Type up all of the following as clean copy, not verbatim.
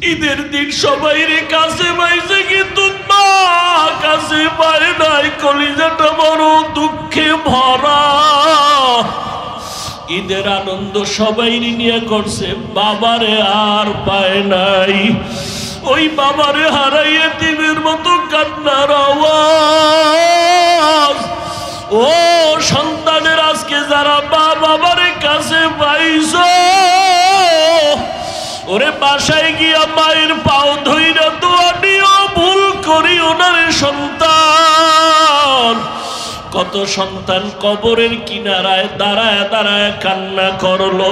ঈদের দিন সবাই রে কাছে পাইছে, কিন্তু মা কাছে পায় নাই। কলিজাটা বড় দুঃখে ভরা। ঈদের আনন্দ সবাই নিয়ে করছে, বাবারে আর পায় নাই। ওই বাবারে হারাইয়ে দিনের মতো কান্নার আওয়াজ। ও সন্তানের আজকে যারা বাবারে কাছে পাইছো, ওরে বাসায় গিয়া মায়ের পাও ধইরা দোয়া নিও, ভুল করি ওনারে সন্তান। কত সন্তান কবরের কিনারায় দাঁড়ায় দাঁড়ায় কান্না করলো।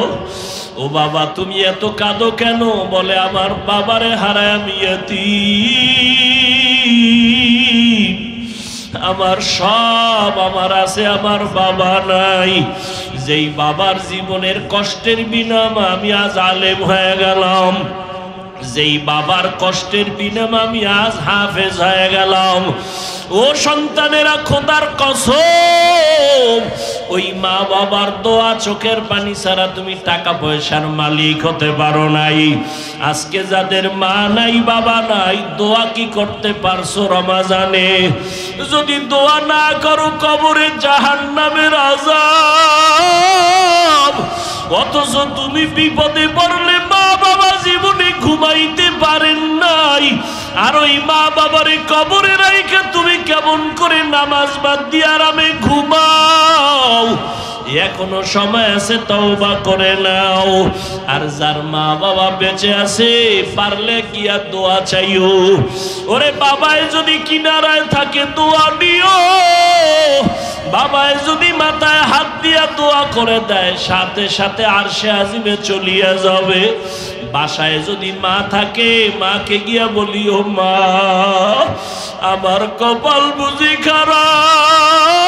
ও বাবা তুমি এত কাঁদো কেন? বলে আমার বাবারে হারায় আমি এতিম, আমার সব আমার আছে, আমার বাবা নাই। যেই বাবার জীবনের কষ্টের বিনিময়ে আমি আজ আলেম হয়ে গেলাম, যেই বাবার কষ্টের বিনিময়ে আমি আজ হাফেজ হয়ে গেলাম। ও সন্তানেরা, খোদার কসম, ওই মা বাবার দোয়া চোখের পানি ছাড়া তুমি টাকা পয়সার মালিক হতে পারো নাই। আজকে যাদের মা নাই বাবা নাই, দোয়া কি করতে পারছো রমাজানে? যদি দোয়া না করো কবরে জাহান্নামের আযাব। অথচ তুমি বিপদে পড়লে মা বাবা জীবনে ঘুমাইতে পারেন নাই, আর ওই মা বাবারে কবরে রাইখা তুমি কেমন করে নামাজ বাদ দিয়ে আরামে ঘুমাও? এখনো সময় আছে, তওবা করে নাও। আর যার মা বাবা বেঁচে আছে, পারলে গিয়া দোয়া চাইও। ওরে বাবায় যদি কিনারায় থাকে দোয়া দিও। বাবায় যদি মাথায় হাত দিয়া দোয়া করে দেয়, সাথে সাথে আরশে আজিমে চলিয়া যাবে। বাসায় যদি মা থাকে, মাকে গিয়া বলিও, মা আমার কপাল বুঝি খারাপ,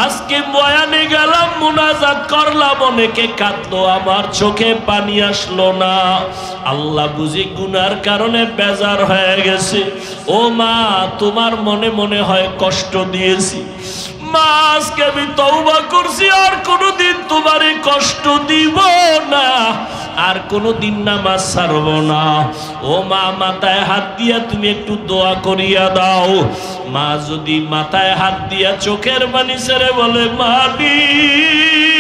আজকে বয়ানে গেলাম, মুনাজাত করলাম, অনেকে কাঁদলো, আমার চোখে পানি আসলো না। আল্লাহ বুঝি গুনার কারণে বেজার হয়ে গেছে। ও মা, তোমার মনে মনে হয় কষ্ট দিয়েছি। মা, আজকে আমি তওবা করছি, আর কোনোদিন তোমারে কষ্ট দিব না, আর কোনোদিন নামাজ ছাড়ব না। ও মা, মাথায় হাত দিয়া তুমি একটু দোয়া করিয়া দাও। মা যদি মাথায় হাত দিয়া চোখের পানি ছেড়ে বলে, মালিক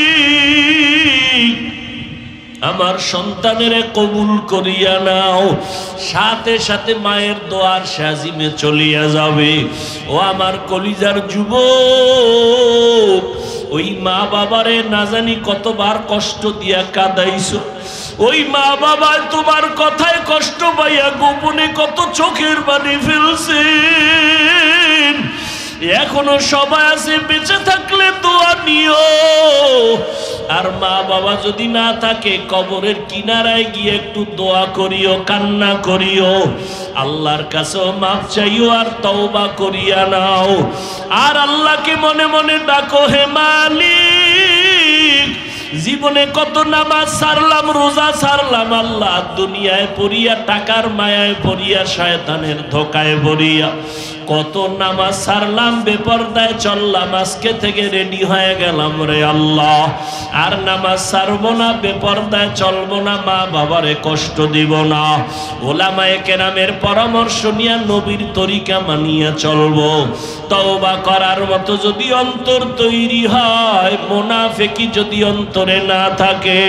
আমার সন্তানের কবুল করিয়া নাও, সাথে সাথে মায়ের দোয়ার সাজিমে চলিয়া যাবে। ও আমার কলিজার যুবক, ওই মা বাবারে না জানি কতবার কষ্ট দিয়া কাঁদাইছো। ওই মা বাবা তোমার কথায় কষ্ট পাইয়া গোপনে কত চোখের পানি ফেলছেন। এখনো সবাই আছে, বেঁচে থাকলে দোয়া নিও। আর মা বাবা যদি না থাকে, কবরের কিনারায় গিয়ে একটু দোয়া করিও, কান্না করিও, আল্লাহর কাছেও মাফ চাইও, আর তওবা করিয়া নাও। আর আল্লাহকে মনে মনে ডাকো, হে মালিক, জীবনে কত নামাজ ছাড়লাম, রোজা ছাড়লাম, আল্লাহ দুনিয়ায় পড়িয়া, টাকার মায়ায় পড়িয়া, শয়তানের ধোকায় পড়িয়া কত নামাজ ছাড়লাম, বেপরদায় চললাম, আজকে থেকে রেডি হয়ে গেলাম রে আল্লাহ, আর নামাজ ছাড়বো না, বেপরদায় চলবো না, মা বাবারে কষ্ট দিব না, ওলামায়ে কেরামের পরামর্শ নিয়ে নবীর তরিকা মানিয়া চলবো। তওবা করার মতো যদি অন্তর তৈরি হয়, মুনাফিকি যদি অন্তরে না থাকে,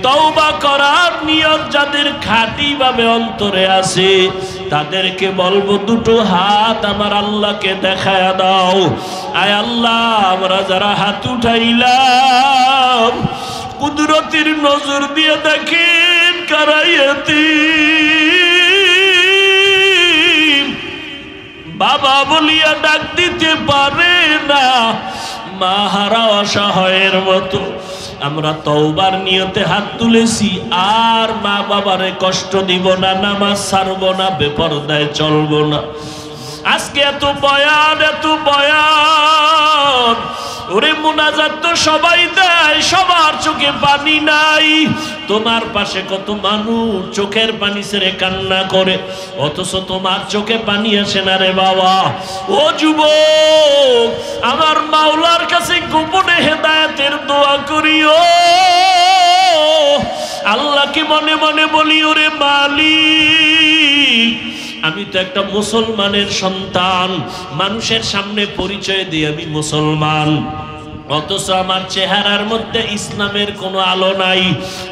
তওবা করার নিয়ত যাদের খাঁটি ভাবে অন্তরে আছে, তাদেরকে বলবো, দুটো হাত আমার আল্লাহকে দেখায়া দাও। আয় আল্লাহ, আমরা যারা হাত উঠাইলাম, কুদরতের নজর দিয়ে দেখেন কারাইয়াতি বাবা বলিয়া ডাক দিতে পারে না, মা হারা অসহায়ের মতো আমরা তওবার নিয়তে হাত তুলেছি, আর মা বাবারে কষ্ট দিব না, নামাজ ছাড়বো না, বেপরদায় চলবো না। আজকে এত বয়ান, এত বয়ান, ওরে মুনাজাত তো সবাই দেয়, সবার চোখে পানি নাই। তোমার পাশে কত মানুষ চোখের পানি ছেড়ে কান্না করে, অথচ তোমার চোখে পানি আসে না রে বাবা। ও যুবক, আমার মাওলার কাছে গোপনে হেদায়েতের দোয়া করিও। আল্লাহকে মনে মনে বলি, ওরে মালিক, আমি তো একটা মুসলমানের সন্তান, মানুষের সামনে পরিচয় দিই আমি মুসলমান, অথচ আমার চেহারার মধ্যে ইসলামের কোনো আলো নাই,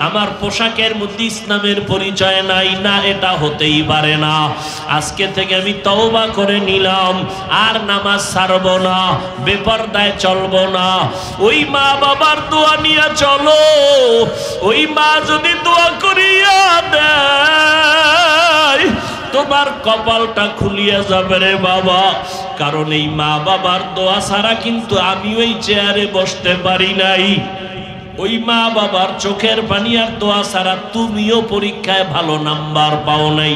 আমার পোশাকের মধ্যে ইসলামের পরিচয় নাই। না, এটা হতেই পারে না। আজকে থেকে আমি তওবা করে নিলাম, আর নামাজ ছাড়ব না, বেপরদায় চলবো না। ওই মা বাবার দোয়া নিয়ে চলো, ওই মা যদি দোয়া করিয়া দেয় তোমার কপালটা খুলিয়া যাবে রে বাবা। কারণ এই মা বাবার দোয়া ছাড়া কিন্তু আমি ওই চেয়ারে বসতে পারি নাই। ওই মা বাবার চোখের পানি আর দোয়া ছাড়া তুমিও পরীক্ষায় ভালো নাম্বার পাও নাই।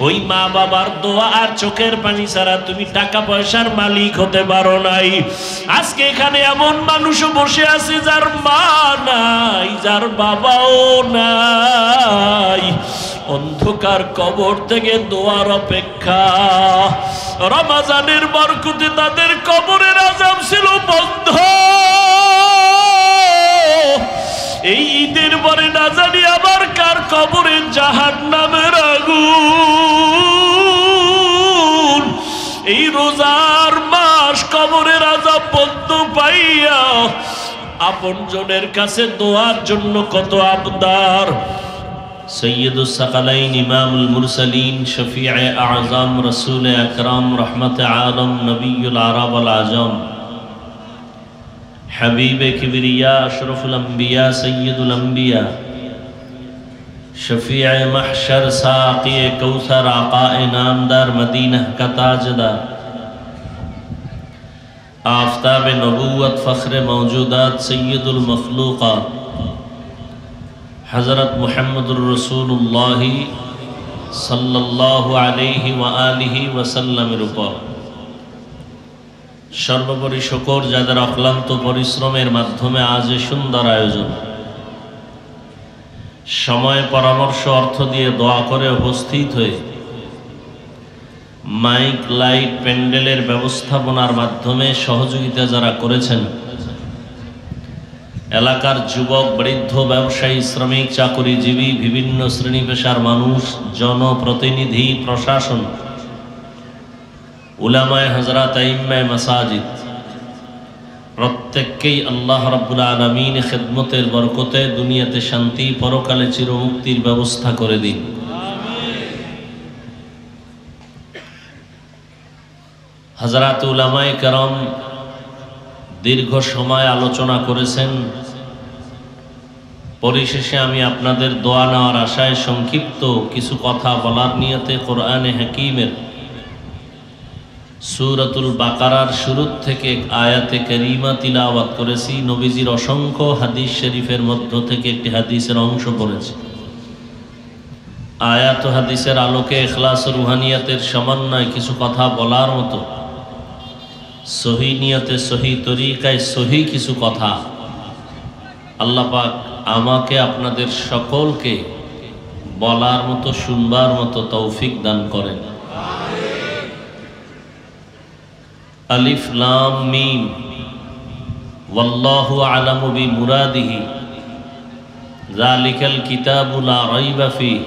ওই মা বাবার দোয়া আর চোখের পানি ছাড়া তুমি টাকা পয়সার মালিক হতে পারো নাই। আজকে এখানে এমন মানুষও বসে আছে যার মা নাই, যার বাবাও নাই। অন্ধকার কবর থেকে দোয়ার অপেক্ষা। রমজানের বরকতে তাদের কবরের আযাব ছিল বন্ধ। এই ঈদের পরে না জানি আবার কার কবরে জাহান্নামের আগুন। এই রোজার মাস কবরের আযাব বন্ধ পাইয়া আপনজনের কাছে দোয়ার জন্য কত আবদার। সৈয়দুস সাকালাইন, ইমামুল মুরসালিন, শফিয়ে আযম, রসুল আকরাম, রহমতে আলম, নবীউল আরব আল আজম, হাবিবে কিবরিয়া, আশরাফুল আম্বিয়া, সৈয়দুল আম্বিয়া, শফিয়ে মাহশর, সাকিয়ে কৌসর, আকায়ে নামদার, মদিনা का ताजदार, आफताब नबूवत, फख्र मौजूदात, सैयदुल मखलूक़ात, हज़रत मुहम्मदुर रसूलुल्लाह सल्लल्लाहु अलैहि व आलिहि वसल्लमेर উপর সর্বোপরি শুকর যাদের অক্লান্ত পরিশ্রমের মাধ্যমে আজ এই সুন্দর আয়োজন, সময়, পরামর্শ, অর্থ দিয়ে দোয়া করে উপস্থিত হয়ে মাইক, লাইট, প্যান্ডেলের ব্যবস্থাপনার মাধ্যমে সহযোগিতা যারা করেছেন, এলাকার যুবক, বৃদ্ধ, ব্যবসায়ী, শ্রমিক, চাকরিজীবী, বিভিন্ন শ্রেণী পেশার মানুষ, জনপ্রতিনিধি, প্রশাসন, উলামায়ে হযরত, আইম্মায়ে মাসাজিদ, প্রত্যেককেই আল্লাহ রাব্বুল আলামিন খিদমতের বরকতে দুনিয়াতে শান্তি, পরকালে চিরমুক্তির ব্যবস্থা করে দিন। হযরত উলামায়ে কেরাম দীর্ঘ সময় আলোচনা করেছেন। পরিশেষে আমি আপনাদের দোয়া নেওয়ার আশায় সংক্ষিপ্ত কিছু কথা বলার নিয়তে কোরআনে হাকিমের সূরাতুল বাকারার শুরু থেকে আয়াতে কারিমা তিলাওয়াত করেছি। নবীজির অসংখ্য হাদিস শরীফের মধ্য থেকে একটি হাদিসের অংশ পড়েছি। আয়াত ও হাদিসের আলোকে ইখলাস ও রুহানিয়াতের সমন্বয়ে কিছু কথা বলার মতো, সহি নিয়তে, সহি তরিকায় সহি কিছু কথা আল্লাহ পাক আমাকে আপনাদের সকলকে বলার মতো, শুনবার মতো তৌফিক দান করেন। আলিফ লাম মিম, ওয়াল্লাহু আলামু বিমুরাদিহি, যালিকাল কিতাবু লা রাইবা ফিহি।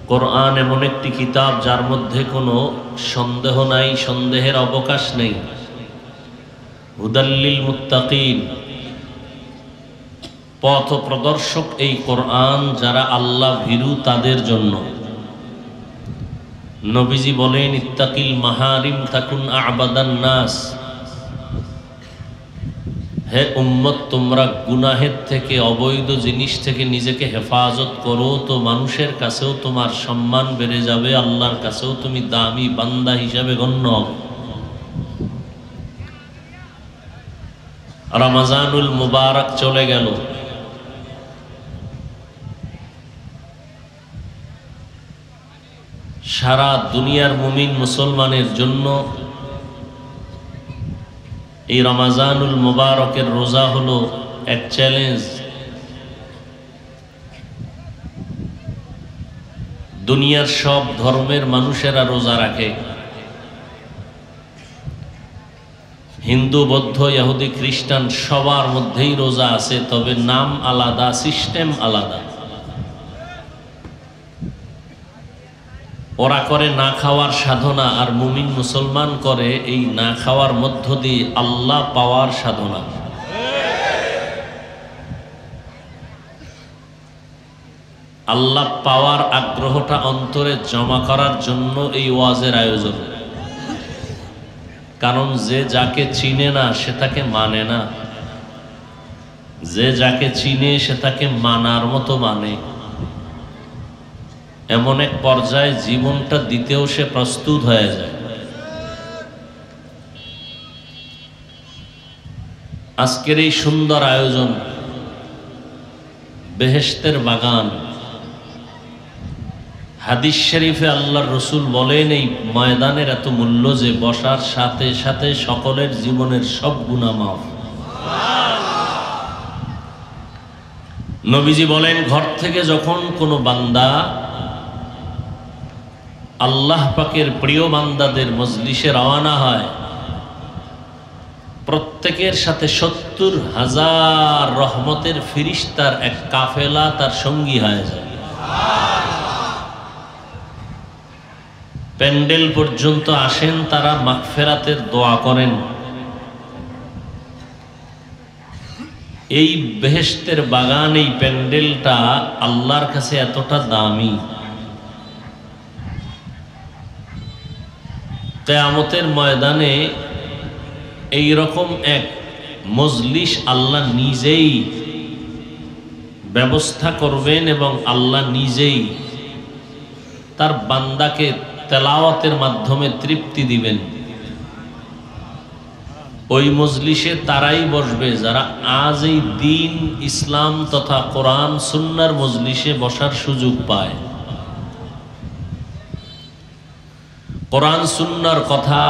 কোরআন এমন একটি কিতাব যার মধ্যে কোনো সন্দেহ নাই, সন্দেহের অবকাশ নেই। হুদাল্লিল মুত্তাকিন, পথ প্রদর্শক এই কোরআন যারা আল্লাহ ভীরু তাদের জন্য। নবীজি বলেন, ইত্তাকিল মাহারিম তাকুন আবাদান নাস। হে উম্মত, তোমরা গুনাহের থেকে, অবৈধ জিনিস থেকে নিজেকে হেফাজত করো, তো মানুষের কাছেও তোমার সম্মান বেড়ে যাবে, আল্লাহর কাছেও তুমি দামি বান্দা হিসাবে গণ্য হবে। রমজানুল মুবারক চলে গেল। সারা দুনিয়ার মুমিন মুসলমানের জন্য এই রমজানুল মুবারকের রোজা হলো এক চ্যালেঞ্জ। দুনিয়ার সব ধর্মের মানুষেরা রোজা রাখে, হিন্দু, বৌদ্ধ, ইহুদি, খ্রিস্টান সবার মধ্যেই রোজা আছে, তবে নাম আলাদা, সিস্টেম আলাদা। ওরা করে না খাওয়ার সাধনা, আর মুমিন মুসলমান করে এই না খাওয়ার মধ্য দিয়ে আল্লাহ পাওয়ার সাধনা। আল্লাহ পাওয়ার আগ্রহটা অন্তরে জমা করার জন্য এই ওয়াজের আয়োজন। কারণ যে যাকে চিনে না সে তাকে মানে না, যে যাকে চিনে সে তাকে মানার মতো মানে। এমন এক পর্যায়ে জীবনটা দিতেও সে প্রস্তুত হয়ে যায়। আজকের এই সুন্দর আয়োজন, বেহেশতের বাগান। হাদিস শরীফে আল্লাহর রসুল বলেন এই ময়দানের এত মূল্য যে বসার সাথে সাথে সকলের জীবনের সব গুনাহ মাফ। নবীজি বলেন ঘর থেকে যখন কোনো বান্দা আল্লাহ পাকের প্রিয় বান্দাদের মজলিসে রওনা হয়, প্রত্যেকের সাথে ৭০,০০০ রহমতের ফিরিস্তার এক কাফেলা তার সঙ্গী হয়ে যায়। প্যান্ডেল পর্যন্ত আসেন, তারা মাগফিরাতের দোয়া করেন। এই বেহেশতের বাগান, এই প্যান্ডেলটা আল্লাহর কাছে এতটা দামি, কিয়ামতের ময়দানে এই রকম এক মজলিস আল্লাহ নিজেই ব্যবস্থা করবেন এবং আল্লাহ নিজেই তার বান্দাকে তেলাওয়াতের মাধ্যমে তৃপ্তি দিবেন। ওই মজলিসে তারাই বসবে যারা আজ এই দ্বীন ইসলাম তথা কোরআন সুন্নাহর মজলিসে বসার সুযোগ পায়। কোরআন সুন্নাহর কথা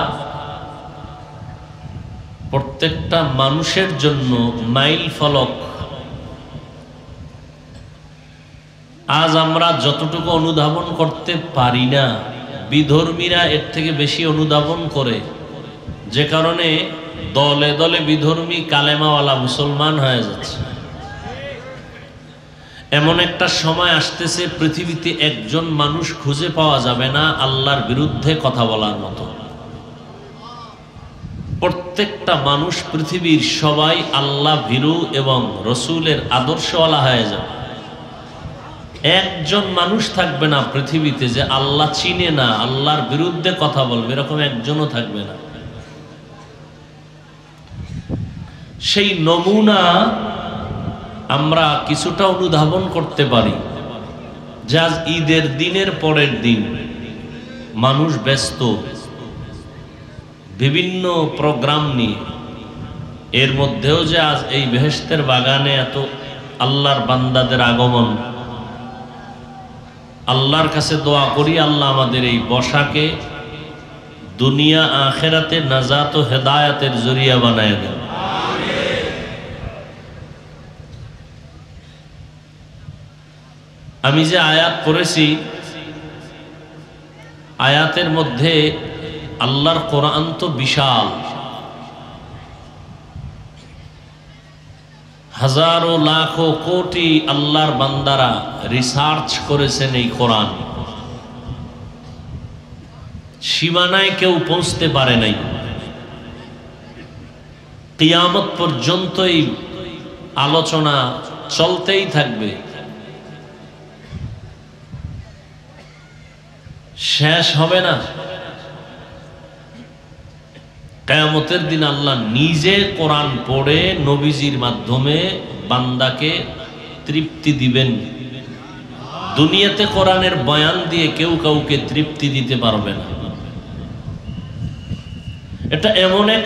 প্রত্যেকটা মানুষের জন্য মাইল ফলক। আজ আমরা যতটুকু অনুধাবন করতে পারি না, বিধর্মীরা এর থেকে বেশি অনুধাবন করে, যে কারণে দলে দলে বিধর্মী কালেমাওয়ালা মুসলমান হয়ে যাচ্ছে। এমন একটা সময় আসতেছে পৃথিবীতে একজন মানুষ খুঁজে পাওয়া যাবে না আল্লাহর বিরুদ্ধে কথা বলার মতো। প্রত্যেকটা মানুষ পৃথিবীর সবাই আল্লাহ ভীরু এবং রসুলের আদর্শওয়ালা হয়ে যাবে। একজন মানুষ থাকবে না পৃথিবীতে যে আল্লাহ চিনে না, আল্লাহর বিরুদ্ধে কথা বলবে, এরকম একজনও থাকবে না। সেই নমুনা আমরা কিছুটা অনুধাবন করতে পারি। যে আজ ঈদের দিনের পরের দিন মানুষ ব্যস্ত বিভিন্ন প্রোগ্রাম নিয়ে, এর মধ্যেও যে আজ এই বেহেশতের বাগানে এত আল্লাহর বান্দাদের আগমন। আল্লাহর কাছে দোয়া করি আল্লাহ আমাদের এই বসাকে দুনিয়া আখেরাতে নাজাত ও হেদায়াতের জরিয়া বানায় দেন। আমি যে আয়াত পড়েছি, আয়াতের মধ্যে আল্লাহর কোরআন তো বিশাল, হাজারো লাখো কোটি আল্লাহর বান্দারা রিসার্চ করেছেন এই কোরআন। সীমানায় কেউ পৌঁছতে পারে নাই। কিয়ামত পর্যন্ত এই আলোচনা চলতেই থাকবে, শেষ হবে না। কিয়ামতের দিন আল্লাহ নিজে কোরআন পড়ে নবীজির মাধ্যমে বান্দাকে তৃপ্তি দিবেন। দুনিয়াতে কোরআনের বয়ান দিয়ে কেউ কাউকে তৃপ্তি দিতে পারবে না। এটা এমন এক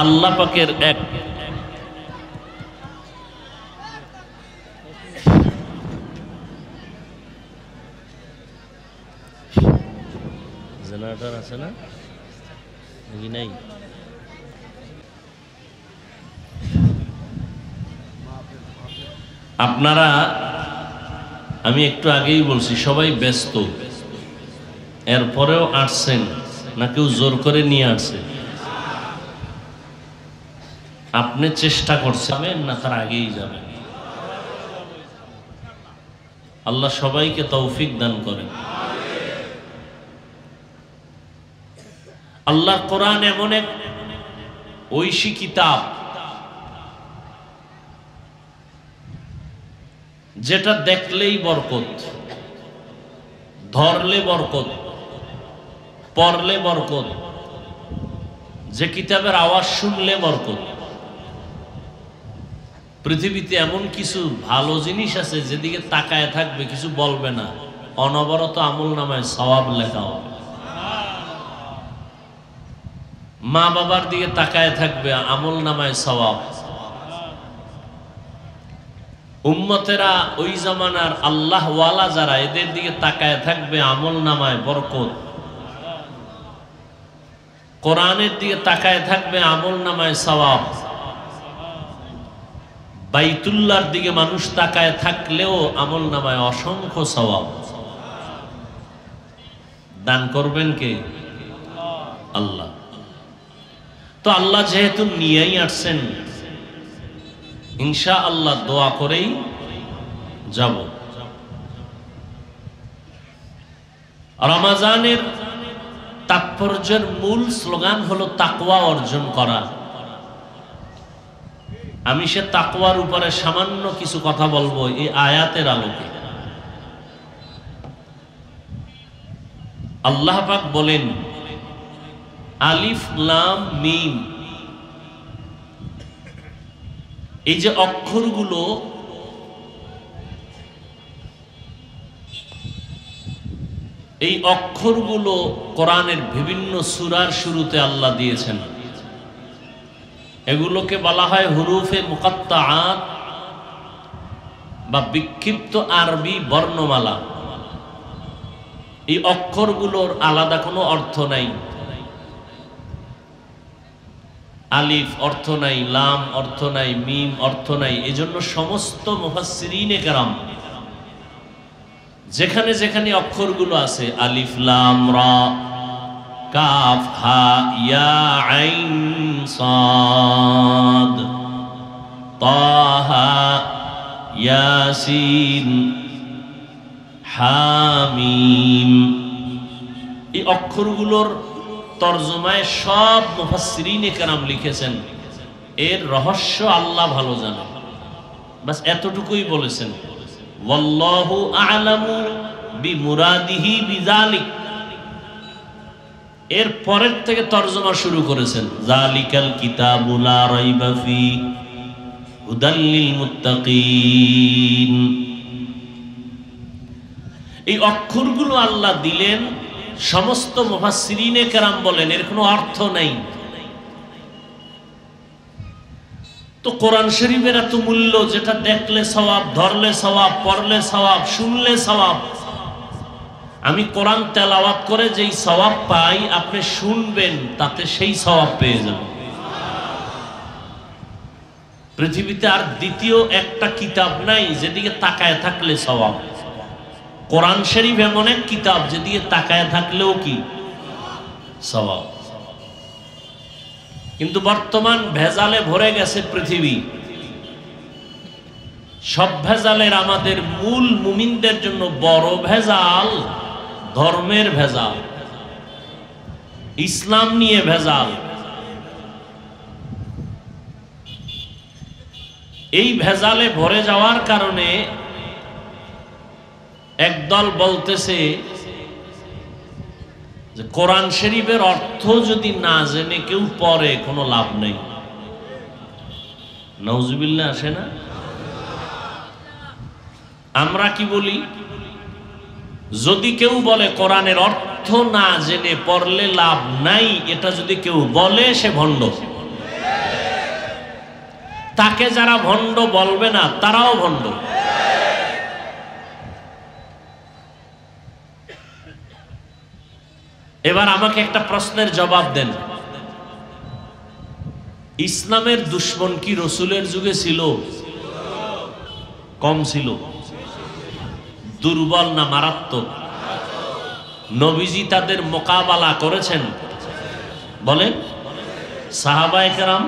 আল্লাহ পাকের এক জেনারেটর আছে না নাকি নাই? আপনারা, আমি একটু আগেই বলছি, সবাই ব্যস্ত, এরপরেও আসছেন না কেউ জোর করে নিয়ে আসছে? আপনি চেষ্টা করছেন না তার আগেই যাবেন? আল্লাহ সবাইকে তৌফিক দান করেন। আল্লাহ কোরআন এমন এক ঐশী কিতাব, যেটা দেখলেই বরকত, ধরলে বরকত, পড়লে বরকত, যে কিতাবের আওয়াজ শুনলে বরকত। পৃথিবীতে এমন কিছু ভালো জিনিস আছে যেদিকে তাকায় থাকবে, কিছু বলবে না, অনবরত আমল নামায় সওয়াব লেখা হবে। মা বাবার দিকে তাকায় থাকবে, আমল নামায় সওয়াব। উম্মতেরা ওই জামানার আল্লাহ ওয়ালা যারা, এদের দিকে তাকায় থাকবে, আমল নামায় বরকত। কোরআনের দিকে তাকায় থাকবে, আমল নামায় সওয়াব। বাইতুল্লাহর দিকে মানুষ তাকায় থাকলেও আমল নামায় অসংখ্য সওয়াব। দান করবেন কে? আল্লাহ। তো আল্লাহ যেহেতু নিয়েই আসছেন, ইনশাআল্লাহ দোয়া করেই যাব। রমজানের তাৎপর্যের মূল স্লোগান হলো তাকওয়া অর্জন করা। আমি সে তাকওয়ার উপরে সামান্য কিছু কথা বলবো এই আয়াতের আলোকে। আল্লাহ পাক বলেন, আলিফ লাম মিম, এই যে অক্ষরগুলো, এই অক্ষরগুলো কোরআনের বিভিন্ন সূরার শুরুতে আল্লাহ দিয়েছেন। এগুলোকে বলা হয় হুরুফে মুকাত্তাআত বা বিক্ষিপ্ত আরবি বর্ণমালা। এই অক্ষরগুলোর আলাদা কোনো অর্থ নাই। আলিফ অর্থ নাই, লাম অর্থ নাই, মিম অর্থ নাই। এজন্য সমস্ত মুফাসসিরিনে কেরাম যেখানে যেখানে অক্ষরগুলো আছে, আলিফ লাম রা কাফ হা ইয়া আইন সাদ তাহা ইয়াসিন হামিম, এই অক্ষরগুলোর তরজমায় সব মুফাসসিরিনে কেরাম লিখেছেন, এর রহস্য আল্লাহ ভালো জানেন। বাস এতটুকুই বলেছেন, ওয়াল্লাহু আ'লামু বিমুরাদিহি বিযালিক। এর পরের থেকে তরজমা শুরু করেছেন, যালিকাল কিতাবু লা রাইবা ফি হুদাল লিল মুত্তাকিন। এই অক্ষরগুলো আল্লাহ দিলেন, সমস্ত মুফাসসিরিনে কেরাম বলেন এর কোনো অর্থ নাই। তো কোরআন শরীফের এত মূল্য, যেটা দেখলে সওয়াব, ধরলে সওয়াব, পড়লে সওয়াব, শুনলে সওয়াব। আমি কোরআন তেলাওয়াত করে যেই সওয়াব পাই, আপনি শুনবেন তাতে সেই সওয়াব পেয়ে যাবেন। পৃথিবীতে আর দ্বিতীয় একটা কিতাব নাই যেদিকে তাকায় থাকলে সওয়াব। কোরআন শরীফ এমন এক কিতাব যেদিকে তাকায় থাকলেও কি সওয়াব। কিন্তু বর্তমান ভেজালে ভরে গেছে পৃথিবী। সব ভেজালের আমাদের মূল মুমিনদের জন্য বড় ভেজাল ধর্মের ভেজাল, ইসলাম নিয়ে ভেজাল। এই ভেজালে ভরে যাওয়ার কারণে একদল বলতেছে যে কোরআন শরীফের অর্থ যদি না জেনে কেউ পড়ে কোনো লাভ নেই। নাউজুবিল্লাহ আসে না? আমরা কি বলি, যদি কেউ বলে কোরআনের অর্থ না জেনে পড়লে লাভ নাই, এটা যদি কেউ বলে সে ভণ্ড। তাকে যারা ভণ্ড বলবে না তারাও ভণ্ড। এবার আমাকে একটা প্রশ্নের জবাব দেন, ইসলামের দুশ্মন কি রসুলের যুগে ছিল? কম ছিল? দুর্বল না মারাত্মক? নবীজি তাদের মোকাবেলা করেছেন? বলেন। সাহাবায়ে কেরাম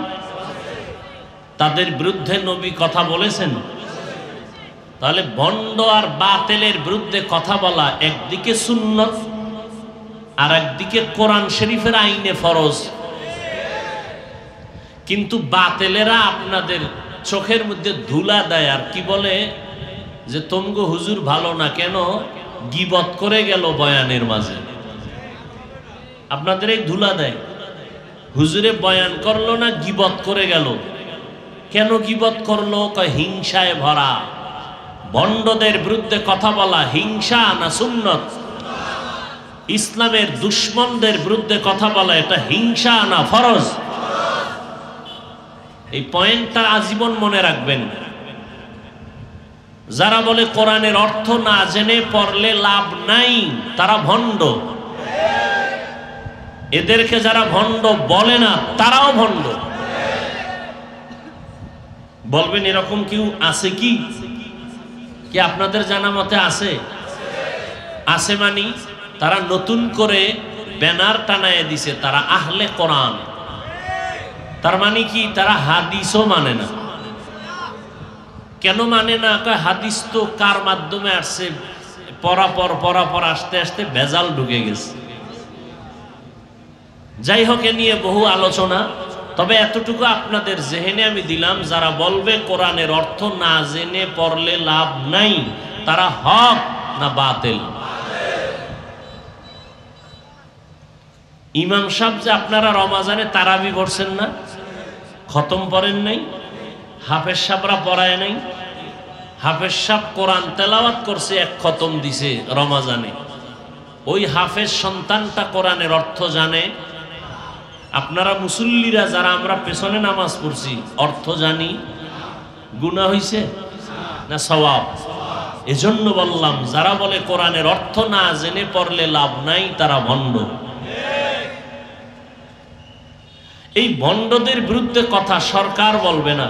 তাদের বিরুদ্ধে নবী কথা বলেছেন? তাহলে ভণ্ড আর বাতিলের বিরুদ্ধে কথা বলা একদিকে সুন্নত, আর একদিকে কোরআন শরীফের আইনে ফরজ। কিন্তু বাতেলেরা আপনাদের চোখের মধ্যে ধুলা দেয় আর কি বলে যে তোমগো হুজুর ভালো না, কেন গীবত করে গেল বয়ানের মাঝে। আপনাদের এই ধুলা দেয়, হুজুরে বয়ান করলো না, গীবত করে গেল। কেন গীবত করলো? কয় হিংসায় ভরা। ভণ্ডদের বিরুদ্ধে কথা বলা হিংসা না সুন্নত? ইসলামের দুশ্মনদের বিরুদ্ধে কথা বলা এটা হিংসা না ফরজ? এই পয়েন্টটা আজীবন মনে রাখবেন। যারা বলে কোরআনের অর্থ না জেনে পড়লে লাভ নাই, তারা ভণ্ড। এদেরকে যারা ভণ্ড বলে না তারাও ভণ্ড। বলবেন এরকম কেউ আছে কি? কি আপনাদের জানা মতে আছে? আছে মানি তারা নতুন করে ব্যানার টানায় দিছে তারা আহলে কোরআন। তার মানে কি? তারা হাদিসও মানে না। কেন মানে না? হাদিস তো কার মাধ্যমে আসছে? পরাপর আস্তে আস্তে ভেজাল ঢুকে গেছে। যাই হোক, এ নিয়ে বহু আলোচনা। তবে এতটুকু আপনাদের জেহেনে আমি দিলাম, যারা বলবে কোরআনের অর্থ না জেনে পড়লে লাভ নাই, তারা হক না বাতিল? ইমাম সাহেব যে আপনারা রমাজানে তারাবি পড়ছেন না, খতম পড়েন নাই, হাফেজ সাহেবরা পড়ায় নাই। হাফেজ সাহেব কোরআন তেলাওয়াত করছে, এক খতম দিছে রমাজানে। ওই হাফেজ সন্তানটা কোরআনের অর্থ জানে? আপনারা মুসল্লিরা যারা আমরা পেছনে নামাজ পড়ছি অর্থ জানি? গুনাহ হইছে না সওয়াব? এজন্য বললাম, যারা বলে কোরআনের অর্থ না জেনে পড়লে লাভ নাই, তারা ভণ্ড। এই ভণ্ডদের বিরুদ্ধে কথা সরকার বলবে না,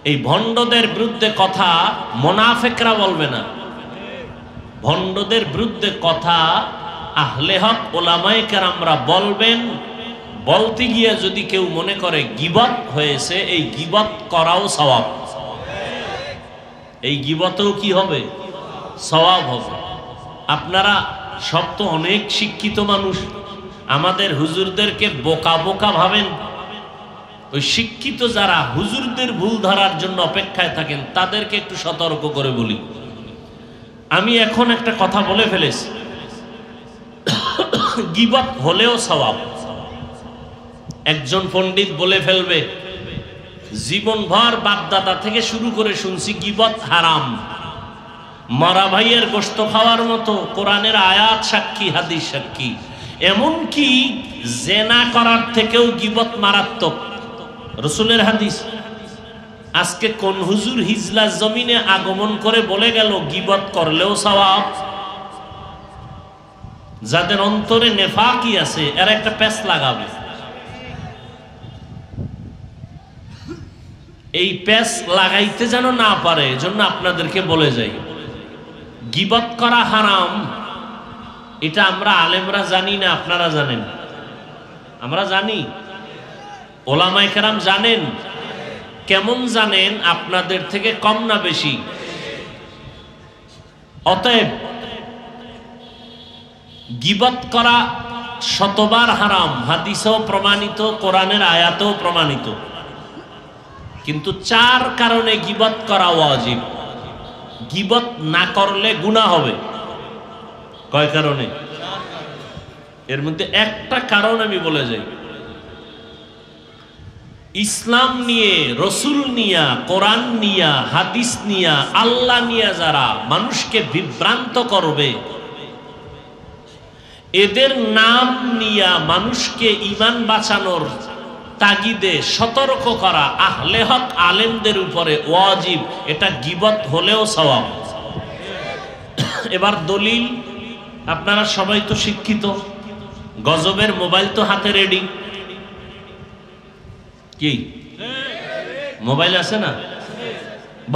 এই ভণ্ডদের বিরুদ্ধে কথা মুনাফিকরা বলবে না, ভণ্ডদের বিরুদ্ধে কথা আহলে হক ওলামায়ে কেরামরা বলবেন। বলতে গিয়ে যদি কেউ মনে করে গীবত হয়েছে, এই গীবত করাও সওয়াব। এই গীবতেও কি হবে? সওয়াব হবে। আপনারা সব তো অনেক শিক্ষিত মানুষ, আমাদের হুজুরদেরকে বোকা বোকা ভাবেন। ওই শিক্ষিত যারা হুজুরদের ভুল ধরার জন্য অপেক্ষায় থাকেন, তাদেরকে একটু সতর্ক করে বলি। আমি এখন একটা কথা বলে ফেলেছি, গীবত হলেও সওয়াব। একজন পণ্ডিত বলে ফেলবে, জীবনভর বাপদাদা থেকে শুরু করে শুনছি গীবত হারাম। মরা ভাইয়ের গোশত খাওয়ার মতো কোরআনের আয়াত সাক্ষী, হাদিস সাক্ষী। এমনকি জেনা করার থেকেও গীবত মারাত্মক, রসুলের হাদিস। আজকে কোন হুজুর হিজলা জমিনে আগমন করে বলে গেল গীবত করলেও সওয়াব? যাদের অন্তরে নেফাকি আছে এরা একটা প্যাচ লাগাবে। এই প্যাচ লাগাইতে যেন না পারে, এজন্য আপনাদেরকে বলে যাই, গীবত করা হারাম। এটা আমরা আলেমরা জানি না, আপনারা জানেন? আমরা জানি, ওলামায়ে কেরাম জানেন। কেমন জানেন? আপনাদের থেকে কম না বেশি? অতএব গীবত করা শতবার হারাম, হাদিসেও প্রমাণিত, কোরআনের আয়াতেও প্রমাণিত। কিন্তু 4 কারণে গীবত করা ওয়াজিব। গীবত না করলে গুনাহ হবে। কয় কারণে? এর মধ্যে একটা কারণ আমি বলে যাই। ইসলাম নিয়ে, রসুল নিয়া, কোরআন নিয়া, হাদিস নিয়া, আল্লাহ নিয়া যারা মানুষকে বিভ্রান্ত করবে, এদের নাম নিয়া মানুষকে ঈমান বাঁচানোর তাগিদে সতর্ক করা আহলে হক আলেমদের উপরে ওয়াজিব। এটা গীবত হলেও সওয়াব। এবার দলিল, আপনারা সবাই তো শিক্ষিত, গজবের মোবাইল তো হাতে রেডি। কি মোবাইল আছে না?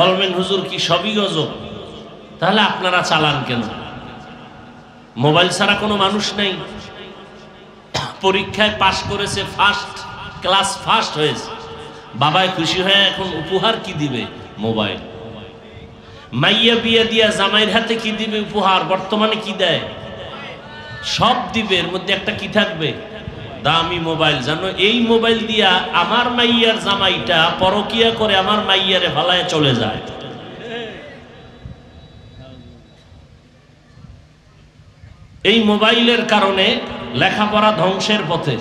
বলবেন হুজুর কি সবই গজব? তাহলে আপনারা চালান কেন? মোবাইল ছাড়া কোনো মানুষ নেই। পরীক্ষায় পাশ করেছে, ফার্স্ট ক্লাস ফার্স্ট হয়েছে, বাবায় খুশি হয়ে এখন উপহার কি দিবে? মোবাইল। মাইয়া বিয়ে দিয়া জামাইয়ের হাতে কি দিবে উপহার? বর্তমানে কি দেয়? সব দিবে, এর মধ্যে একটা কি থাকবে? দামি মোবাইল। জানো এই মোবাইল দিয়া আমার মাইয়ার জামাইটা পরকিয়া করে আমার মাইয়ারে ফালায় চলে যায়। এই মোবাইলের কারণে লেখাপড়া ধ্বংসের পথে,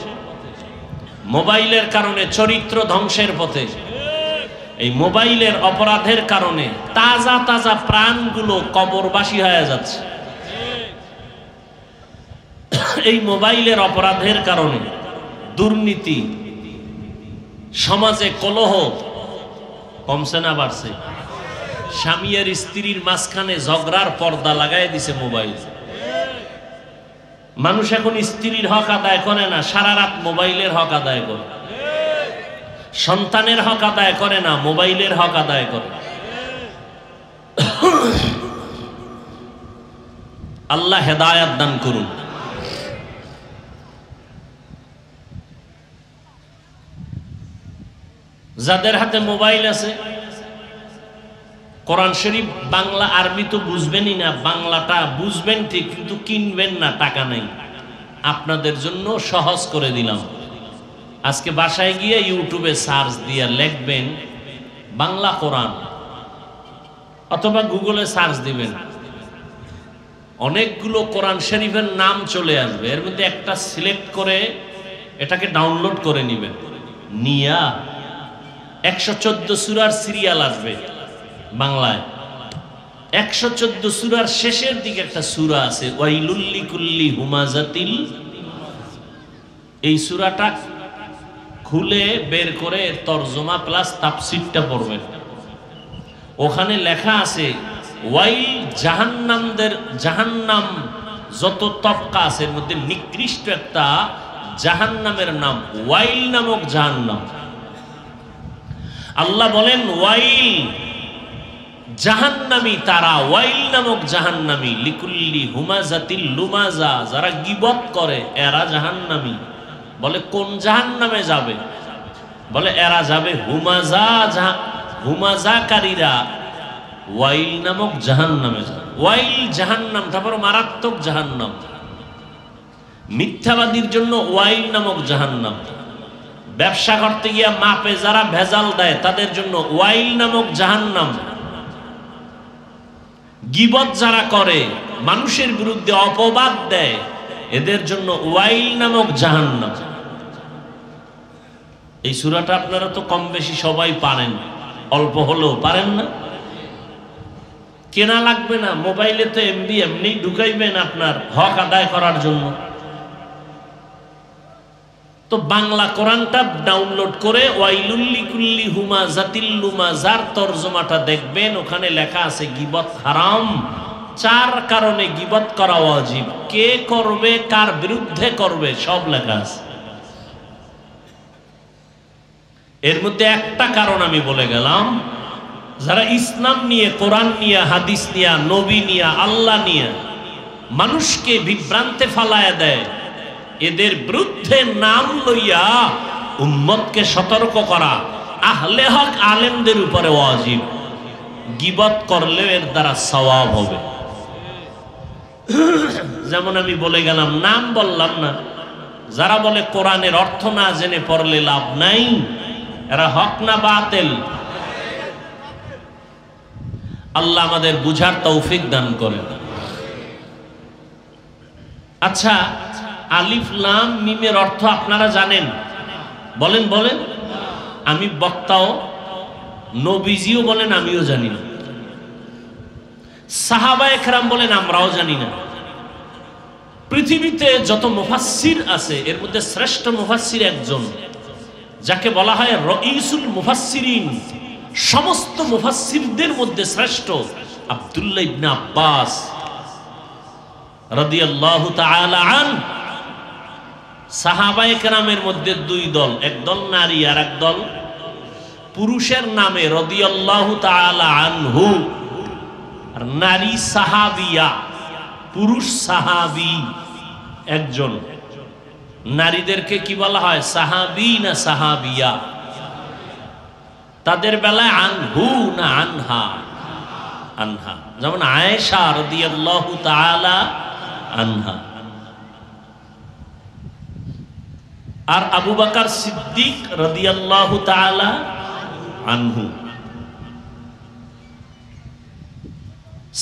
মোবাইলের কারণে চরিত্র ধ্বংসের পথে, এই মোবাইলের অপরাধের কারণে তাজা তাজা প্রাণগুলো কবরবাসী হয়ে যাচ্ছে। এই মোবাইলের অপরাধের কারণে দুর্নীতি, সমাজে কলহ কমছে না বাড়ছে? স্বামী আর স্ত্রীর মাঝখানে ঝগড়ার পর্দা লাগাই দিছে মোবাইল। মানুষ এখন স্ত্রীর হক আদায় করে না, সারা রাত মোবাইলের হক আদায় করে। সন্তানের হক আদায় করে না, মোবাইলের হক আদায় করে। আল্লাহ হেদায়াত দান করুন। যাদের হাতে মোবাইল আছে, কোরআন শরীফ বাংলা আরবি তো বুঝবেনই না, বাংলাটা বুঝবেন ঠিক কিন্তু কিনবেন না, টাকা নাই। আপনাদের জন্য সহজ করে দিলাম। আজকে বাসায় গিয়ে ইউটিউবে সার্চ দিয়ে লিখবেন বাংলা কোরআন, অথবা গুগলে সার্চ দিবেন, অনেকগুলো কোরআন শরীফের নাম চলে আসবে। এর মধ্যে একটা সিলেক্ট করে এটাকে ডাউনলোড করে নেবেন, নিয়া 114 সূরার সিরিয়াল আসবে বাংলায়। 114 সূরার শেষের দিকে একটা সূরা আছে, ওয়াইলুল লিকুল্লি হুমাজাতিল। এই সূরাটা খুলে বের করে তরজমা প্লাস তাফসীরটা পড়বেন। ওখানে লেখা আছে ওয়াইল, জাহান্নামদের, জাহান্নাম যত তবকা আছে এর মধ্যে নিকৃষ্ট একটা জাহান্নামের নাম ওয়াইল নামক জাহান্নাম। আল্লাহ বলেন ওয়াইল, জাহান্নামী তারা, ওয়াইল নামক জাহান্নামী, লিকুল্লি হুমাজাতিল লুমাজা, যারা গীবত করে এরা জাহান্নামী। বলে কোন জাহান্নামে যাবে? বলে এরা যাবে হুমাজা, হুমাজাকারীরা ওয়াইল নামক জাহান্নামে যাবে। ওয়াইল জাহান্নাম, তারপর মারাত্মক জাহান্নাম। মিথ্যাবাদীর জন্য ওয়াইল নামক জাহান্নাম। ব্যবসা করতে গিয়া মাপে যারা ভেজাল দেয় তাদের জন্য ওয়াইল নামক জাহান্নাম। গীবত যারা করে, মানুষের বিরুদ্ধে অপবাদ দেয়, এদের জন্য ওয়াইল নামক জাহান্নাম। এই সূরাটা আপনারা তো কম বেশি সবাই পারেন, অল্প হলেও পারেন না? কেনা লাগবে না, মোবাইলে তো এমবি এমনি ঢুকাইবেন আপনার হক আদায় করার জন্য। তো বাংলা কোরআনটা ডাউনলোড করে ওয়াইলুল লিকুল্লি হুমাজাতিল লুমাজার তরজমাটা দেখবেন, ওখানে লেখা আছে গীবত হারাম। 4 কারণে গীবত করা ওয়াজিব, কে করবে, কার বিরুদ্ধে করবে, সব লেখা আছে। এর মধ্যে একটা কারণ আমি বলে গেলাম, যারা ইসলাম নিয়ে, কোরআন নিয়ে, হাদিস নিয়ে, নবী নিয়ে, আল্লাহ নিয়ে মানুষকে বিভ্রান্তে ফালায়া দেয়, এদের বিরুদ্ধে নাম লইয়া উম্মতকে সতর্ক করা আহলে হক আলেমদের উপরে ওয়াজিব। গীবত করলেও এর দ্বারা সওয়াব হবে। যেমন আমি বলে গেলাম, নাম বললাম না, যারা বলে কোরআনের অর্থ না জেনে পড়লে লাভ নাই, এরা হক না বাতিল? আল্লাহ আমাদের বুঝার তৌফিক দান করেন। আচ্ছা, আলিফ লাম মিমের অর্থ আপনারা জানেন? বলেন বলেন। আমি বক্তাও, নবীজিও বলেন আমিও জানি না, সাহাবায়ে কেরাম বলেন আমরাও জানি না। পৃথিবীতে যত মুফাসসির আছে এর মধ্যে শ্রেষ্ঠ মুফাসসির একজন, যাকে বলা হয় রাইসুল মুফাসসিরিন, সমস্ত মুফাসসিরদের মধ্যে শ্রেষ্ঠ, আব্দুল্লাহ ইবনে আব্বাস রাদিয়াল্লাহু তাআলা আনহু। সাহাবায়ে কেরামের মধ্যে 2 দল, এক দল নারী আর এক দল পুরুষের নামে রাদিয়াল্লাহু তাআলা আনহু, আর নারী সাহাবিয়া, পুরুষ সাহাবী একজন। নারীদেরকে কি বলা হয়, সাহাবী না সাহাবিয়া? তাদের বেলায় আনহু না আনহা? আনহা। যেমন আয়েশা রাদিয়াল্লাহু তাআলা আনহা। আর আবু বকর সিদ্দিক রাদিয়াল্লাহু তাআলা আনহু।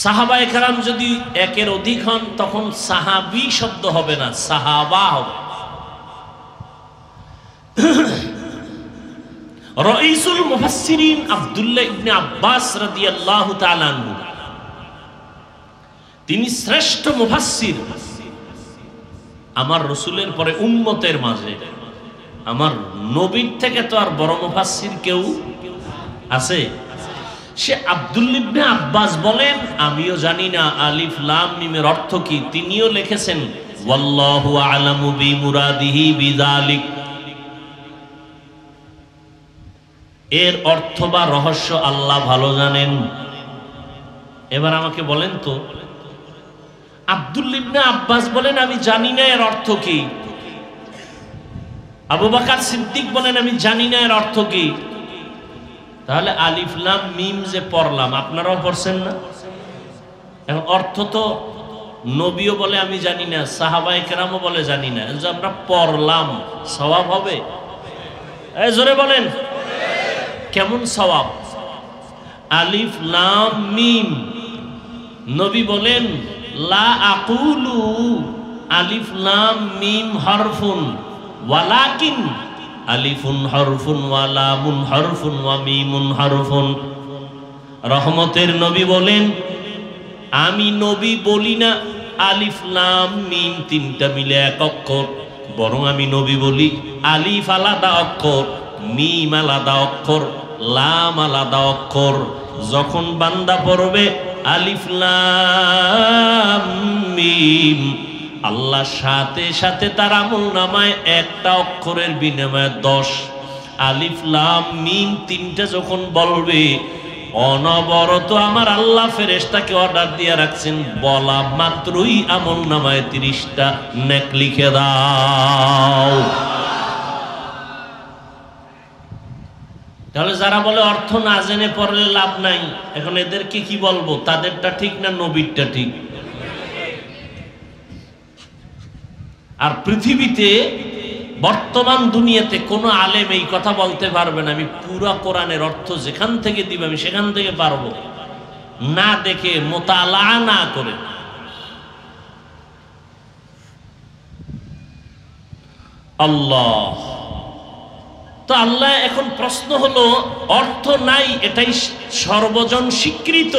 সাহাবায়ে কেরাম যদি একের অধিক হন তখন সাহাবী শব্দ হবে না, সাহাবা হবে। রাইসুল মুফাসসিরিন আব্দুল্লাহ ইবনে আব্বাস রাদিয়াল্লাহু তাআলা আনহু, তিনি শ্রেষ্ঠ মুফাসসির। আমার রাসূলের পরে উম্মতের মাঝে আমার নবীর থেকে তো আর বড় মুফাসসির কেউ আছে? সে আব্দুল্লাহ ইবনে আব্বাস বলেন, আমিও জানি না আলিফ লাম মিমের অর্থ কি। তিনিও লিখেছেন ওয়াল্লাহু আ'লামু বিমুরাদিহি বিযালিক, এর অর্থ বা রহস্য আল্লাহ ভালো জানেন। এবার আমাকে বলেন তো, আব্দুল্লাহ ইবনে আব্বাস বলেন আমি জানি না এর অর্থ কি, আবু বকর সিদ্দিক বলেন আমি জানি না এর অর্থ কি, তাহলে আলিফ লাম মিম যে পড়লাম আপনারাও পড়ছেন না? এখন অর্থ তো নবীও বলে আমি জানি না, সাহাবায়ে কেরামও বলে জানি না, যে আমরা পড়লাম সওয়াব হবে? এই জোরে বলেন, কেমন সওয়াব? আলিফ লাম মিম, নবী বলেন লা আকুলু আলিফ লাম মিম হরফুন ওয়ালাকিন আলিফুন হরফুন ওয়া লামুন হরফুন ওয়া মিমুন হরফুন। রহমতের নবী বলেন আমি নবী বলি না আলিফ লাম মিম তিনটা মিলে এক অক্ষর, বরং আমি নবী বলি আলিফ আলাদা অক্ষর, মিম আলাদা অক্ষর, লাম আলাদা অক্ষর। যখন বান্দা পড়বে আলিফ লাম মিম, আল্লাহ সাথে সাথে তার আমলনামায় একটা অক্ষরের বিনিময়ে 10। আলিফ লাম মিম তিনটা যখন বলবে অনবরত আমার আল্লাহ ফেরেশতাকে অর্ডার দিয়ে রাখছেন, বলা মাত্রই আমলনামায় 30টা নেক লিখে দাও। তাহলে যারা বলে অর্থ না জেনে পড়লে লাভ নাই, এখন এদেরকে কি বলবো? তাদেরটা ঠিক না নবীরটা ঠিক? আর পৃথিবীতে বর্তমান দুনিয়াতে কোনো আলেম এই কথা বলতে পারবে না আমি পুরা কোরআনের অর্থ যেখান থেকে দিব আমি সেখান থেকে পারবো, না দেখে মোতালা না করে। আল্লাহ তো আল্লাহ, এখন প্রশ্ন হলো অর্থ নাই এটাই সর্বজন স্বীকৃত।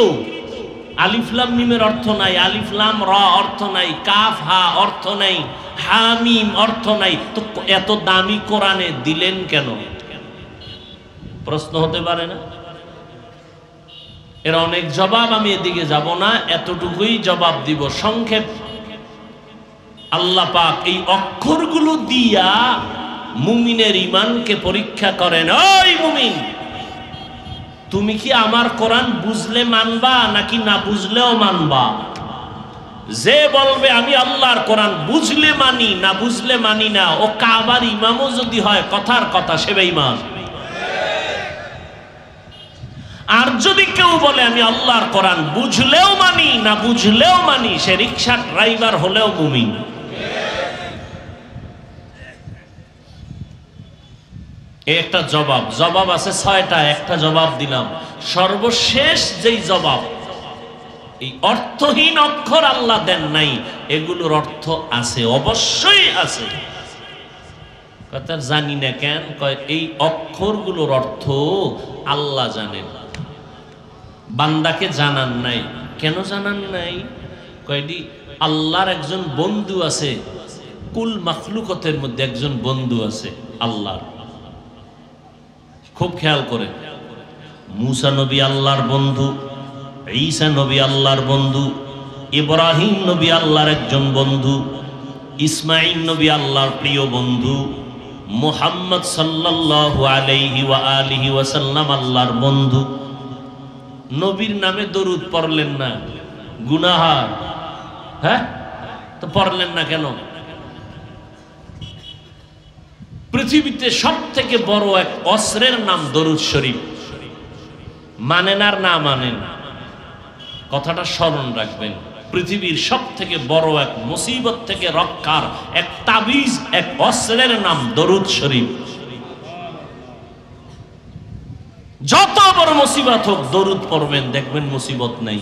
আলিফ লাম মিমের অর্থ নাই, আলিফ লাম র অর্থ নাই, কাফ হা অর্থ নাই, হা মিম অর্থ নাই, তো এত দামি কোরআনে দিলেন কেন? প্রশ্ন হতে পারে না? এর অনেক জবাব, আমি এদিকে যাব না, এতটুকুই জবাব দিব সংক্ষেপ। আল্লাহ পাক এই অক্ষরগুলো দিয়া মুমিনের ঈমানকে পরীক্ষা করেন। ওই মুমিন, তুমি কি আমার কোরআন বুঝলে মানবা নাকি না বুঝলেও মানবা? যে বলবে আমি আল্লাহর কোরআন বুঝলে মানি না বুঝলে মানি না, ও কাবার ইমামও যদি হয় কথার কথা সে বেঈমান। আর যদি কেউ বলে আমি আল্লাহর কোরআন বুঝলেও মানি না বুঝলেও মানি, সে রিকশা ড্রাইভার হলেও মুমিন। একটা জবাব আছে 6টা, একটা জবাব দিলাম। সর্বশেষ যেই জবাব, এই অর্থহীন অক্ষর আল্লাহ দেন নাই, এগুলোর অর্থ আছে, অবশ্যই আছে। কথা জানি না কেন, কয় এই অক্ষরগুলোর অর্থ আল্লাহ জানেন, বান্দাকে জানান নাই। কেন জানান নাই? কয়টি আল্লাহর একজন বন্ধু আছে, কুল মাখলুকতের মধ্যে একজন বন্ধু আছে আল্লাহর। খুব খেয়াল করে, মুসা নবী আল্লাহর বন্ধু, ঈসা নবী আল্লাহর বন্ধু, ইব্রাহিম নবী আল্লাহর একজন বন্ধু, ইসমাঈল নবী আল্লাহর প্রিয় বন্ধু, মুহাম্মদ সাল্লাল্লাহু আলাইহি ওয়া আলিহি ওয়াসাল্লাম আল্লাহর বন্ধু। নবীর নামে দরুদ পড়লেন না, গুনাহগার। হ্যাঁ, তো পড়লেন না কেন? পৃথিবীতে সব থেকে বড় এক অস্ত্রের নাম দরুদ শরীফ। মানেন আর না মানেন, কথাটা স্মরণ রাখবেন। পৃথিবীর সব থেকে বড় এক মুসিবত থেকে রক্ষার এক তাবিজ, এক অস্ত্রের নাম দরুদ শরীফ। যত বড় মুসিবত হোক দরুদ পড়বেন, দেখবেন মুসিবত নেই।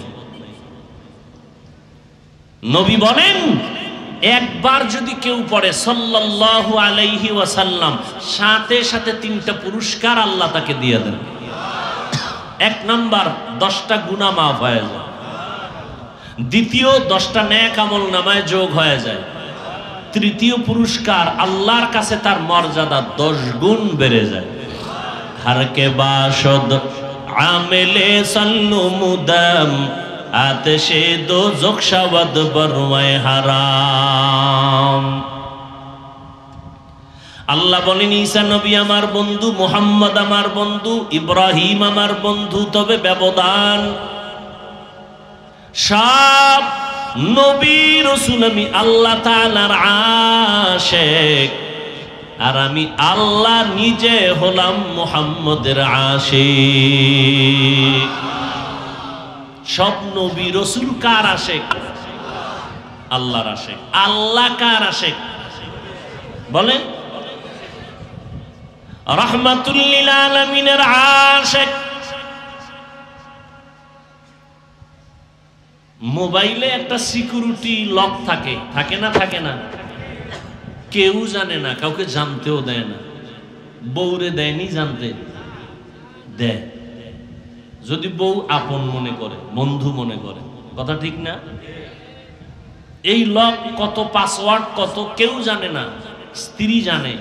নবী বলেন একবার যদি কেউ পড়ে সাল্লাল্লাহু আলাইহি ওয়াসাল্লাম, সাথে সাথে 3টা পুরস্কার আল্লাহ তাকে দিয়ে দেন। 1 নাম্বার 10টা গুনাহ মাফ হয়ে যায়, দ্বিতীয় 10টা নেক আমল নামায় যোগ হয়ে যায়, তৃতীয় পুরস্কার আল্লাহর কাছে তার মর্যাদা 10 গুণ বেড়ে যায়। हर के बाशद आमिले सल्लु मुदम आतशे दो ज़ुख्शवद बरवाए हराम। আল্লাহ বলেন ঈসা নবী আমার বন্ধু, মুহাম্মদ আমার বন্ধু, ইব্রাহিম আমার বন্ধু, তবে ব্যবধান সব নবী রাসূল আমি আল্লাহ তাআলার আশিক, আর আমি আল্লাহ নিজে হলাম মুহাম্মদের আশিক। সব নবী রাসূল কার আশিক? আল্লাহর আশিক। আল্লাহ কার আশিক বলেন? রাহমাতুল লিল আলামিনের আশিক। মোবাইলে একটা সিকিউরিটি লক থাকে, থাকে না? থাকে না? কেউ জানে না, কাউকে জানতেও দেয় না। বউরে দেয়নি জানতে, দেয় যদি বউ আপন মনে করে, বন্ধু মনে করে। কথা ঠিক না? এই লক কত, পাসওয়ার্ড কত, কেউ জানে না, স্ত্রী জানে।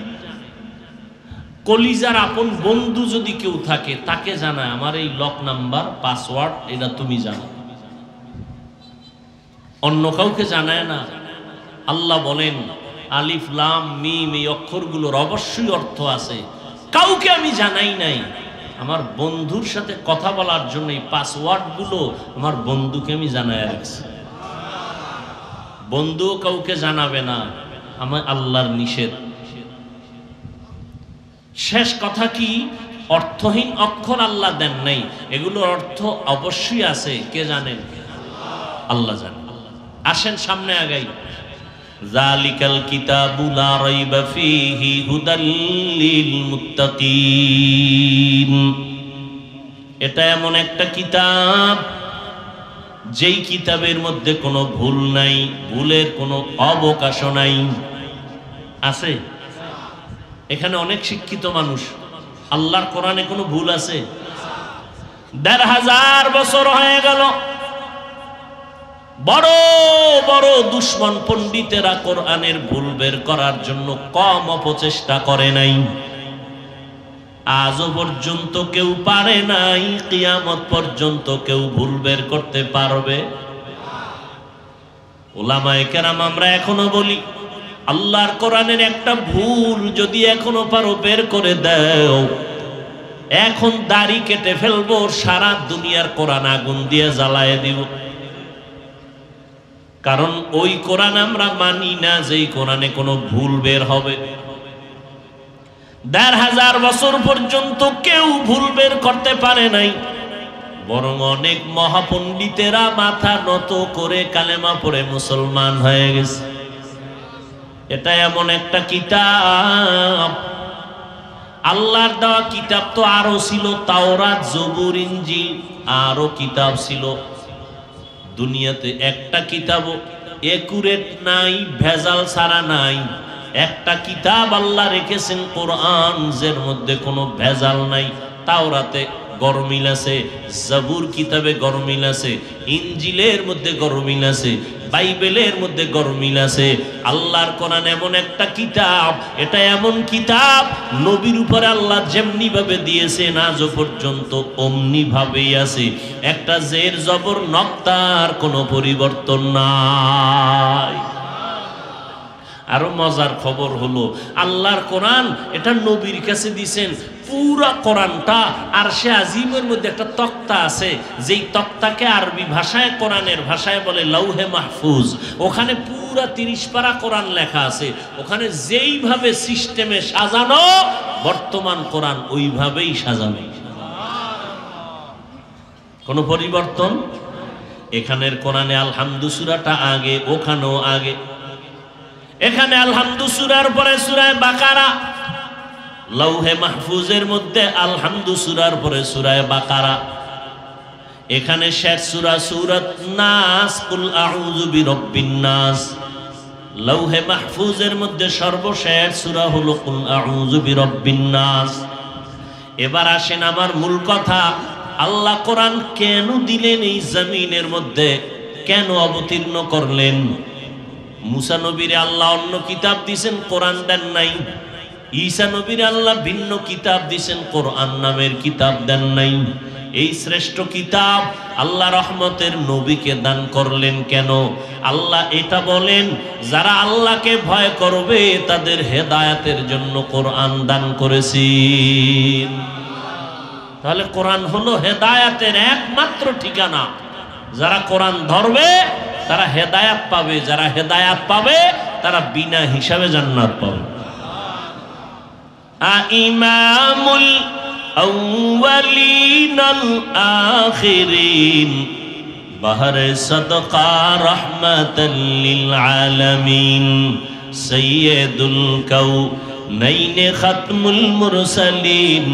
কলিজার আপন বন্ধু যদি কেউ থাকে তাকে জানায় আমার এই লক নাম্বার, পাসওয়ার্ড এটা তুমি জানো, অন্য কাউকে জানায় না। আল্লাহ বলেন আলিফ লাম মিম, এই অক্ষরগুলোর অবশ্যই অর্থ আছে, কাউকে আমি জানাই নাই। আমার বন্ধুর সাথে কথা বলার জন্য এই পাসওয়ার্ডগুলো আমার বন্ধুকে আমি জানায় রাখছি। বন্ধুও কাউকে জানাবে না, আমার আল্লাহর নিষেধ। শেষ কথা কি, অর্থহীন অক্ষর আল্লাহ দেন নাই, এগুলোর অর্থ অবশ্যই আছে। কে জানেন? আল্লাহ জানেন। আসেন সামনে আগাই। যালিকাল কিতাবু লা রাইবা ফীহি হুদাল লিল মুত্তাকিন। এটা এমন একটা কিতাব যেই কিতাবের মধ্যে কোনো ভুল নাই, ভুলের কোনো অবকাশ নাই। আছে? এখানে অনেক শিক্ষিত মানুষ, আল্লাহর কোরআনে কোনো ভুল আছে? ১৫০০ বছর হয়ে গেল, বড় বড় দুশ্মন পণ্ডিতেরা কোরআনের ভুল বের করার জন্য কম অপচেষ্টা করে নাই। আজও পর্যন্ত কেউ পারে নাই, কিয়ামত পর্যন্ত কেউ ভুল বের করতে পারবে? উলামায়ে কেরাম আমরা এখনো বলি, আল্লাহর কোরআনের একটা ভুল যদি এখনো পারো বের করে দাও, এখন দাড়ি কেটে ফেলবো, সারা দুনিয়ার কোরআন আগুন দিয়ে জ্বালায় দিব। কারণ ওই কোরআন আমরা মানি না যেই কোরআনে কোনো ভুল বের হবে। ১৫০০ বছর পর্যন্ত কেউ ভুল বের করতে পারে নাই, বরং অনেক মহাপণ্ডিতেরা মাথা নত করে কালেমা পড়ে মুসলমান হয়ে গেছে। এটা এমন একটা কিতাব, আল্লাহর দেওয়া কিতাব তো আরো ছিল, তাওরাত জবুর ইনজিল আরো কিতাব ছিল। দুনিয়াতে একটা কিতাবও একুরেট নাই, ভেজাল ছাড়া নাই। একটা কিতাব আল্লাহ রেখেছেন কোরআন, যার মধ্যে কোনো ভেজাল নাই। তাওরাতে গরমিল আছে, জবুর কিতাবে গরমিল আছে, ইনজিলের মধ্যে গরমিল আছে, বাইবেলের মধ্যে গরমিল আছে। আল্লাহর কোরআন এমন একটা কিতাব, এটা এমন কিতাব নবীর উপরে আল্লাহ যেমনি ভাবে দিয়েছেন আজও পর্যন্ত অমনি ভাবেই আছে। একটা জের জবর নক্তার কোনো পরিবর্তন নাই। আরো মজার খবর হলো, আল্লাহর কোরআন এটা নবীর কাছে দিয়েছেন পুরা কোরআনটা। আর সে আজিমের মধ্যে একটা তক্তা আছে, যেই তক্তাকে আরবি ভাষায়, কোরআনের ভাষায় বলে লৌহে মাহফুজ। ওখানে পুরা 30 পারা কোরআন লেখা আছে। ওখানে যেইভাবে সিস্টেমে সাজানো, বর্তমান কোরআন ওইভাবেই সাজানো, কোনো পরিবর্তন। এখানের কোরআনে আলহামদু সূরাটা আগে, ওখানেও আগে। এখানে আলহামদু সূরার পরে সূরা বাকারা, লৌহে মাহফুজের মধ্যে আলহামদু সূরার পরে সূরা বাকারা। এখানে শেষ সূরা সূরাত নাস, কুল আউযু বিরাব্বিন নাস। লৌহে মাহফুজের মধ্যে সর্বশেষ সূরা হলো কুল আউযু বিরাব্বিন নাস। এবার আসেন আমার মূল কথা, আল্লাহ কোরআন কেন দিলেন এই জমিনের মধ্যে, কেন অবতীর্ণ করলেন? মুসা নবীরে আল্লাহ অন্য কিতাব দিয়েছেন, কোরআন দেন নাই। ঈসা নবীরে আল্লাহ ভিন্ন কিতাব দিয়েছেন, কোরআন নামের কিতাব দেন নাই। এই শ্রেষ্ঠ কিতাব আল্লাহ রহমতের নবীকে দান করলেন কেন? আল্লাহ এটা বলেন, যারা আল্লাহকে ভয় করবে তাদের হেদায়েতের জন্য কোরআন দান করেছি। তাহলে কোরআন হলো হেদায়েতের একমাত্র ঠিকানা। যারা কোরআন ধরবে তারা হেদায়েত পাবে, যারা হেদায়েত পাবে তারা বিনা হিসাবে জান্নাত পাবে। ইমামুল আউয়ালিন আল আখিরিন বাহরে সাদকা রাহমাতাল লিল আলামিন সাইয়্যিদুল কাউনাইন খাতমুল মুরসালিন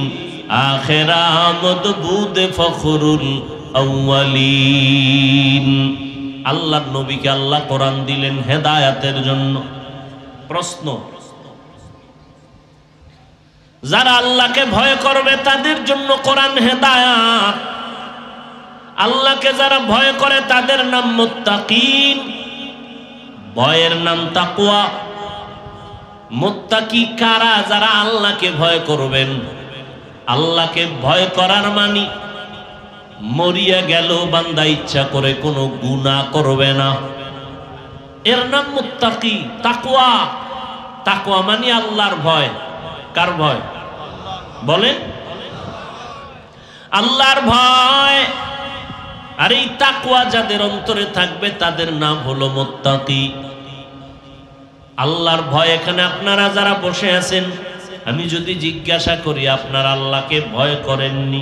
আখিরা মদবুদ ফখরুল আউয়ালিন। আল্লাহর নবীকে আল্লাহ কোরআন দিলেন হেদায়েতের জন্য। প্রশ্ন, যারা আল্লাহকে ভয় করবে তাদের জন্য কোরআন হেদায়েত। আল্লাহকে যারা ভয় করে তাদের নাম মুত্তাকিন, ভয়ের নাম তাকওয়া। মুত্তাকি কারা? যারা আল্লাহকে ভয় করবেন। আল্লাহকে ভয় করার মানে মরিয়া গেল বান্দা ইচ্ছা করে কোনো গুনাহ করবে না, এর নাম মুত্তাকি। তাকওয়া, তাকওয়া মানে আল্লাহর ভয়। কার ভয় বলেন? আল্লাহর ভয়। আর এই তাকওয়া যাদের অন্তরে থাকবে তাদের নাম হলো মুত্তাকি। আল্লাহর ভয়। এখানে আপনারা যারা বসে আছেন, আমি যদি জিজ্ঞাসা করি আপনারা আল্লাহকে ভয় করেননি,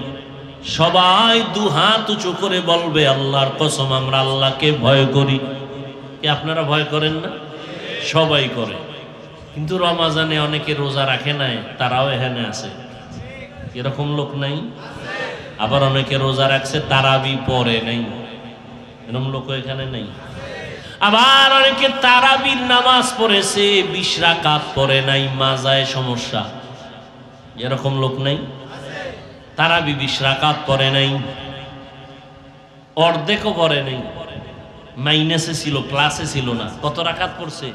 সবাই দু হাত উঁচু করে বলবে আল্লাহর কসম আমরা আল্লাহকে ভয় করি। কি আপনারা ভয় করেন না? সবাই করে। কিন্তু রমাজানে অনেকে রোজা রাখে নাই, তারাও এখানে আছে। এরকম লোক নাই? আবার অনেকে রোজা রাখছে তারাবি পড়ে নাই, এরকম লোক এখানে নেই। আবার অনেকে তারাবির নামাজ পড়েছে 20 রাকাত পড়ে নাই, মাজায় সমস্যা, এরকম লোক নাই? তারাবি 20 রাকাত পড়ে নাই, অর্ধেকও পড়ে নাই, মাইনাসে ছিল, ক্লাসে ছিল না। কত রাকাত পড়ছে?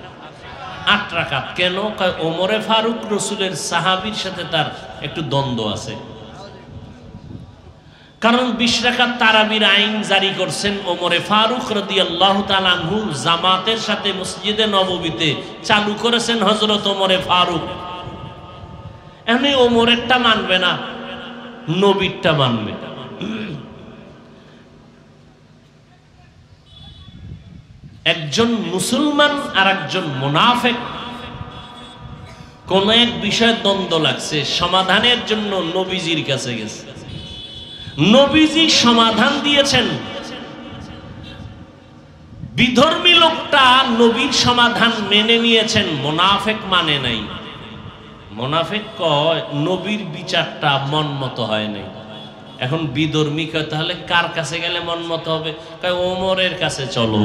8 রাকাত। কেন? ওমরে ফারুক রসুলের সাহাবীর সাথে তার একটু দ্বন্দ্ব আছে। কারণ 20 রাকাত তারাবির আইন জারি করছেন ওমরে ফারুক রাদিয়াল্লাহু তাআলা আনহু, জামাতের সাথে মসজিদে নববীতে চালু করেছেন হযরত ওমরে ফারুক। এমনি ওমরেরটা মানবে না, নবীরটা মানবে। একজন মুসলমান আর একজন মুনাফিক কোন এক বিষয়ে দ্বন্দ্ব লাগছে, সমাধানের জন্য নবীজির কাছে গেছে। নবীজি সমাধান দিয়েছেন। বিধর্মী লোকটা নবীর সমাধান মেনে নিয়েছেন, মুনাফিক মানে নাই। মুনাফিক কয় নবীর বিচারটা মন মতো হয় নাই। এখন বিধর্মী কয় তাহলে কার কাছে গেলে মন মতো হবে? কয় ওমরের কাছে চলো।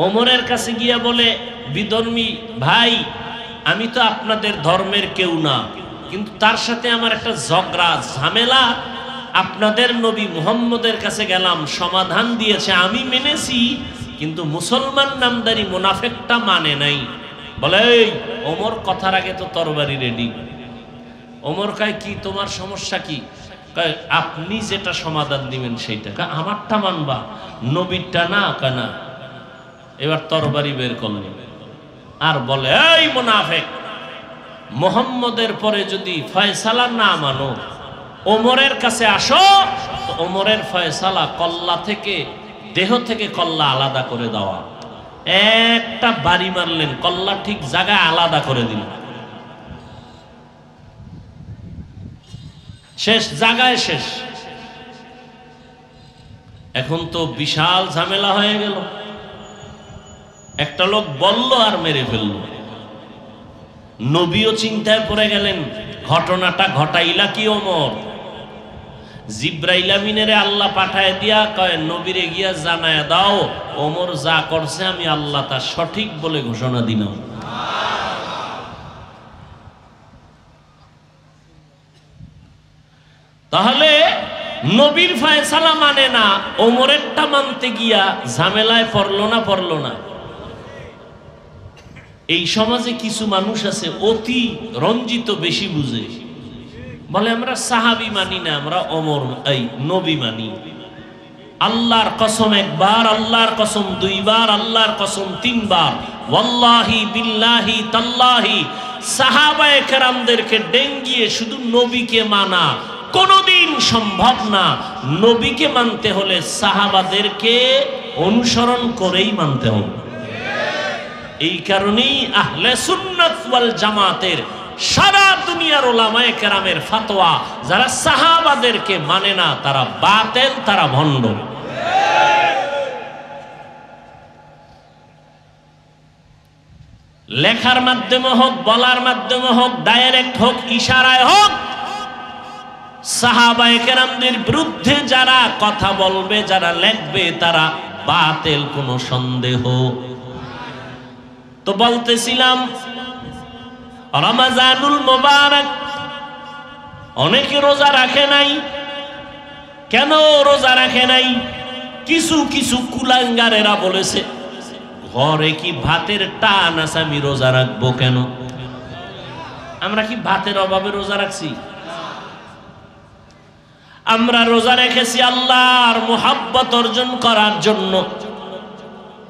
ওমরের কাছে গিয়া বলে বিধর্মী ভাই, আমি তো আপনাদের ধর্মের কেউ না, কিন্তু তার সাথে আমার একটা ঝগড়া ঝামেলা, আপনাদের নবী মুহাম্মদের কাছে গেলাম, সমাধান দিয়েছে, আমি মেনেছি, কিন্তু মুসলমান নামদারি মুনাফিকটা মানে নাই। বলে এই ওমর কথার আগে তো তরবারি রেডি। ওমর কয় কি তোমার সমস্যা কি? কয় আপনি যেটা সমাধান দিবেন সেইটা। কয় আমারটা মানবা, নবীরটা না? কয় না। এবার তরবারি বের করলেন আর বলে এই মুনাফিক, মুহাম্মদের পরে যদি ফয়সালা না মানো, ওমরের কাছে আসো, তো ওমরের ফয়সালা কল্লা থেকে, দেহ থেকে কল্লা আলাদা করে দেওয়া। একটা বাড়ি মারলেন, কল্লা ঠিক জায়গায় আলাদা করে দিলেন, শেষ জায়গায় শেষ। এখন তো বিশাল ঝামেলা হয়ে গেল। একটা লোক বলল আর মেরে ফেলল। নবীও চিন্তায় পড়ে গেলেন, ঘটনাটা ঘটাইলা কি ওমর? জিব্রাইল আমিনের আল্লাহ পাঠায় দিয়া কয় নবীরে গিয়া জানায় দাও ওমর যা করছে আমি আল্লাহ তা সঠিক বলে ঘোষণা দিলাম। তাহলে নবীর ফয়সালা মানে না, ওমরেরটা মানতে গিয়া ঝামেলায় পড়লো না? এই সমাজে কিছু মানুষ আছে অতি রঞ্জিত, বেশি বুঝে, বলে আমরা সাহাবী মানি না, আমরা ওমর এই নবী মানি। আল্লাহর কসম একবার, আল্লাহর কসম দুইবার, আল্লাহর কসম তিনবার, ওয়াল্লাহি বিল্লাহি তাল্লাহি সাহাবায়ে কেরামদেরকে ডেঙ্গিয়ে শুধু নবীকে মানা কোনোদিন সম্ভব না। নবীকে মানতে হলে সাহাবাদেরকে অনুসরণ করেই মানতে হবে। এই কারণেই আহলে সুন্নাত ওয়াল জামাতের সারা দুনিয়ার উলামায়ে কেরামের ফতোয়া, যারা সাহাবাদেরকে মানে না তারা বাতিল, তারা ভণ্ড। লেখার মাধ্যমে হোক, বলার মাধ্যমে হোক, ডাইরেক্ট হোক, ইশারায় হোক, সাহাবায়ে কেরামদের বিরুদ্ধে যারা কথা বলবে, যারা লিখবে, তারা বাতিল, কোনো সন্দেহ। তো বলতেছিলাম রমজানুল মুবারক, অনেকে রোজা রাখে নাই। কেন রোজা রাখে নাই? কিছু কিছু কুলাঙ্গারেরা বলেছে ঘরে কি ভাতের টান আছে, আমি রোজা রাখবো কেন? আমরা কি ভাতের অভাবে রোজা রাখছি? আমরা রোজা রেখেছি আল্লাহর মুহাব্বত অর্জন করার জন্য।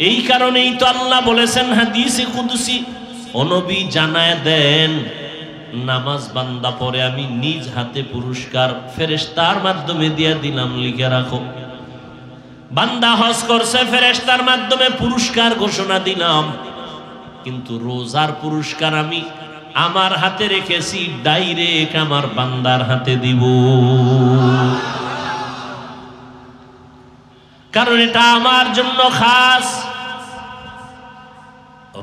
এই কারণেই তো আল্লাহ বলেছেন হাদিসে কুদসি, ও নবী জানায় দেন নামাজ বান্দা পড়ে আমি নিজ হাতে পুরস্কার ফেরেশতার মাধ্যমে দিয়ে দিলাম, লিখে রাখো। বান্দা হজ করছে, ফেরেশতার মাধ্যমে পুরস্কার ঘোষণা দিলাম। কিন্তু রোজার পুরস্কার আমি আমার হাতে রেখেছি, ডাইরেক্ট আমার বান্দার হাতে দিব, কারণ এটা আমার জন্য খাস।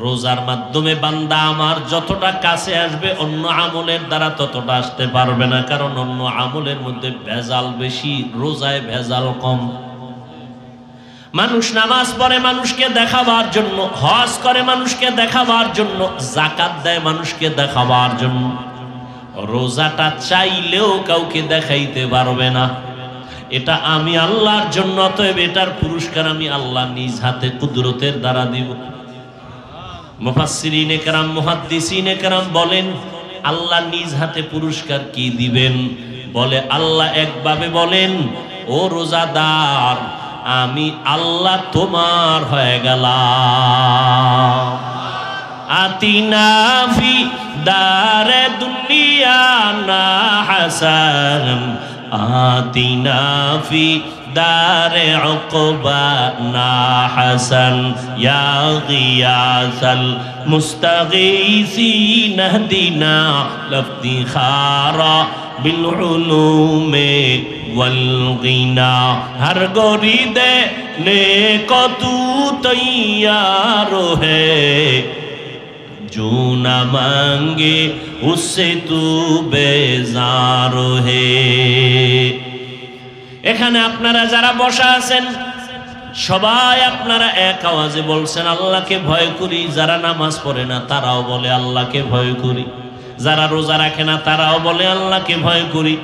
রোজার মাধ্যমে বান্দা আমার যতটা কাছে আসবে অন্য আমলের দ্বারা ততটা আসতে পারবে না, কারণ অন্য আমলের মধ্যে ভেজাল বেশি, রোজায় ভেজাল কম। মানুষ নামাজ পড়ে মানুষকে দেখাবার জন্য, হজ করে মানুষকে দেখাবার জন্য, যাকাত দেয় মানুষকে দেখাবার জন্য। রোজাটা চাইলেও কাউকে দেখাইতে পারবে না, এটা আমি আল্লাহর জন্য, অতএব এটার পুরস্কার আমি আল্লাহ নিজ হাতে কুদরতের দ্বারা দিব। মুফাসসিরিনে কেরাম, মুহাদ্দিসিনে কেরাম বলেন আল্লাহ নিজ হাতে পুরস্কার কি দিবেন? বলে আল্লাহ একভাবে বলেন, ও রোজাদার আমি আল্লাহ তোমার হয়ে গেলাম। আতিনা ফি দারে দুনিয়া না হাসান, আতিনা ফি দারে উকবা না হাসান, ইয়া গিয়াসাল মুস্তাগীসিন ইহদিনা লিফতিখারা বিল উলুমে ওয়াল গিনা। হর গোরি দেনে কো তু তৈয়ার হে, जो न मांगे उससे तू बेजार है। এখানে আপনারা যারা বসা আছেন সবাই আপনারা এক আওয়াজে বলছেন আল্লাহকে ভয় করি। যারা নামাজ পড়ে না তারাও বলে আল্লাহকে ভয় করি, যারা রোজা রাখে না তারাও বলে আল্লাহকে ভয় করি,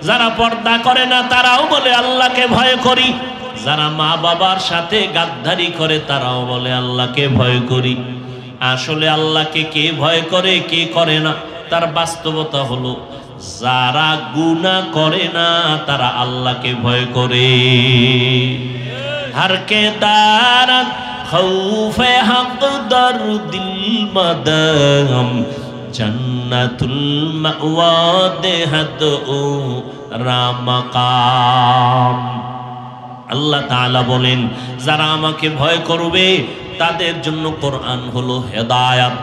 যারা পর্দা করে না তারাও বলে আল্লাহকে ভয় করি, যারা মা বাবার সাথে গাদ্দারি করে তারাও বলে আল্লাহকে ভয় করি। আসলে আল্লাহকে কে ভয় করে কে করে না তার বাস্তবতা হলো যারা গুনাহ করে না তারা আল্লাহকে ভয় করে। हर के दारत खौफे हक दर दिल मदम जन्नतुल मअवा देहद ओ रामकाम। আল্লাহ তাআলা বলেন যারা আমাকে ভয় করবে তাদের জন্য কোরআন হলো হেদায়েত।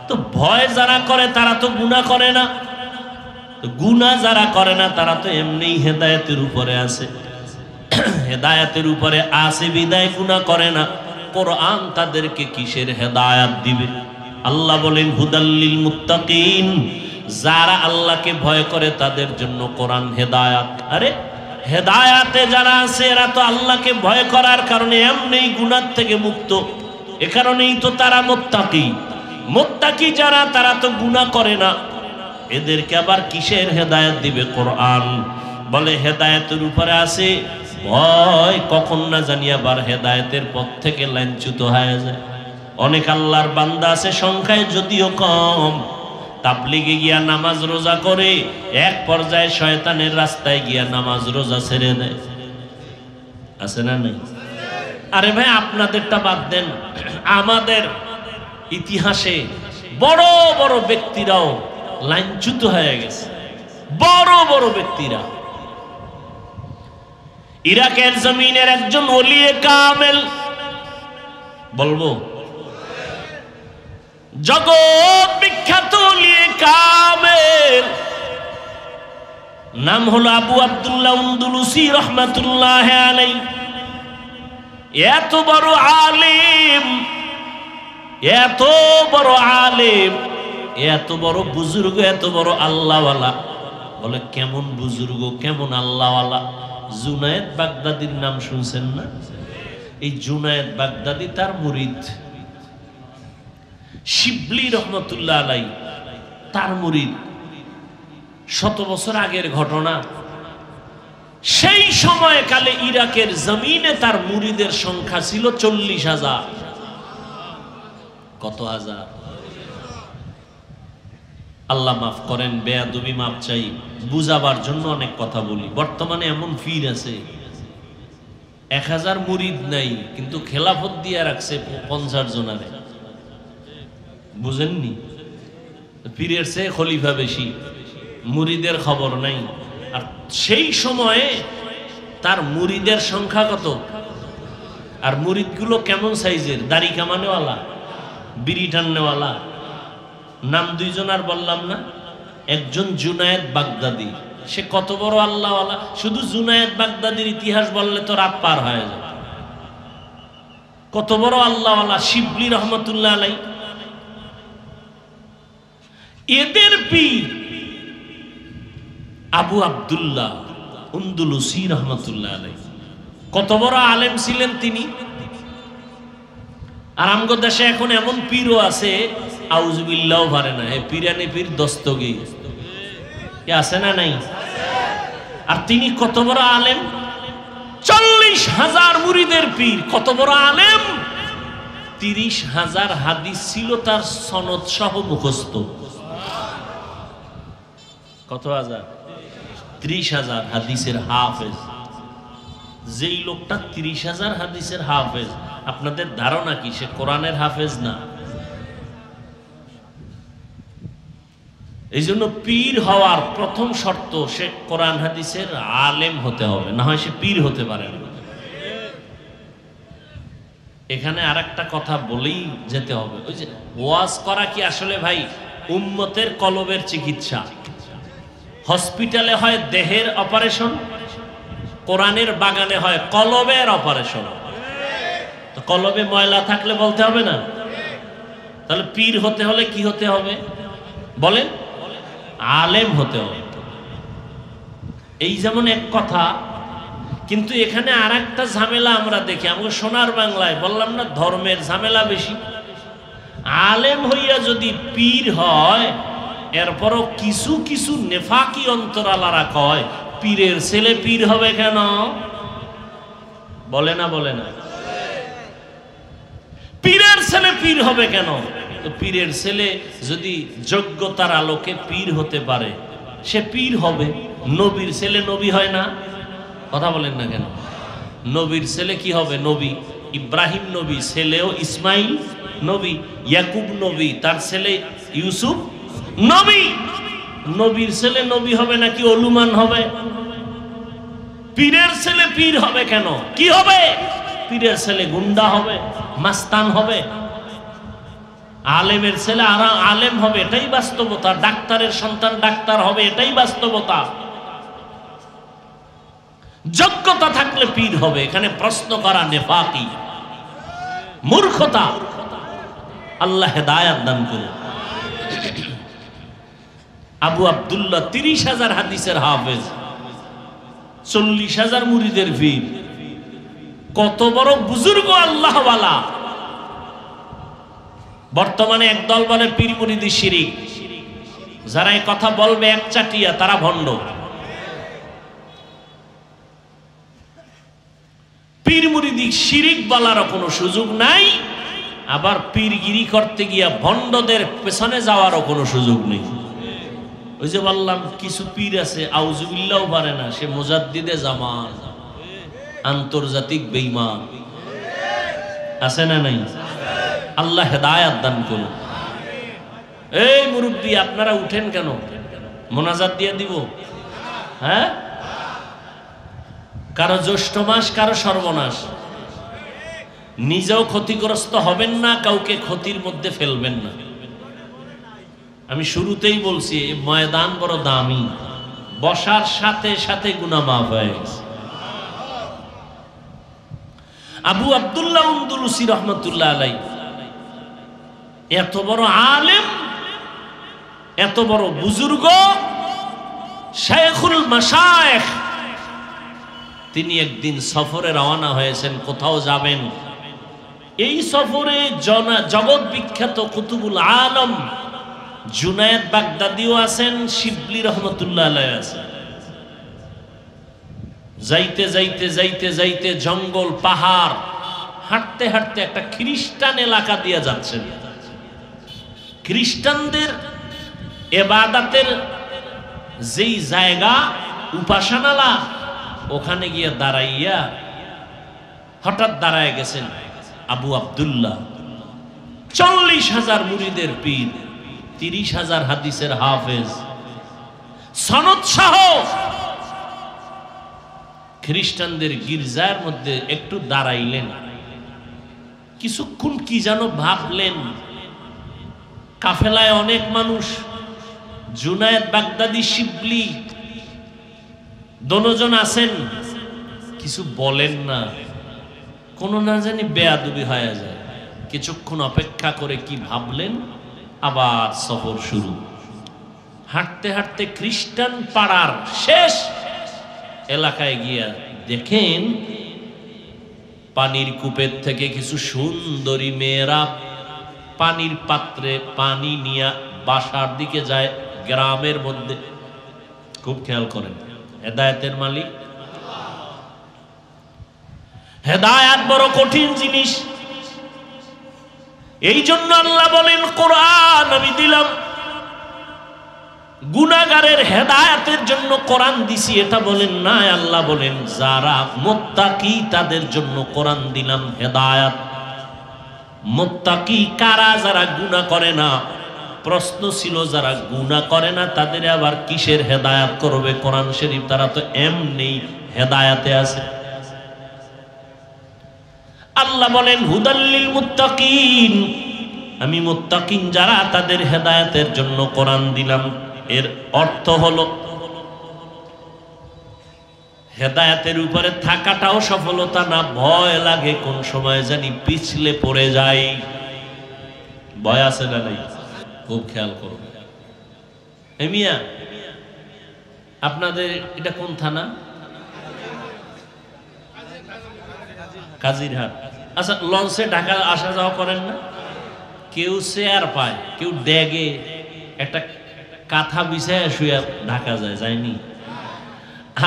তো ভয় যারা করে তারা তো গুনাহ করে না, তো গুনাহ যারা করে না তারা তো এমনিই হেদায়েতের উপরে আছে। হেদায়েতের উপরে আছে বিদায় গুনাহ করে না, কোরআন তাদেরকে কিসের হেদায়েত দিবে? আল্লাহ বলেন হুদাল্লিল মুত্তাকিন, যারা আল্লাহকে ভয় করে তাদের জন্য কোরআন হেদায়েত। আরে হেদায়েতে যারা আছে এরা তো আল্লাহকে ভয় করার কারণে এমনি গুনাহ থেকে মুক্ত, এ কারণেই তো তারা মুত্তাকি। মুত্তাকি যারা তারা তো গুনাহ করে না, এদেরকে আবার কিসের হেদায়েত দিবে? কোরআন। বলে হেদায়েতের উপরে আছে ভয়, কখন না জানি আবার হেদায়েতের পথ থেকে লাঞ্ছিত হয়ে যায়। অনেক আল্লাহর বান্দা আছে সংখ্যায় যদিও কম, তাবলিগে গিয়া নামাজ রোজা করে এক পর্যায়ে শয়তানের রাস্তায় গিয়া নামাজ রোজা ছেড়ে দেয়। আছে না নাই? আরে ভাই আপনাদেরটা বাদ দেন, আমাদের ইতিহাসে বড় বড় ব্যক্তিরাও লাঞ্ছিত হয়ে গেছে। বড় বড় ব্যক্তিরা, ইরাকের জমিনের একজন ওলিয়ে কামেল, বলবো জগৎ বিখ্যাত ওলিয়ে কামেল, নাম হলো আবু আব্দুল্লাহ আন্দলুসি রহমাতুল্লাহ আলাইহি। এত বড় আলেম, এত বড় আলেম, এত বড় বুজুর্গ, এত বড় আল্লাহওয়ালা। বলে কেমন বুজুর্গ, কেমন আল্লাহওয়ালা? জুনায়েদ বাগদাদির নাম শুনছেন না? এই জুনায়েদ বাগদাদি তার মুরিদ, শিবলি রহমতুল্লাহ আলাই তার মুরিদ। 100 বছর আগের ঘটনা। সেই সময়কালে ইরাকের জমিনে তার মুরিদের সংখ্যা ছিল 40,000। কত হাজার? আল্লাহ মাফ করেন, বেয়াদবি মাফ চাই, বুঝাবার জন্য অনেক কথা বলি। বর্তমানে এমন পীর আছে 1000 মুরিদ নাই, কিন্তু খেলাফত দিয়ে রাখছে 50 জনারে। বুঝেননি? পীরের চেয়ে খলিফা বেশি, মুরিদের খবর নাই। আর সেই সময়ে তার মুরিদের সংখ্যা কত? আর মুরিদগুলো কেমন সাইজের? দাড়ি কামানেওয়ালা, বিড়ি টাননেওয়ালা। নাম 2 জনার বললাম না? একজন জুনায়েদ বাগদাদি, সে কত বড় আল্লাহওয়ালা! শুধু জুনায়েদ বাগদাদির ইতিহাস বললে তো রাত পার হয়ে যায়। কত বড় আল্লাহওয়ালা! শিবলি রহমতুল্লাহ আলাই। এদের পীর আবু আব্দুল্লাহ আন্দলুসি রহমতুল্লাহ আলাই। কত বড় আলেম ছিলেন তিনি! আর আমগো দেশে এখন এমন পীরও আছে আউযুবিল্লাহ পারে না, এই পীরানি পীর দস্তগীর কি আছে না নাই? আর তিনি কত বড় আলেম! 40,000 মুরিদের পীর, কত বড় আলেম! 30,000 হাদিস ছিল তার সনদ সহ মুখস্থ। কত হাজার? 30,000 হাদিসের হাফেজ। যেই লোকটা 30,000 হাদিসের হাফেজ, আপনাদের ধারণা কি সে কোরআনের হাফেজ না? এই জন্য পীর হওয়ার প্রথম শর্ত সে কোরআন হাদিসের আলেম হতে হবে, না হয় সে পীর হতে পারে না। এখানে আরেকটা কথা বলেই যেতে হবে, ওই যে ওয়াজ করা কি আসলে ভাই উম্মতের কলবের চিকিৎসা? হসপিটালে হয় দেহের অপারেশন, কোরআনের বাগানে হয় কলবের অপারেশন। তো কলবে ময়লা থাকলে বলতে হবে না? তাহলে পীর হতে হলে কি হতে হবে বলেন? আলেম হতে হবে। এই যেমন এক কথা, কিন্তু এখানে আর একটা ঝামেলা আমরা দেখি। আমাকে সোনার বাংলায় বললাম না, ধর্মের ঝামেলা বেশি। আলেম হইয়া যদি পীর হয়, এরপরও কিছু কিছু নেফাকি অন্তরালারা কয় পীরের ছেলে পীর হবে কেন? বলে না? বলে না? পীরের ছেলে পীর হবে কেন? তো পীরের ছেলে যদি যোগ্যতার আলোকে পীর হতে পারে, সে পীর হবে। নবীর ছেলে নবী হয় না? কথা বলেন না কেন? নবীর ছেলে কি হবে? নবী। ইব্রাহিম নবী, ছেলেও ইসমাইল নবী। ইয়াকুব নবী, তার ছেলে ইউসুফ নবী। নবীর ছেলে নবী হবে নাকি অলুমান হবে? পীরের ছেলে পীর হবে কেন? কি হবে? পীরের ছেলে গুন্ডা হবে, মাস্তান হবে। আলেমের ছেলে আলেম হবে, এটাই বাস্তবতা। ডাক্তারের সন্তান ডাক্তার হবে, এটাই বাস্তবতা। যোগ্যতা থাকলে পীর হবে, এখানে প্রশ্ন করা নেফাকি, মূর্খতা। আল্লাহ হেদায়াত দান করুন। আবু আব্দুল্লাহ 30,000 হাদিসের হাফেজ, 40,000 মুরিদের পীর, কত বড় বুজুর্গ আল্লাহওয়ালা। বর্তমানে একদল বলে পীর মুরিদি শিরিক। যারা এই কথা বলবে একচাটিয়া, তারা ভণ্ড। পীর মুরিদি শিরিক বলার কোনো সুযোগ নাই, আবার পীরগিরি করতে গিয়া ভণ্ডদের পেছনে যাওয়ারও কোনো সুযোগ নেই। ওই যে বললাম, কিছু পীর আছে আউযুবিল্লাহও পারে না, সে মুজাদ্দিদে জামান, আন্তর্জাতিক বেঈমান। আছে না নাই? আল্লাহ হেদায়াত দান করুন। এই মুরব্বী, আপনারা উঠেন কেন? মোনাজাত দিয়ে দিব? হ্যাঁ, কারো জ্যৈষ্ঠ মাস, কারো সর্বনাশ। নিজেও ক্ষতিগ্রস্ত হবেন না, কাউকে ক্ষতির মধ্যে ফেলবেন না। আমি শুরুতেই বলছি, ময়দান বড় দামি, বসার সাথে সাথে গুনাহ মাফ হয়ে গেছে। আবু আব্দুল্লাহ আন্দলুসি রহমতুল্লাহ আলাইহি এত বড় আলেম, এত বড় বুজুর্গ, শাইখুল মাশায়েখ, তিনি একদিন সফরে রওনা হয়েছেন, কোথাও যাবেন। এই সফরে জগৎ বিখ্যাত কুতুবুল আলম জুনায়েদ বাগদাদিও আছেন, শিবলি রহমতুল্লাহ আলাইহি আছেন। যাইতে যাইতে যাইতে যাইতে জঙ্গল পাহাড় হাঁটতে হাঁটতে একটা খ্রিস্টান এলাকা দিয়ে যাচ্ছেন। খ্রিস্টানদের ইবাদতের যেই জায়গা, উপাসনালয়, ওখানে গিয়ে দাঁড়াইয়া হঠাৎ দাঁড়ায় গেছেন আবু আব্দুল্লাহ। 40,000 মুরিদের পীর, 30,000 হাদিসের হাফেজ, সনদ সহ খ্রিস্টানদের গির্জার মধ্যে একটু দাঁড়াইলেন। কিছুক্ষণ কি যেন ভাবলেন। কাফেলায় অনেক মানুষ, জুনায়েদ বাগদাদি, শিবলি দোনোজন আছেন, কিছু বলেন না, কোনো না জানি বেয়াদবি হয়ে যায়। কিছুক্ষণ অপেক্ষা করে কি ভাবলেন, আবার সফর শুরু। হাঁটতে হাঁটতে খ্রিস্টান পাড়ার শেষ এলাকায় গিয়া দেখেন, পানির কূপের থেকে কিছু সুন্দরী মেয়েরা পানির পাত্রে পানি নিয়ে বাসার দিকে যায়, গ্রামের মধ্যে। খুব খেয়াল করেন, হেদায়েতের মালিক। হেদায়েত বড় কঠিন জিনিস। এই জন্য আল্লাহ বলেন, কোরআন আমি দিলাম, গুনাহগারের হেদায়েতের জন্য কোরআন দিছি, এটা বলেন না। আল্লাহ বলেন, যারা মুত্তাকি তাদের জন্য কোরআন দিলাম হেদায়েত। মুত্তাকি কারা? যারা গুনাহ করে না। প্রশ্ন ছিল, যারা গুনাহ করে না তাদের আবার কিসের হেদায়েত করবে কোরআন শরীফ? তারা তো এমনি হেদায়েতে আছে। আল্লাহ বলেন, হুদাল্লিল মুত্তাকিন, আমি মুত্তাকিন যারা তাদের হেদায়েতের জন্য কোরআন দিলাম। এর অর্থ হলো, হেদায়েতের উপরে থাকাটাও সফলতা না, ভয় লাগে কোন সময় জানি পিছলে পড়ে যায়। ভয় আছে না নাই? খুব খেয়াল করুন। মিয়া, আপনাদের এটা কোন থানা? কাজিরহাট। আচ্ছা, লঞ্চে ঢাকা আসা যাওয়া করেন না? কেউ চেয়ার পায়, কেউ ড্যাগে একটা কাঁথা বিছায় শুয়ে ঢাকা যায়, যায়নি?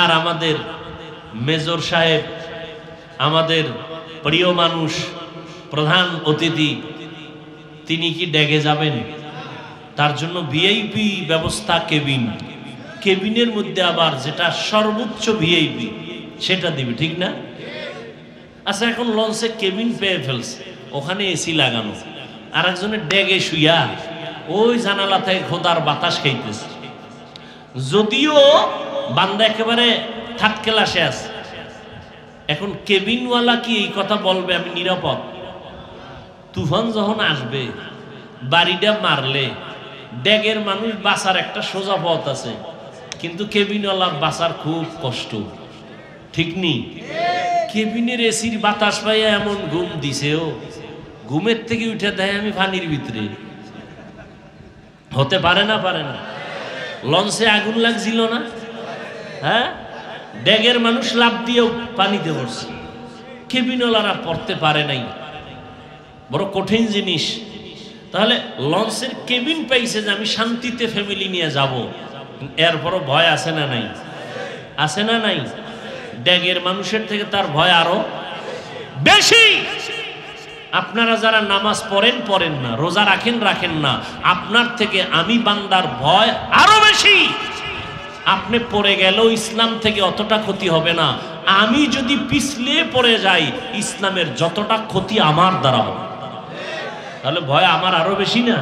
আর আমাদের মেজর সাহেব, আমাদের প্রিয় মানুষ, প্রধান অতিথি, তিনি কি ড্যাগে যাবেন? তার জন্য ভিআইপি ব্যবস্থা, কেবিন। কেবিনের মধ্যে আবার যেটা সর্বোচ্চ ভিআইপি সেটা দিবে, ঠিক না? আচ্ছা, এখন লঞ্চে কেবিন পেয়ে ফেলছে, ওখানে এসি লাগানো, আর একজনের ড্যাগে শুয়া ওই জানালা থেকে খোদার বাতাস খাইতেছে। যদিও বান্দা একেবারে থার্ড ক্লাসে আছে। এখন কেবিনওয়ালা কি এই কথা বলবে আমি নিরাপদ? তুফান যখন আসবে, বাড়িটা মারলে ড্যাগের মানুষ বাঁচার একটা সোজা পথ আছে, কিন্তু কেবিনওয়ালার বাঁচার খুব কষ্ট। ঠিক নি? কেবিনের এসির বাতাস পাইয়া এমন ঘুম দিছে, ও ঘুমের থেকে উঠে দেয় আমি পানির ভিতরে। হতে পারে না? পারে না? লঞ্চে আগুন লাগছিল না? হ্যাঁ, ড্যাগের মানুষ লাফ দিয়েও পানিতে পড়ছে, কেবিনওয়ালারা পড়তে পারে নাই। বড় কঠিন জিনিস। তাহলে লঞ্চের কেবিন পাইছে যে আমি শান্তিতে ফ্যামিলি নিয়ে যাব, এরপরও ভয় আছে না নাই? আছে না নাই? ড্যাগের মানুষের থেকে তার ভয় আরো বেশি। আপনারা যারা নামাজ পড়েন পড়েন না, রোজা রাখেন রাখেন না, আপনার থেকে আমি বান্দার ভয় আরো বেশি। আপনি পড়ে গেলেও ইসলাম থেকে অতটা ক্ষতি হবে না, আমি যদি পিছলে পড়ে যাই ইসলামের যতটা ক্ষতি আমার দ্বারা হবে। তাহলে ভয় আমার আরো বেশি না?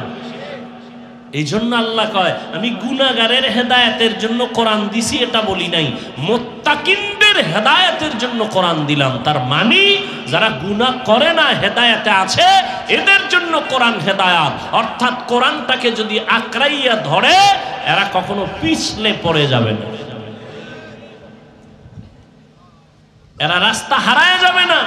এই জন্য আল্লাহ কয় আমি গুনাহগারের হেদায়েতের জন্য কোরআন দিছি, এটা বলি নাই, মুত্তাকিনদের হেদায়েতের জন্য কোরআন দিলাম। তার মানে যারা গুনাহ করে না হেদায়েতে আছে, এদের জন্য কোরআন হেদায়েত। অর্থাৎ কোরআনটাকে যদি আঁকড়াইয়া ধরে এরা কখনো পিছলে পড়ে যাবে না, এরা রাস্তা হারায় যাবে না।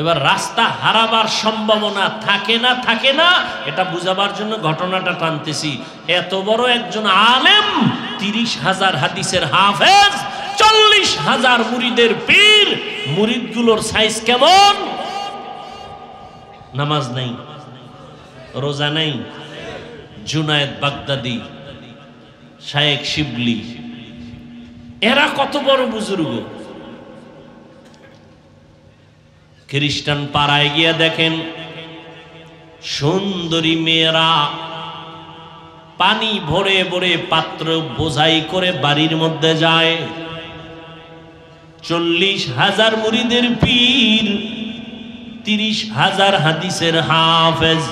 এবার রাস্তা হারাবার সম্ভাবনা থাকে না থাকে না এটা বুঝাবার জন্য ঘটনাটা টানতেছি। এত বড় একজন আলেম, 30,000 হাদিসের হাফেজ, 40,000 মুরিদের পীর, মুরিদগুলোর সাইজ কেমন? নামাজ নাই, রোজা নাই। জুনায়েদ বাগদাদি, শায়েখ শিবলি, এরা কত বড় বুজুর্গ। খ্রিস্টান পাড়ায় গিয়া দেখেন সুন্দরী মেয়েরা পানি ভরে ভরে পাত্র বোঝাই করে বাড়ির মধ্যে যায়। 40,000 মুরিদের পীর, 30,000 হাদিসের হাফেজ,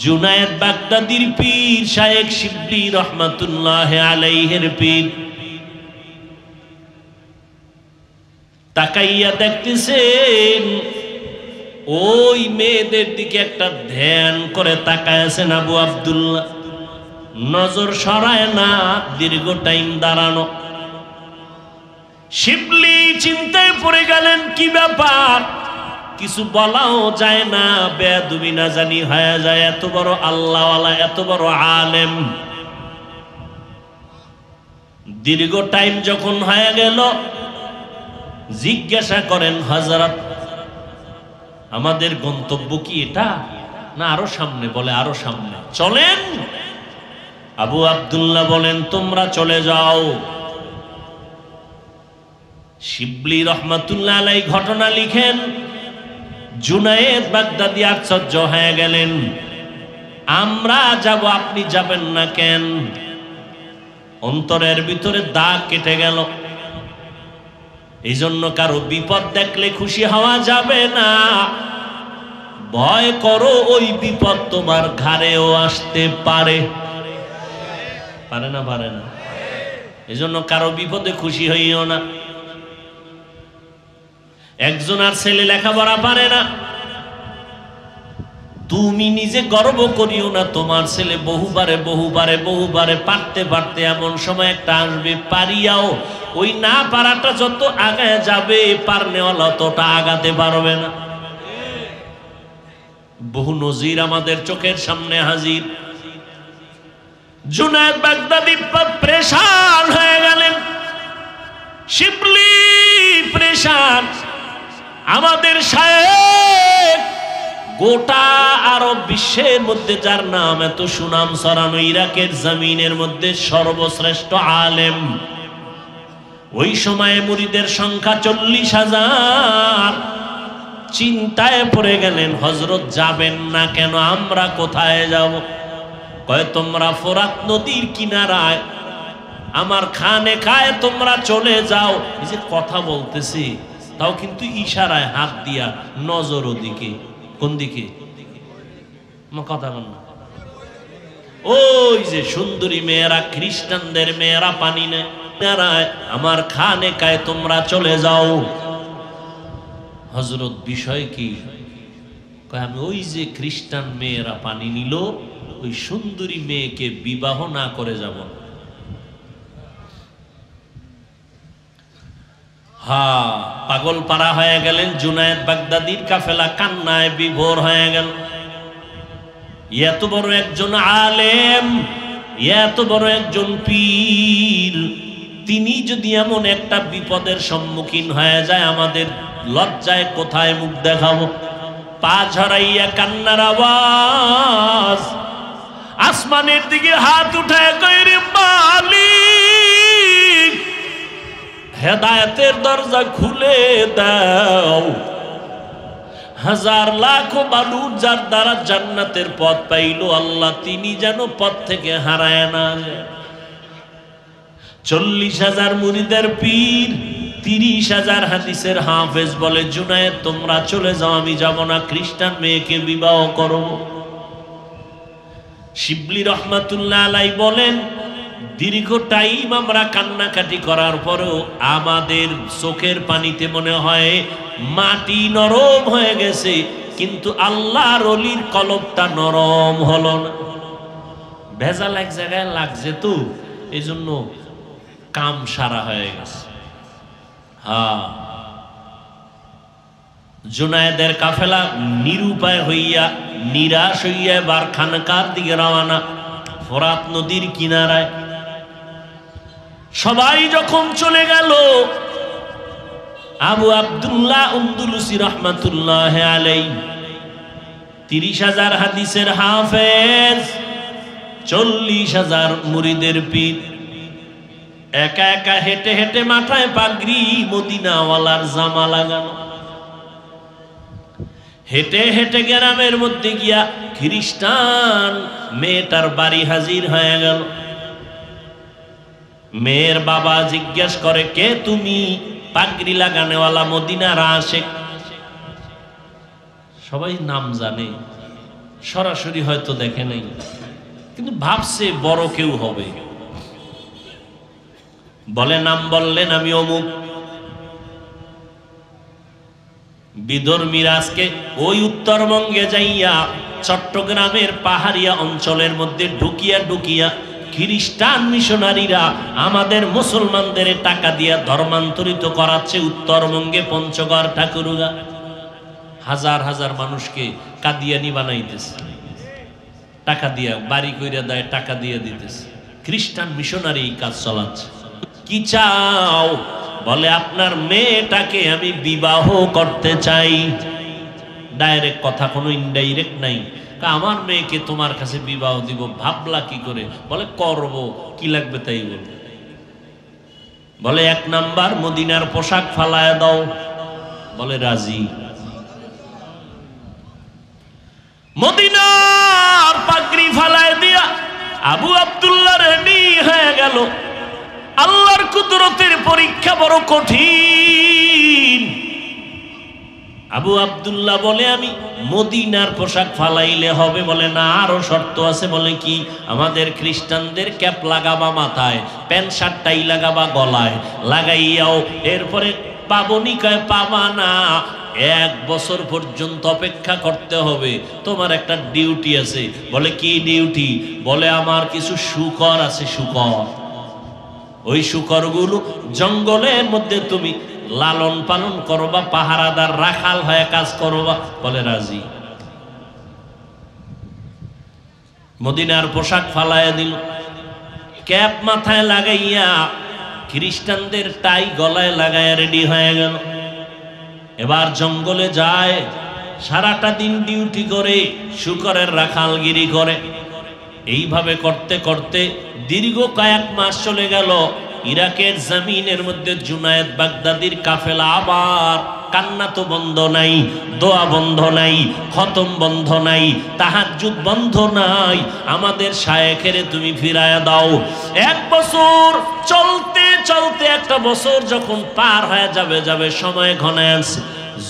জুনায়েদ বাগদাদির পীর, শায়েখ শিবলি রহমাতুল্লাহ আলাইহির পীর। তাকাইয়া দেখতেছেন ওই মেয়েদের দিকে একটা ধ্যান করে তাকায় আছেন আবু আব্দুল্লাহ, নজর সরায় না, দীর্ঘ টাইম দাঁড়ানো। শিবলি চিন্তায় পড়ে গেলেন, কি ব্যাপার? কিছু বলাও যায় না, বেয়াদবি না জানি হয়ে যায়। এত বড় আল্লাহওয়ালা, এত বড় আলেম। দীর্ঘ টাইম যখন হয়ে গেল, জিজ্ঞাসা করেন, হযরত আমাদের গন্তব্য কি এটা না আরো সামনে? বলে আরো সামনে, চলেন। আবু আব্দুল্লাহ বলেন তোমরা চলে যাও। শিবলি রহমাতুল্লাহ আলাইহি ঘটনা লিখেন, জুনায়েদ বাগদাদি আশ্চর্য হয়ে গেলেন, আমরা যাব আপনি যাবেন না কেন? অন্তরের ভিতরে দাগ কেটে গেল। এই জন্য কারো বিপদ দেখলে খুশি হওয়া যাবে না, ভয় করো ওই বিপদ তোমার ঘাড়েও আসতে পারে। পারে না? পারে না? এই জন্য কারো বিপদে খুশি হইও না। একজন আর ছেলে লেখাপড়া পারে না, তুমি নিজে গর্ব করিও না, তোমার ছেলে বহুবারে বহুবারে বহুবারে পারতে পারতে এমন সময় একটা আসবে পারিয়াও ওই না পারাটা যত আগায় যাবে, পারনেওয়ালা ততটা আগাতে পারবে না। বহু নজির আমাদের চোখের সামনে হাজির। জুনায়েদ বাগদাদি প্রেশান হয়ে গেলেন, শিবলি প্রেশান। আমাদের শায়েখ গোটা আরব বিশ্বের মধ্যে যার নাম এত সুনাম ছড়ানো, ইরাকের জমিনের মধ্যে সর্বশ্রেষ্ঠ আলেম। ওই সময়ে মুরিদের সংখ্যা 40,000। চিন্তায় পড়ে গেলেন, হযরত যাবেন না কেন? আমরা কোথায় যাব? কয় তোমরা ফোরাত নদীর কিনারায় আমার খানে খায় তোমরা চলে যাও। এই যে কথা বলতেছি তাও কিন্তু ইশারায় হাত দিয়া, নজর ওদিকে। কোন দিকে? কথা বল না। ওই যে সুন্দরী মেয়েরা, খ্রিস্টানদের মেয়েরা পানি নেয়, আমার খানে খায় তোমরা চলে যাও। হযরত বিষয় কি? আমি ওই যে খ্রিস্টান মেয়েরা পানি নিল, ওই সুন্দরী মেয়েকে বিবাহ না করে যাব। হ্যাঁ, পাগল পারা হয়ে গেলেন। জুনায়েদ বাগদাদির কাফেলা কান্নায় বিভোর হয়ে গেল। এত বড় একজন আলেম, এত বড় একজন পীর, তিনি যদি এমন একটা বিপদের সম্মুখীন হয়ে যায়, আমাদের লজ্জায় কোথায় মুখ দেখাবো? পা ঝরাইয়া কান্নার আওয়াজ, আসমানের দিকে হাত উঠায় কই, রে মালিক, হেদায়েতের দরজা খুলে দাও। হাজার লাখ মানুষ যার দ্বারা জান্নাতের পথ পাইল, আল্লাহ তিনি যেন পথ থেকে হারায় না যায়। 40,000 মুরিদের পীর, 30,000 হাদিসের হাফেজ বলে, জুনায়েদ তোমরা চলে যাও, আমি যাব না, খ্রিস্টান মেয়েকে বিবাহ করব। শিবলি রহমাতুল্লাহ আলাই বলেন, দীর্ঘ টাইম আমরা কান্নাকাটি করার পরেও আমাদের চোখের পানিতে মনে হয় মাটি নরম হয়ে গেছে, কিন্তু আল্লাহর ওলির কলবটা নরম হলো না। ভেজাল এক জায়গায় লাগছে তো, এই জন্য কাম সারা হয়ে গেছে। হ্যাঁ, জুনায়েদের কাফেলা নিরুপায় হইয়া, নিরাশ হইয়া এবার খানকার দিকে রওনা। ফোরাত নদীর কিনারায় সবাই যখন চলে গেল, আবু আব্দুল্লাহ আন্দলুসি রহমাতুল্লাহ আলাইহি 30,000 হাদিসের হাফেজ, 40,000 মুরিদের পীর, একা একা হেঁটে হেঁটে মাথায় পাগড়ি, মদিনাওয়ালার জামা লাগানো, হেঁটে হেঁটে গ্রামের মধ্যে গিয়া খ্রিস্টান মেয়েটার বাড়ি হাজির হয়ে গেল। মেয়ের বাবা জিজ্ঞেস করে, কে তুমি? পাগড়ি লাগানেওয়ালা মদিনার আশেক। সবাই নাম জানে, সরাসরি হয়তো দেখে নাই, কিন্তু ভাবছে বড় কেউ হবে। বলে, নাম বললেন, আমি অমুক। বিধর্মীরা আজকে ওই উত্তরবঙ্গে যাইয়া চট্টগ্রামের পাহাড়িয়া অঞ্চলের মধ্যে ঢুকিয়া ঢুকিয়া খ্রিস্টান মিশনারিরা আমাদের মুসলমানদের টাকা দিয়া ধর্মান্তরিত করাচ্ছে। উত্তরবঙ্গে পঞ্চগড়, ঠাকুরগা, হাজার হাজার মানুষকে কাদিয়ানি বানাইতেছে, টাকা দিয়া বাড়ি কইরা দেয়, টাকা দিয়ে দিতেছে। খ্রিস্টান মিশনারি কাজ চালাচ্ছে। কি চাও? বলে, আপনার মেয়েটাকে আমি বিবাহ করতে চাই। ডাইরেক্ট কথা, কোনো ইনডাইরেক্ট নাই। আমার মেয়েকে তোমার কাছে বিবাহ দিব। ভাবলা কি করে? বলে, করব, কি লাগবে তাই বল। বলে, 1 নাম্বার মদিনার পোশাক ফালায় দাও। বলে, রাজি। মদিনার পাগড়ি ফালায় দিয়া আবু আব্দুল্লাহ রেডি হয়ে গেল। আল্লাহর কুদরতের পরীক্ষা বড় কঠিন। আবু আব্দুল্লাহ বলে, আমি মদিনার পোশাক ফালাইলে হবে? বলে, না, আরো শর্ত আছে। বলে, কি? আমাদের খ্রিস্টানদের ক্যাপ লাগাবা মাথায়, প্যান্ট শার্ট টাই লাগাবা গলায়, লাগাইয়াও এরপরে পাবনি কয়, পাবা না, 1 বছর পর্যন্ত অপেক্ষা করতে হবে। তোমার একটা ডিউটি আছে। বলে, কি ডিউটি? বলে, আমার কিছু শূকর আছে, শূকর। ওই শূকরগুলো জঙ্গলের মধ্যে তুমি লালন পালন করবা, পাহারাদার রাখাল হয়ে কাজ করবা। বলে, রাজি। মদিনার পোশাক ফালাইয়া দিল, ক্যাপ মাথায় লাগাইয়া, খ্রিস্টানদের টাই গলায় লাগাইয়া রেডি হয়ে গেল। এবার জঙ্গলে যায়, সারাটা দিন ডিউটি করে, শূকরের রাখালগিরি করে। এইভাবে করতে করতে দীর্ঘ কয়েক মাস চলে গেল। ইরাকের জমিনের মধ্যে জুনায়েদ বাগদাদির কাফেলা আবার কান্না তো বন্ধ নাই, দোয়া বন্ধ নাই, খতম বন্ধ নাই, তাহাজ্জুদ বন্ধ নাই। আমাদের শায়েখেরে তুমি ফিরায়া দাও। 1 বছর চলতে চলতে, 1টা বছর যখন পার হয়ে যাবে, সময় ঘনায় আসছে।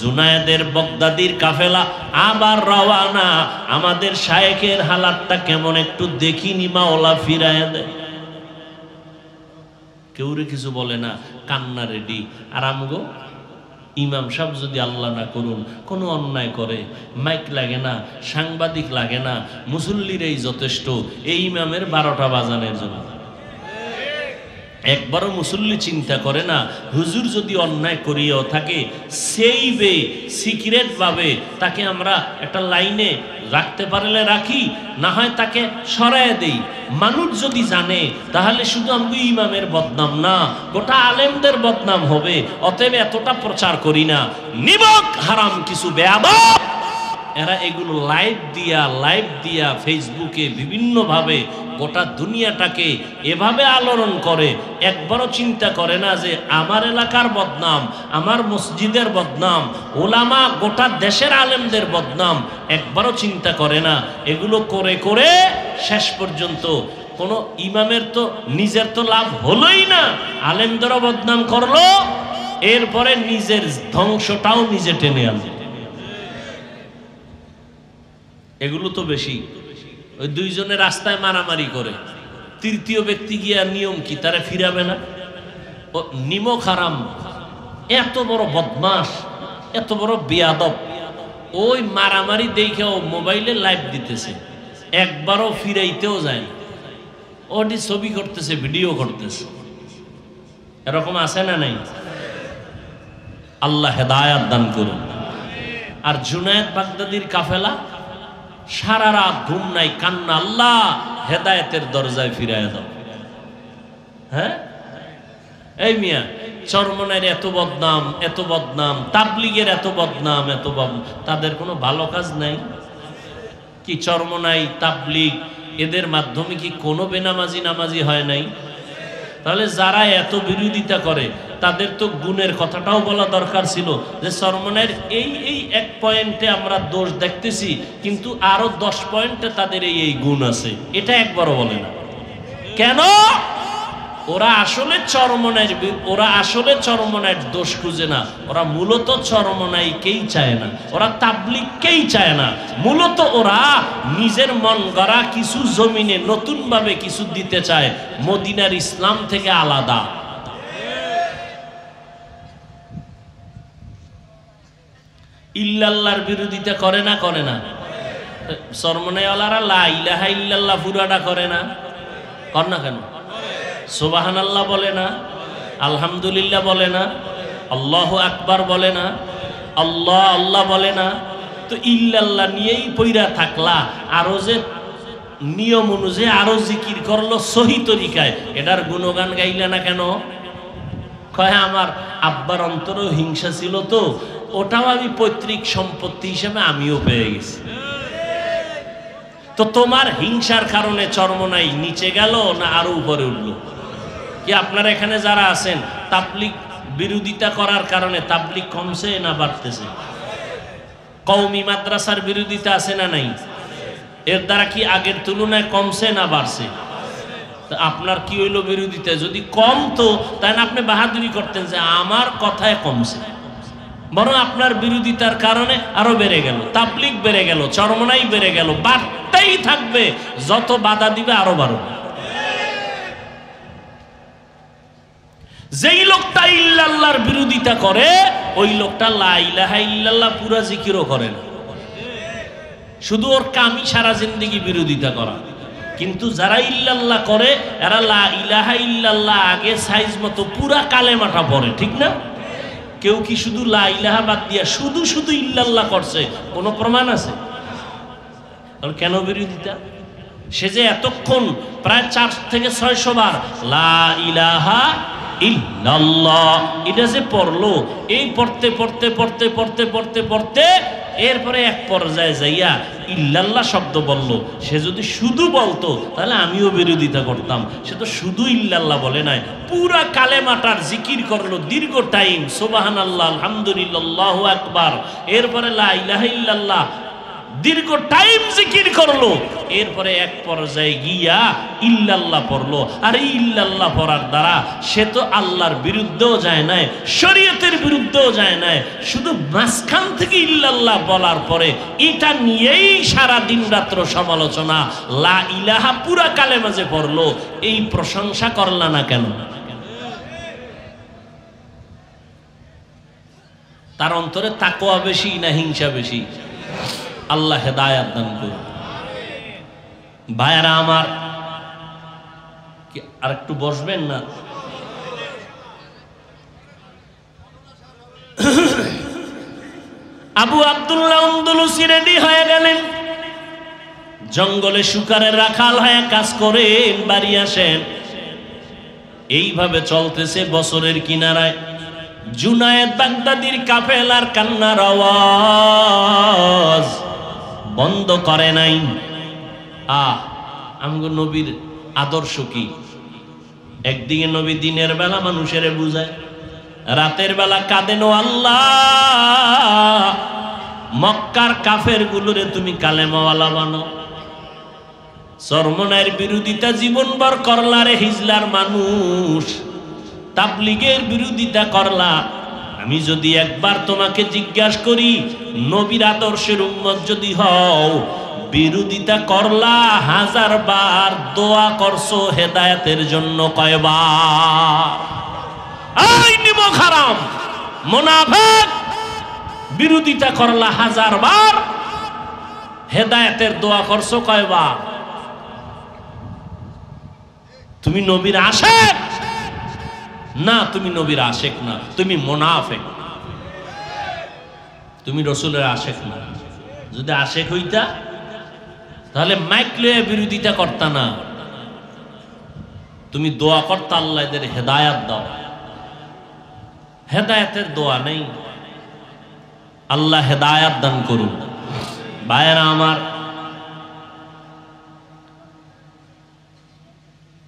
জুনায়েদের বাগদাদির কাফেলা আবার রওয়ানা। আমাদের শায়েখের হালাতটা কেমন একটু দেখিনি, মাওলা ফিরায়া দেয়। কেউরে কিছু বলে না, কান্না রেডি। আর আমগো ইমাম সাহেব যদি আল্লাহ না করুন কোনো অন্যায় করে, মাইক লাগে না, সাংবাদিক লাগে না, মুসল্লিরাই যথেষ্ট এই ইমামের 12টা বাজানের জন্য। একবারও মুসল্লি চিন্তা করে না হুজুর যদি অন্যায় করিয়াও থাকে সেই বে সিক্রেট ভাবে তাকে আমরা একটা লাইনে রাখতে পারলে রাখি, না হয় তাকে সরায় দেই। মানুষ যদি জানে তাহলে শুধু আমি ইমামের বদনাম না, গোটা আলেমদের বদনাম হবে। অতএব এতটা প্রচার করি না। নিমক হারাম কিছু বেয়াদব এরা এগুলো লাইভ দিয়া ফেসবুকে বিভিন্নভাবে গোটা দুনিয়াটাকে এভাবে আলোড়ন করে, একবারও চিন্তা করে না যে আমার এলাকার বদনাম, আমার মসজিদের বদনাম, ওলামা গোটা দেশের আলেমদের বদনাম, একবারও চিন্তা করে না। এগুলো করে করে শেষ পর্যন্ত কোনো ইমামের তো নিজের তো লাভ হলোই না, আলেমদেরও বদনাম করলো, এরপরে নিজের ধ্বংসটাও নিজে টেনে আনবে। এগুলো তো বেশি। ওই দুইজনে রাস্তায় মারামারি করে, তৃতীয় ব্যক্তি গিয়া নিয়ম কি তারা ফিরাবে না? ও নিমক হারাম এত বড় বদমাস, এত বড় বেয়াদব, ওই মারামারি দেখেও মোবাইলে লাইভ দিতেছে, একবারও ফিরাইতেও যায় না, ওটি ছবি করতেছে, ভিডিও করতেছে। এরকম আছে না নাই? আল্লাহ হেদায়াত দান করুন। আর জুনায়েদ বাগদাদির কাফেলা সারা রাত ঘুম নাই, কান্না, আল্লাহ হেদায়েতের দরজায় ফিরাইয়া দাও। হ্যাঁ, এই মিয়া চরমনের এত বদনাম, এত বদনাম, তাবলিগের এত বদনাম, এত তাদের কোনো ভালো কাজ নাই কি? চরমনাই, তাবলিগ, এদের মাধ্যমে কি কোনো বেনামাজি নামাজি হয় নাই? তাহলে যারা এত বিরোধিতা করে তাদের তো গুণের কথাটাও বলা দরকার ছিল, যে চরমনের এই এক পয়েন্টে আমরা দোষ দেখতেছি, কিন্তু আরো 10 পয়েন্টে তাদের এই গুণ আছে, এটা একবারও বলে না। কেন? ওরা আসলে চরমনাইয়ের দোষ খুঁজে না, ওরা মূলত চরমনাইকেই চায় না, ওরা তাবলিগকেই চায় না। মূলত ওরা নিজের মন গড়া কিছু জমিনে নতুন ভাবে কিছু দিতে চায়, মদিনার ইসলাম থেকে আলাদা। ইল্লাল্লাহর বিরোধিতা করে না? করে না? চরমনাইওয়ালারা লা ইলাহা ইল্লাল্লাহ পুরাটা করে না? কর না কেন? সুবহানাল্লাহ বলে না? আলহামদুলিল্লাহ বলে না? আল্লাহু আকবার বলে না? আল্লাহ আল্লাহ বলে না? তো ইল্লাল্লাহ নিয়েই পইরা থাকলা, আরো যে নিয়ম অনুযায়ী আরো জিকির করলো সহি তরিকায়, এটার গুণগান গাইলে না কেন? কয় আমার আব্বার অন্তরেও হিংসা ছিল, তো ওটাও আমি পৈতৃক সম্পত্তি হিসেবে আমিও পেয়ে গেছি। তো তোমার হিংসার কারণে চরমনাই নিচে গেল না আরো উপরে উঠলো? কি আপনারা এখানে যারা আছেন তাবলিগ বিরোধিতা করার কারণে তাবলিগ কমছে না বাড়তেছে? কওমি মাদ্রাসার বিরোধিতা আছে না নাই? এর দ্বারা কি আগের তুলনায় কমছে না বাড়ছে? আপনার কি হইলো বিরোধিতা? যদি কমতো তাহলে আপনি বাহাদুরি করতেন যে আমার কথায় কমছে, বরং আপনার বিরোধিতার কারণে আরো বেড়ে গেল, তাবলিগ বেড়ে গেল, চরমনাই বেড়ে গেল, বাড়তেই থাকবে, যত বাধা দিবে আরো বাড়বে। যেই লোকটা ইল্লাল্লাহর বিরোধিতা করে ওই লোকটা লা ইলাহা ইল্লাল্লাহ পুরা জিকিরও করে না, শুধু ওর কামি সারা জিন্দেগি বিরোধিতা করা। কিন্তু যারা ইল্লাল্লাহ করে এরা লা ইলাহা ইল্লাল্লাহ আগে সাইজ মতো পুরা কালেমাটা পড়ে, ঠিক না? কেউ কি শুধু লা ইলাহা বাদ দিয়া শুধু শুধু ইল্লাল্লাহ করছে? কোনো প্রমাণ আছে? কেন বিরোধিতা? সে যে এতক্ষণ প্রায় 4 থেকে 600 বার লা ইলাহা ইল্লাল্লাহ এটা যে পড়লো, এই পড়তে পড়তে পড়তে পড়তে পড়তে পড়তে এরপরে এক পর্যায়ে যাইয়া ইল্লাল্লাহ শব্দ বলল। সে যদি শুধু বলতো তাহলে আমিও বিরোধিতা করতাম। সে তো শুধু ইল্লাল্লাহ বলে নাই, পুরা কালেমাটার জিকির করলো দীর্ঘ টাইম, সুবহানাল্লাহ, আলহামদুলিল্লাহ, আল্লাহু আকবার, এরপরে লা ইলাহা ইল্লাল্লাহ দীর্ঘ টাইম জিকির করলো, এরপরে এক পর্যায়ে গিয়া ইল্লাল্লাহ পড়লো। আর এই ইল্লাল্লাহ পড়ার দ্বারা সে তো আল্লাহর বিরুদ্ধেও যায় নাই, শরীয়তের বিরুদ্ধেও যায় নাই, শুধু মাঝখান থেকে ইল্লাল্লাহ বলার পরে এটা নিয়েই সারা দিন রাত্র সমালোচনা। লা ইলাহা পুরা কালেমা যে পড়লো, এই প্রশংসা করলা না কেন? তার অন্তরে তাকওয়া বেশি না হিংসা বেশি? আল্লাহ হেদায়াত দান করুন। ভাইয়ারা আমার, আর একটু বসবেন না? আবু আব্দুল্লাহ আন্দলুসি রেডি হয়ে গেলেন, জঙ্গলে শুকারের রাখাল হয়ে কাজ করেন, বাড়ি আসেন। এইভাবে চলতেছে বছরের কিনারায় জুনায়েদ বাগদাদির কাফেলার কান্নার আওয়াজ বন্ধ করে নাই। আমগো নবীর আদর্শ কি? একদিকে নবী দিনের বেলা মানুষের বুঝায়, রাতের বেলা কাঁদেন, ও আল্লাহ মক্কার কাফের গুলোরে তুমি কালেমাওয়ালা বানো। চরমনায়ের বিরোধিতা জীবনভর করলা রে হিজলার মানুষ, তাবলীগের বিরোধিতা করলা। আমি যদি একবার তোমাকে জিজ্ঞাসা করি, নবীর আদর্শের উম্মত যদি হও, বিরোধিতা করলা 1000 বার, দোয়া করছো হেদায়েতের জন্য কয়বার? এই নিমক হারাম মুনাফিক, বিরোধিতা করলা 1000 বার, হেদায়েতের দোয়া করছো কয়বার? তুমি নবীর আশেক না, তুমি নবীর আশেক না, তুমি মুনাফিক, তুমি রাসূলের আশেক না। যদি আশেক হইতা তাহলে মাইক লয়ে বিরোধিতা করতা না, তুমি দোয়া করতা আল্লাহ এদের হেদায়েত দাও। হেদায়েতের দোয়া নেই, আল্লাহ হেদায়েত দান করুন। ভাইয়েরা আমার,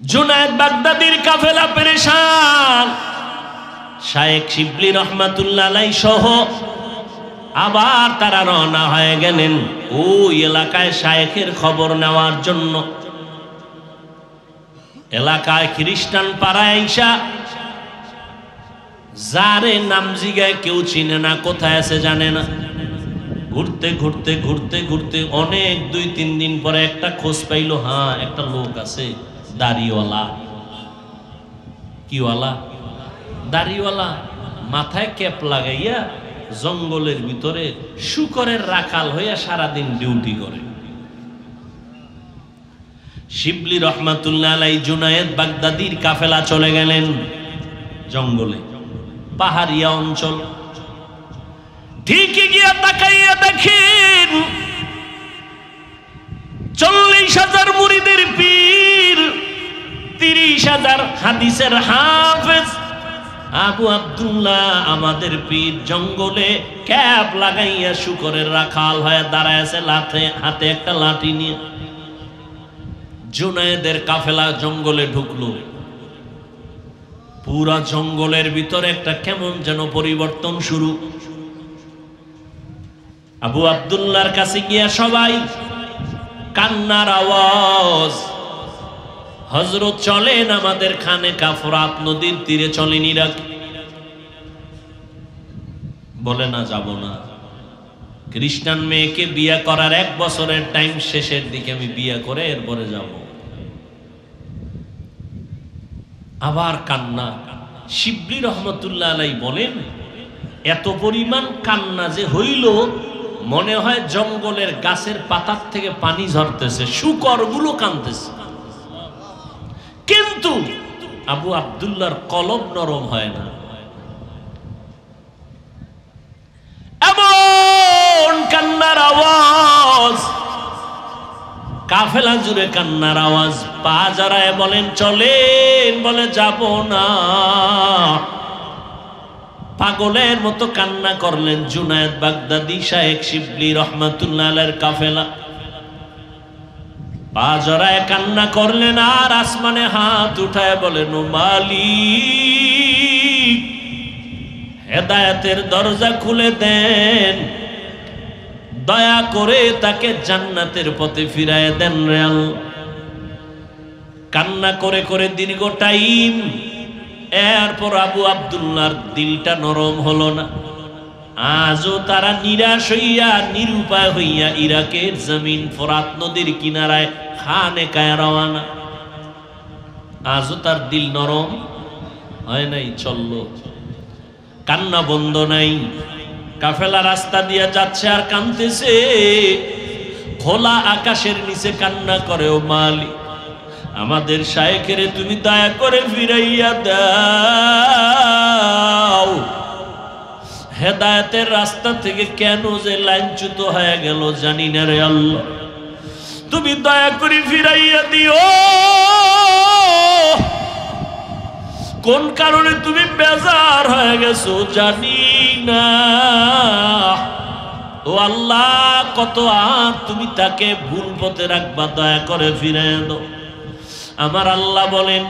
জুনায়েদ বাগদাদির কাফেলা পেরেশান। শায়েখ শিবলি রহমাতুল্লাহ আলাইহি সহ আবার তারা রওনা হয়ে গেলেন ওই এলাকায় শায়েখের খবর নেওয়ার জন্য। এলাকায় খ্রিস্টান পাড়ায় আইসা যারে নাম জিগায় কেউ চিনে না, কোথায় আছে জানে না। ঘুরতে ঘুরতে ঘুরতে ঘুরতে অনেক 2-3 দিন পরে একটা খোঁজ পাইল, হ্যাঁ একটা লোক আছে দাড়িওয়ালা। কিওয়ালা? দাড়িওয়ালা, মাথায় ক্যাপ লাগাইয়া জঙ্গলের ভিতরে শুকরের রাখাল হইয়া সারাদিন ডিউটি করে। শিবলি রহমাতুল্লাহ আলাইহি জুনায়েদ বাগদাদির কাফেলা চলে গেলেন জঙ্গলে, পাহাড়িয়া অঞ্চল। ঠিকই গিয়া তাকাইয়া দেখেন 40,000 মুরিদের পীর, 30,000 হাদিসের হাফেজ আবু আব্দুল্লাহ আমাদের পীর জঙ্গলে ক্যাপ লাগাইয়া শুকরের রাখাল হয়ে দাঁড়ায় আছে, হাতে একটা লাঠি নিয়ে। জুনায়েদের কাফেলা জঙ্গলে ঢুকলো। পুরা জঙ্গলের ভিতরে একটা কেমন যেন পরিবর্তন শুরু। আবু আব্দুল্লাহর কাছে গিয়া সবাই কান্নার আওয়াজ। হযরত চলেন আমাদের খানেকা ফোরাত নদীর তীরে চলেন ইরাক। বলে না যাব না, খ্রিস্টান মেয়েকে বিয়ে করার 1 বছরের টাইম শেষের দিকে আমি বিয়ে করে এরপরে যাব। আবার কান্না। শিবলি রহমতুল্লাহ আলাইহি বলেন, এত পরিমাণ কান্না যে হইল মনে হয় জঙ্গলের গাছের পাতার থেকে পানি ঝরতেছে, শুকরগুলো কাঁদতেছে। কিন্তু আবু আব্দুল্লাহর কলব নরম হয় না। এমন কান্নার আওয়াজ, কাফেলা জুড়ে কান্নার আওয়াজ। পা জড়ায় বলেন চলেন, বলে যাব না। পাগলের মতো কান্না করলেন জুনায়েদ বাগদাদি শায়েখ শিবলি রহমাতুল্লাহ আলাইহির কাফেলা। পা জড়ায় কান্না করলেন আর আসমানে হাত উঠায় বলেন, ও মালিক হেদায়েতের দরজা খুলে দেন, দয়া করে তাকে জান্নাতের পথে ফিরায় দেন রে আল্লাহ। কান্না করে করে দীর্ঘ টাইম, এরপর আবু আব্দুল্লাহর দিলটা নরম হলো না। আজও তারা নিরাশ হইয়া নিরুপায় হইয়া ইরাকের জমিন ফোরাত নদীর কিনারায় খানেকায় রওয়ানা। আজও তার দিল নরম হয় নাই, চলল, কান্না বন্ধ নাই। কাফেলা রাস্তা দিয়ে যাচ্ছে আর কাঁদতেছে। খোলা আকাশের নিচে কান্না করে, ও মালিক আমাদের শায়েখেরে তুমি দয়া করে ফিরাইয়া দাও, হেদায়েতের রাস্তা থেকে কেন যে লাইনচ্যুত হয়ে গেল জানি না রে আল্লাহ, তুমি দয়া করে ফিরাইয়া দিও। কোন কারণে তুমি বেজার হয়ে গেছো জানি না। ও আল্লাহ, কত আর তুমি তাকে ভুল পথে রাখবা, দয়া করে ফিরাইয়া দাও। আমার আল্লাহ বলেন,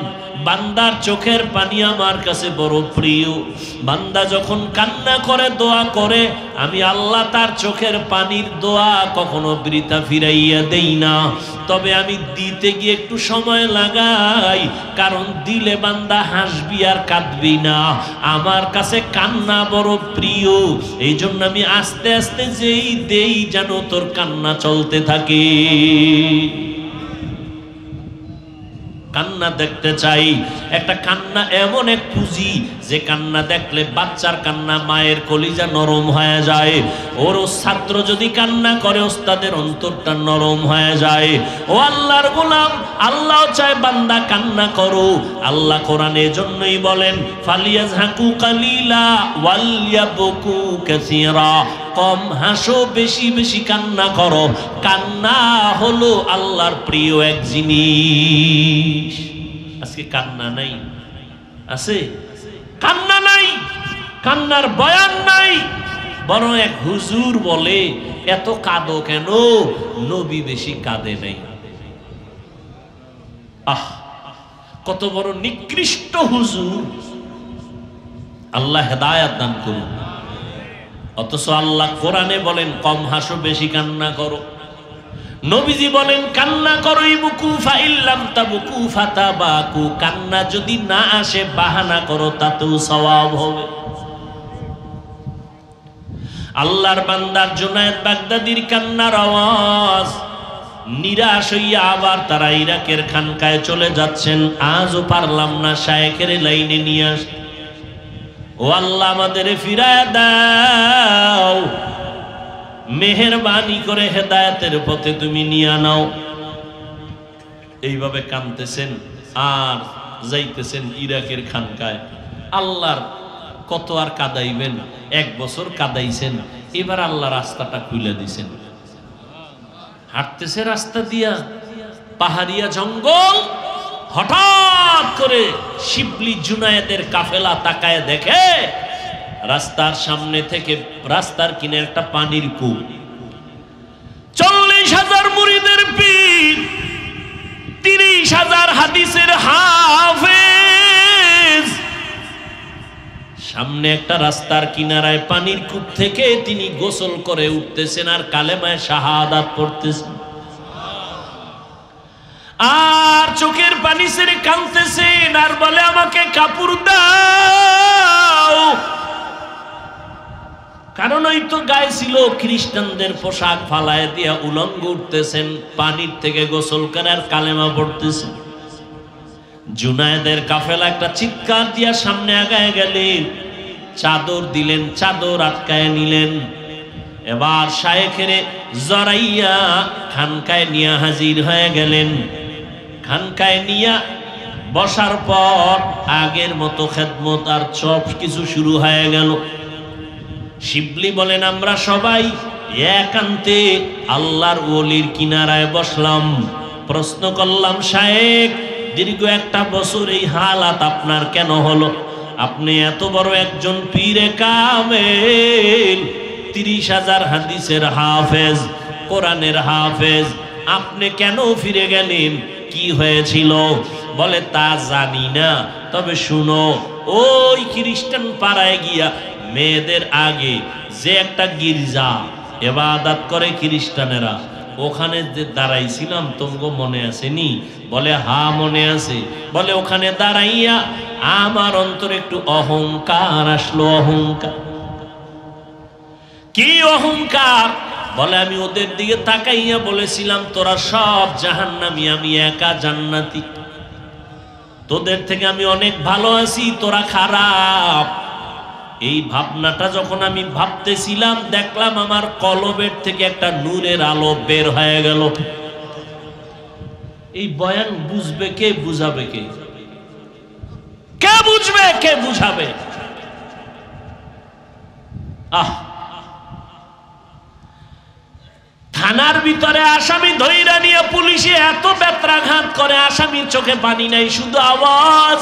বান্দার চোখের পানি আমার কাছে বড় প্রিয়। বান্দা যখন কান্না করে, দোয়া করে, আমি আল্লাহ তার চোখের পানির দোয়া কখনো বৃথা ফিরাইয়া দেই না। তবে আমি দিতে গিয়ে একটু সময় লাগাই, কারণ দিলে বান্দা হাসবি আর কাঁদবি না। আমার কাছে কান্না বড় প্রিয়, এই জন্য আমি আস্তে আস্তে যেই দেই যেন তোর কান্না চলতে থাকে। কান্না দেখতে চাই। একটা কান্না এমন এক পুঁজি, যে কান্না দেখলে বাচ্চার কান্না মায়ের কলিজা নরম হয়ে যায়। ওর ছাত্র যদি কান্না করে, ওস্তাদের অন্তরটা নরম হয়ে যায়। ও আল্লাহর গোলাম, আল্লাহ চায় বান্দা কান্না করো। আল্লাহ কোরআনে জন্যই বলেন, ফালিয়াজহাকু কালিলা ওয়ালিয়াবকু কাসীরা। কম হাসো, বেশি বেশি কান্না করো। কান্না হলো আল্লাহর প্রিয় এক জিনিস। আজকে কান্না নাই, আছে কান্না নাই, কান্নার বয়ান নাই। বরং এক হুজুর বলে, এত কাঁদো কেন? নবী বেশি কাঁদে নাই। আহ, কত বড় নিকৃষ্ট হুজুর! আল্লাহ হেদায়েত দান করুন। অথচ আল্লাহ কোরআনে বলেন, কম হাসো, বেশি কান্না করো। নবীজি বলেন, কান্না করো, ইবকু ফাইল্লাম তাবকু ফাতাবাকু। কান্না যদি না আসে, বাহানা করো, তাতেও সওয়াব হবে। আল্লাহর বান্দার জুনায়েদ বাগদাদির কান্নার আওয়াজ, নিরাশ হইয়া আবার তারা ইরাকের খানকায় চলে যাচ্ছেন। আজও পারলাম না শায়েখের লাইনে নিয়ে আসতে। ও আল্লাহ, আমাদের ফিরায় দাও, মেহেরবানি করে হেদায়েতের পথে তুমি নিয়ে নাও। এইভাবে কাঁদতেছেন আর যাইতেছেন ইরাকের খানকায়। আল্লাহর কত আর কাঁদাইবেন? 1 বছর কাঁদাইছেন, এবার আল্লাহ রাস্তাটা খুলে দিছেন। হাঁটতেছে রাস্তা দিয়া, পাহাড়িয়া জঙ্গল। হঠাৎ করে শিবলি জুনায়েদের কাফেলা তাকায় দেখে, রাস্তার সামনে থেকে রাস্তার কিনে একটা পানির কূপ। 40,000 মুরিদের পীর, 30,000 হাদিসের হাফেজ। সামনে একটা রাস্তার কিনারায় পানির কূপ থেকে তিনি গোসল করে উঠতেছেন আর কালেমায়ে শাহাদাত পড়তেছেন। আর চোখের পানি ছেড়ে কাঁদতেছেন আর বলে, আমাকে কাপড় দাও। কারণ ওই তো গায়ে ছিল খ্রিস্টানদের পোশাক, ফালায় দিয়া উলঙ্গ উঠতেছেন, পানির থেকে গোসল করে আর কালেমা পড়তেছেন। জুনায়েদের কাফেলা একটা চিৎকার দিয়া সামনে আগায় গেলেন, চাদর দিলেন, চাদর আটকায় নিলেন। এবার শায়েখের জরাইয়া খানকায় নিয়ে হাজির হয়ে গেলেন। খানকায় নিয়া বসার পর আগের মতো খেদমত আর সব কিছু শুরু হয়ে গেল। শিবলি বলেন, আমরা সবাই একান্তে আল্লাহর ওলির কিনারায় বসলাম। প্রশ্ন করলাম, শায়েখ, দীর্ঘ 1 বছর এই হালাত আপনার কেন হলো? আপনি এত বড় একজন পীরে কামেল, 30,000 হাদিসের হাফেজ, কোরআনের হাফেজ, আপনি কেন ফিরে গেলেন? কি হয়েছিল? বলে, তা জানি না, তবে শুনো, ওই খ্রিস্টান পাড়ায় গিয়া মেয়েদের আগে যে একটা গির্জা ইবাদত করে খ্রিস্টানেরা, ওখানে যে দাঁড়াইছিলাম, তোমাকে মনে আসেনি? বলে, হ্যাঁ মনে আছে। বলে, ওখানে দাঁড়াইয়া আমার অন্তরে একটু অহংকার আসলো। অহংকার? কি অহংকার? বলে, আমি ওদের দিকে তাকাইয়া বলেছিলাম, তোরা সব জাহান্নামী, আমি একা জান্নাতি। তোদের থেকে আমি অনেক ভালো আছি, তোরা খারাপ। এই ভাবনাটা যখন আমি ভাবতেছিলাম, দেখলাম আমার কলবের থেকে একটা নূরের আলো বের হয়ে গেল। এই বয়ান বুঝবে কে? বুঝাবে কে? কে বুঝবে? কে বুঝাবে? আহ, থানার ভিতরে আসামি ধইরা নিয়ে পুলিশে এত বেত্রাঘাত করে, আসামির চোখে পানি নাই, শুধু আওয়াজ।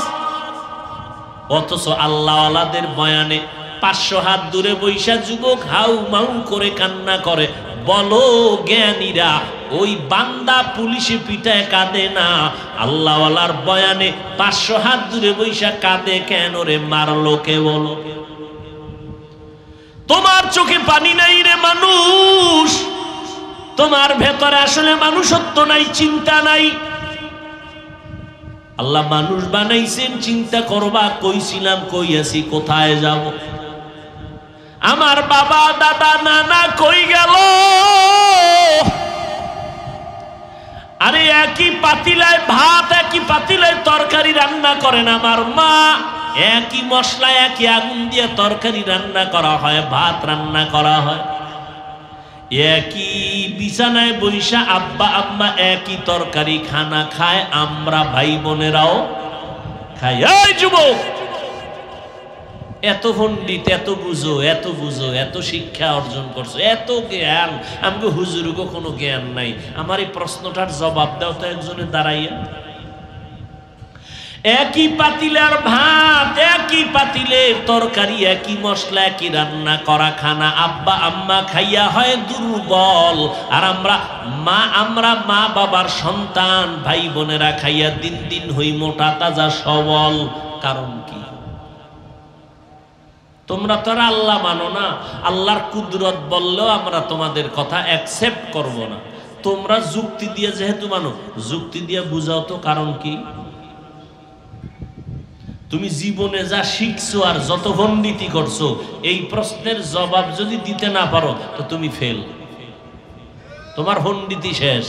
অথচ আল্লাহওয়ালাদের বয়ানে 500 হাত দূরে বৈশা যুবক হাউ মাউ করে কান্না করে। বলো জ্ঞানীরা, ওই বান্দা পুলিশে পিটায় কাঁদে না, আল্লাহওয়ালার বয়ানে 500 হাত দূরে বৈশা কাঁদে কেন রে? মারলো কে বলো? তোমার চোখে পানি নাই রে মানুষ, তোমার ভেতরে আসলে মানুষত্ব নাই, চিন্তা নাই। আল্লাহ মানুষ বানাইছেন চিন্তা করবা, কইছিলাম কই আছি, কোথায় যাব? আমার বাবা দাদা নানা কই গেল? আরে একই পাতিলায় ভাত, একই পাতিলায় তরকারি রান্না করেন আমার মা, একই মশলা একই আগুন দিয়ে তরকারি রান্না করা হয়, ভাত রান্না করা হয়। একই বিছানায় বৈশা আব্বা আম্মা একই তরকারি খানা খায়, আমরা ভাই বোনেরাও খাই। এই যুবক, এত পণ্ডিত, এত বুঝো, এত বুঝো, এত শিক্ষা অর্জন করছো, এত জ্ঞান, আমাকে হুজুরকে কোনো জ্ঞান নাই। আমার এই প্রশ্নটার জবাব দাও তো একজনে দাঁড়াইয়া। একই পাতিলের ভাত, একই পাতিলের তরকারি, একই মশলা, একই রান্না করা খানা, আব্বা আম্মা খাইয়া হয় দুর্বল, আর আমরা মা বাবার সন্তান ভাই বোনেরা খাইয়া দিন দিন হই মোটা তাজা সবল। কারণ কি? তোমরা তো আর আল্লাহ মানো না, আল্লাহর কুদরত বললেও আমরা তোমাদের কথা অ্যাকসেপ্ট করব না। তোমরা যুক্তি দিয়ে যেহেতু মানো, যুক্তি দিয়ে বুঝাও তো কারণ কি? তুমি জীবনে যা শিখছো আর যত পণ্ডিতি করছো, এই প্রশ্নের জবাব যদি দিতে না পারো তো তুমি ফেল। তোমার পণ্ডিতি শেষ,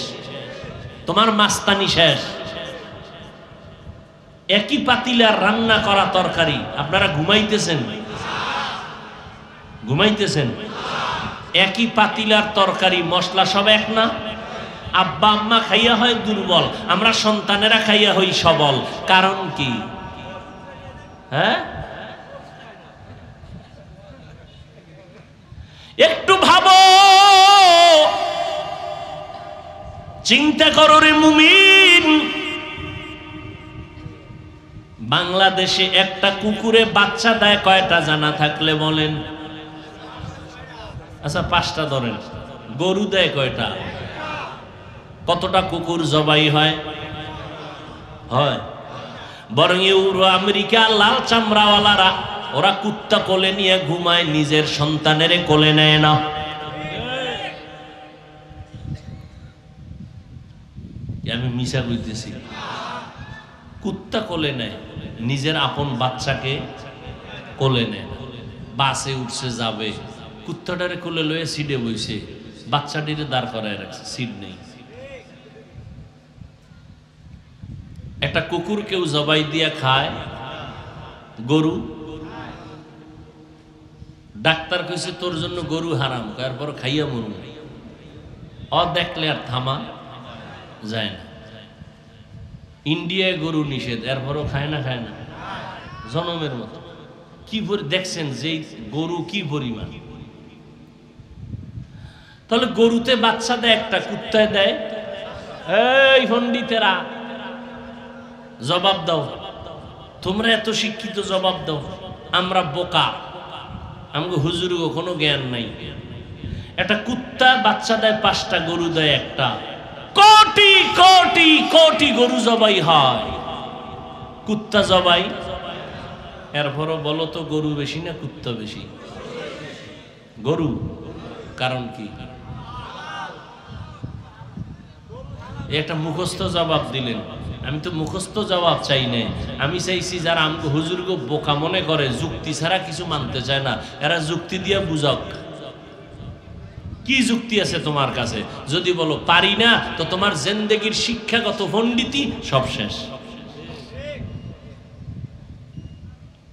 তোমার মাস্তানি শেষ। একই পাতিলে আর রান্না করা তরকারি, আপনারা ঘুমাইতেছেন? ঘুমাইতেছেন? একই পাতিলার তরকারি মশলা সব এক না? আব্বা আম্মা খাইয়া হয় দুর্বল, আমরা সন্তানেরা খাইয়া হই সবল। কারণ কি? হ্যাঁ, একটু ভাবো, চিন্তা করো রে মুমিন। বাংলাদেশে একটা কুকুরে বাচ্চা দেয় কয়টা জানা থাকলে বলেন? আচ্ছা 5টা ধরেন। গরু দেয় কয়টা? কতটা কুকুর জবাই হয়? হয়। বরং ইউরো আমেরিকা লাল চামড়াওয়ালারা ওরা কুত্তা কোলে নিয়ে ঘুমায়, নিজের সন্তানের কোলে নেয় না। আমি মিশা কইতেছি? কুত্তা কোলে নেয়, নিজের আপন বাচ্চাকে কোলে নেয় না। বাসে উঠছে যাবে, কুত্তাটারে কোলে লয়ে সিটে বইছে, বাচ্চাটিরে দাঁড় করায় রাখছে, সিট নেই। একটা কুকুর কেউ জবাই দিয়া খায়, গরু। ডাক্তার কইছে তোর জন্য গরু হারাম, তারপর খাইয়া মরু। দেখলে আর থামা যায় না। ইন্ডিয়ায় গরু নিষেধ, এরপরও খায় না? খায় না, জনমের মতো। কি দেখছেন যে গরু কি পরিমাণ? তাহলে গরুতে বাচ্চা দেয় একটা, কুত্তায় দেয়? এই পণ্ডিতেরা জবাব দাও, তোমরা এত শিক্ষিত, জবাব দাও। আমরা বোকা, আমাকে হুজুরও কোনো জ্ঞান নাই। একটা কুত্তা বাচ্চা দেয় 5টা, গরু দেয় একটা। কোটি কোটি কোটি গরু জবাই হয়, কুত্তা জবাই। এরপরও বলো তো গরু বেশি না কুত্তা বেশি? গরু। কারণ কি? একটা মুখস্থ জবাব দিলেন। আমি তো মুখস্থ জবাব চাই না, আমি চাইছি যারা আমাকে হুজুরকে বোকা মনে করে, যুক্তি ছাড়া কিছু মানতে চায় না, এরা যুক্তি দিয়ে বুঝাক। কি যুক্তি আছে তোমার কাছে? যদি বলো পারি না, তো তোমার জিন্দেগির শিক্ষাগত পণ্ডিতি সব শেষ।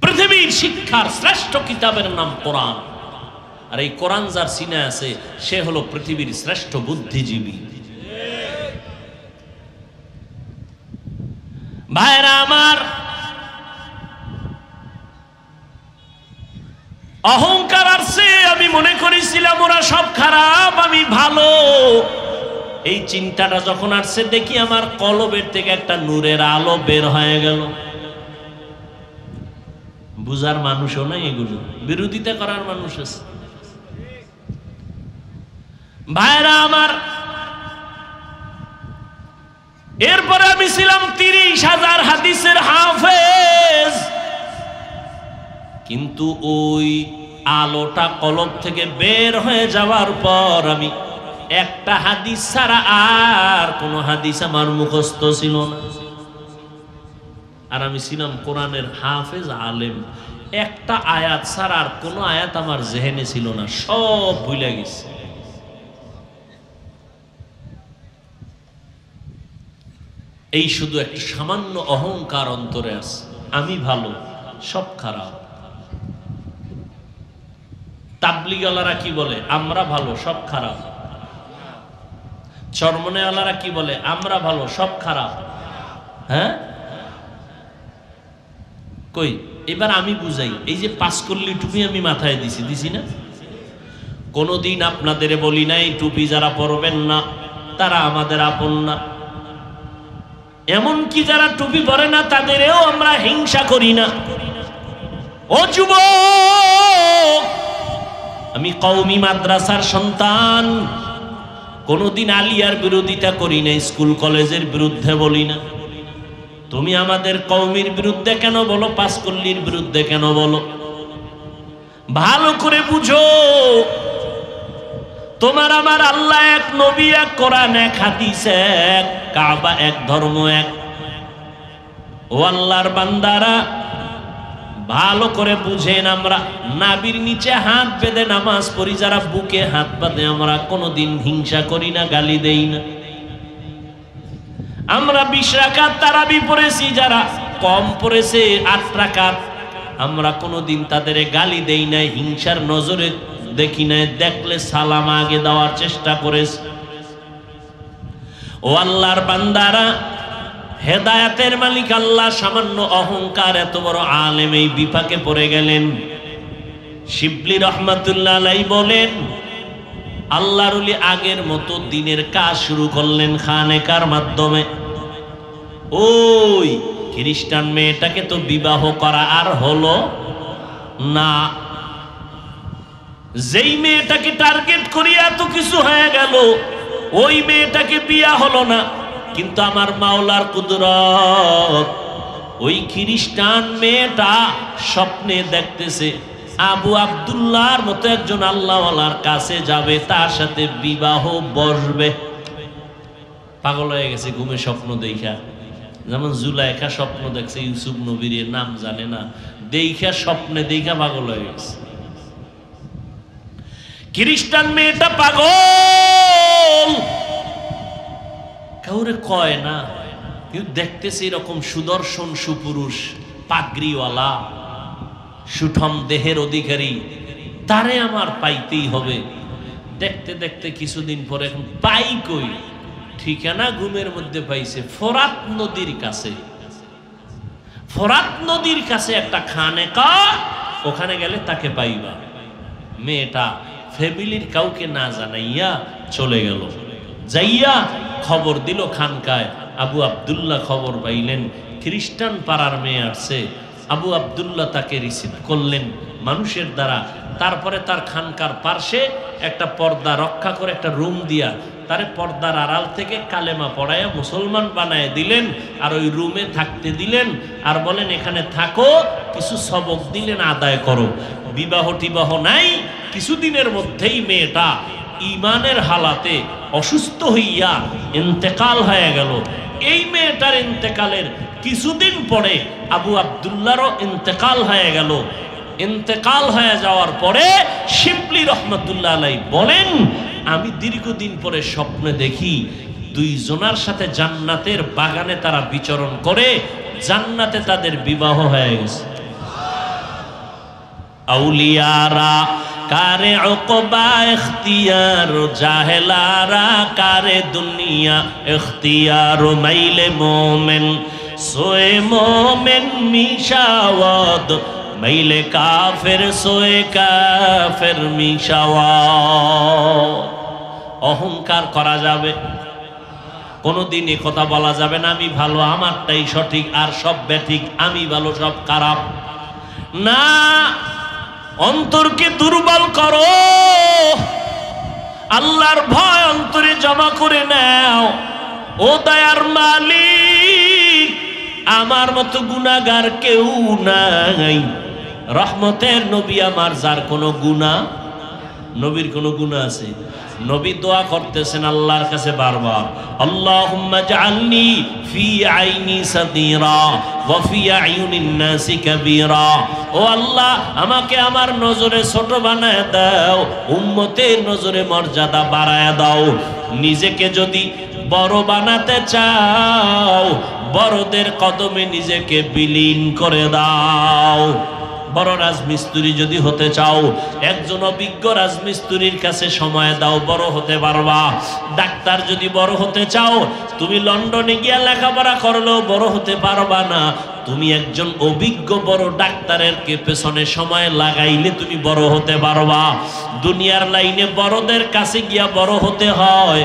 পৃথিবীর শিক্ষার শ্রেষ্ঠ কিতাবের নাম কোরআন, আর এই কোরআন যার সিনে আছে সে হলো পৃথিবীর শ্রেষ্ঠ বুদ্ধিজীবী। ভাইরা আমার, অহংকার আসছে, আমি মনে করেছিলাম ওরা সব খারাপ, আমি ভালো। এই চিন্তাটা যখন আসছে দেখি আমার কলবের থেকে একটা নূরের আলো বের হয়ে গেল। বুঝার মানুষও নাই, এগুলো বিরোধিতা করার মানুষ আছে। ভাইরা আমার, এরপরে আমি ছিলাম 30,000 হাদিসের হাফেজ, কিন্তু ওই আলোটা কলব থেকে বের হয়ে যাওয়ার পর আমি একটা হাদিস ছাড়া আর কোন হাদিস আমার মুখস্থ ছিল না। আর আমি ছিলাম কোরআনের হাফেজ আলেম, একটা আয়াত ছাড়া আর কোন আয়াত আমার জেহেনে ছিল না, সব ভুলে গেছে। এই শুধু একটা সামান্য অহংকার অন্তরে আছে, আমি ভালো সব খারাপ। তাবলিগওয়ালারা কি বলে? আমরা ভালো সব খারাপ। চরমনেওয়ালারা কি বলে? আমরা ভালো সব খারাপ। হ্যাঁ, কই এবার আমি বুঝাই। এই যে 5 কল্লি টুপি আমি মাথায় দিছি না? কোনদিন আপনাদের বলি নাই টুপি যারা পরবেন না তারা আমাদের আপন না। এমনকি যারা টুপি পরে না তাদেরও আমরা হিংসা করি না। ও যুবক, আমি কওমি মাদ্রাসার সন্তান, কোনদিন আলিয়ার বিরোধিতা করি না, স্কুল কলেজের বিরুদ্ধে বলি না। তুমি আমাদের কওমির বিরুদ্ধে কেন বলো? 5 কল্লির বিরুদ্ধে কেন বলো? ভালো করে বুঝো, তোমার আমার আল্লাহ এক, নবী এক, কোরআন এক, হাদিস এক, কাবা এক, ধর্ম এক। ও আল্লাহর বান্দারা, ভালো করে বুঝেন, আমরা নাভির নিচে হাত বেঁধে নামাজ পড়ি, যারা বুকে হাত বাঁধে আমরা কোনোদিন হিংসা করি না, গালি দেই না। আমরা 20 রাকাত তারাবি পড়েছি, যারা কম পড়েছে 8 রাকাত, আমরা কোনোদিন তাদের গালি দেই না, হিংসার নজরে দেখি নাই, দেখলে সালাম আগে দেওয়ার চেষ্টা করেছে। ও আল্লাহর বান্দারা, হেদায়েতের মালিক আল্লাহ সামান্য অহংকার এত বড় আলেম এই বিপাকে পড়ে গেলেন। শিবলি রহমাতুল্লাহ আলাইহি বলেন, আল্লাহর ওলি আগের মতো দিনের কাজ শুরু করলেন খানেকার মাধ্যমে। ওই খ্রিস্টান মেয়েটাকে তো বিবাহ করা আর হলো না। যেই মেয়েটাকে টার্গেট করিয়া এত কিছু হয়ে গেল, ওই মেয়েটাকে বিয়া হলো না। কিন্তু আমার মাওলার কুদরত, ওই খ্রিস্টান মেয়েটা স্বপ্নে দেখতেছে আবু আব্দুল্লাহর মতো একজন আল্লাহওয়ালার কাছে যাবে, তার সাথে বিবাহ বসবে। পাগল হয়ে গেছে ঘুমে স্বপ্ন দেখা। যেমন জুলাইখা স্বপ্ন দেখছে ইউসুফ নবীর, নাম জানে না, দেখা স্বপ্নে দেখা পাগল হয়ে গেছে। খ্রিস্টান মেয়েটা পাগল, কাউরে কয় না, কিন্তু দেখতেছে এরকম সুদর্শন সুপুরুষ, পাগড়িওয়ালা, সুঠম দেহের অধিকারী, তারে আমার পাইতেই হবে। দেখতে দেখতে কিছুদিন পরে এখন পাই কই, ঠিকানা ঘুমের মধ্যে পাইছে ফোরাত নদীর কাছে। ফোরাত নদীর কাছে একটা খানেকা, ওখানে গেলে তাকে পাইবা। মেয়েটা ফ্যামিলির কাউকে না জানাইয়া চলে গেল। যাইয়া খবর দিল খানকায়, আবু আব্দুল্লাহ খবর পাইলেন খ্রিস্টান পাড়ার মেয়ে আসছে। আবু আব্দুল্লাহ তাকে রিসিভ করলেন মানুষের দ্বারা। তারপরে তার খানকার পার্শ্বে একটা পর্দা রক্ষা করে একটা রুম দিয়া তারে পর্দার আড়াল থেকে কালেমা পড়াইয়া মুসলমান বানায় দিলেন, আর ওই রুমে থাকতে দিলেন, আর বলেন এখানে থাকো, কিছু সবক দিলেন, আদায় করো। বিবাহ টিবাহ নাই। কিছুদিনের মধ্যেই মেয়েটা ইমানের হালাতে অসুস্থ হইয়া ইন্তেকাল হয়ে গেল। এই মেয়েটার ইন্তেকালের কিছুদিন পরে আবু আব্দুল্লাহরও ইন্তেকাল হয়ে গেল। ইন্তেকাল হয়ে যাওয়ার পরে শিবলি রহমতুল্লাহ আলাইহি বলেন, আমি দীর্ঘদিন পরে স্বপ্নে দেখি দুইজনার সাথে জান্নাতের বাগানে তারা বিচরণ করে, জান্নাতে তাদের বিবাহ হয়ে গেছে। আউলিয়ারা কারে উকবা ইখতিয়ার, জাহেলারা কারে দুনিয়া ইখতিয়ার। মাইলে মোমেন সোয়ে মোমেন মিশাওয়াদ, মাইলে কাফের সোয়ে কাফের মিশাওয়া। অহংকার করা যাবে কোনোদিন এ কথা বলা যাবে না আমি ভালো, আমারটাই সঠিক, আর সব ব্যাঠিক, আমি ভালো সব খারাপ না। অন্তরকে দুর্বল করো, আল্লাহর ভয় অন্তরে জমা করে নাও। ও দয়ার মালিক, আমার মতো গুনাহগার কেউ নাই, রহমতের নবী আমার, যার কোনো গুনাহ, নবীর কোনো গুনাহ আছে? নবী দোয়া করতেছেন আল্লাহর কাছে বারবার, আল্লাহুম্মা জাআলনি ফি আইনি সাগীরা ওয়া ফি আইয়ুনিন নাসি কাবীরা। ও আল্লাহ, আমাকে আমার নজরে ছোট বানায় দাও, উম্মতের নজরে মর্যাদা বাড়ায় দাও। নিজেকে যদি বড় বানাতে চাও, বড়দের কদমে নিজেকে বিলীন করে দাও। বড় রাজমিস্ত্রি যদি হতে চাও, একজন অভিজ্ঞ রাজমিস্ত্রির কাছে সময় দাও, বড় হতে পারবা। ডাক্তার যদি বড় হতে চাও, তুমি লন্ডনে গিয়া লেখাপড়া করলেও বড় হতে পারবা না। তুমি একজন অভিজ্ঞ বড় ডাক্তারের পেছনে সময় লাগাইলে তুমি বড় হতে পারবা। দুনিয়ার লাইনে বড়দের কাছে গিয়া বড় হতে হয়,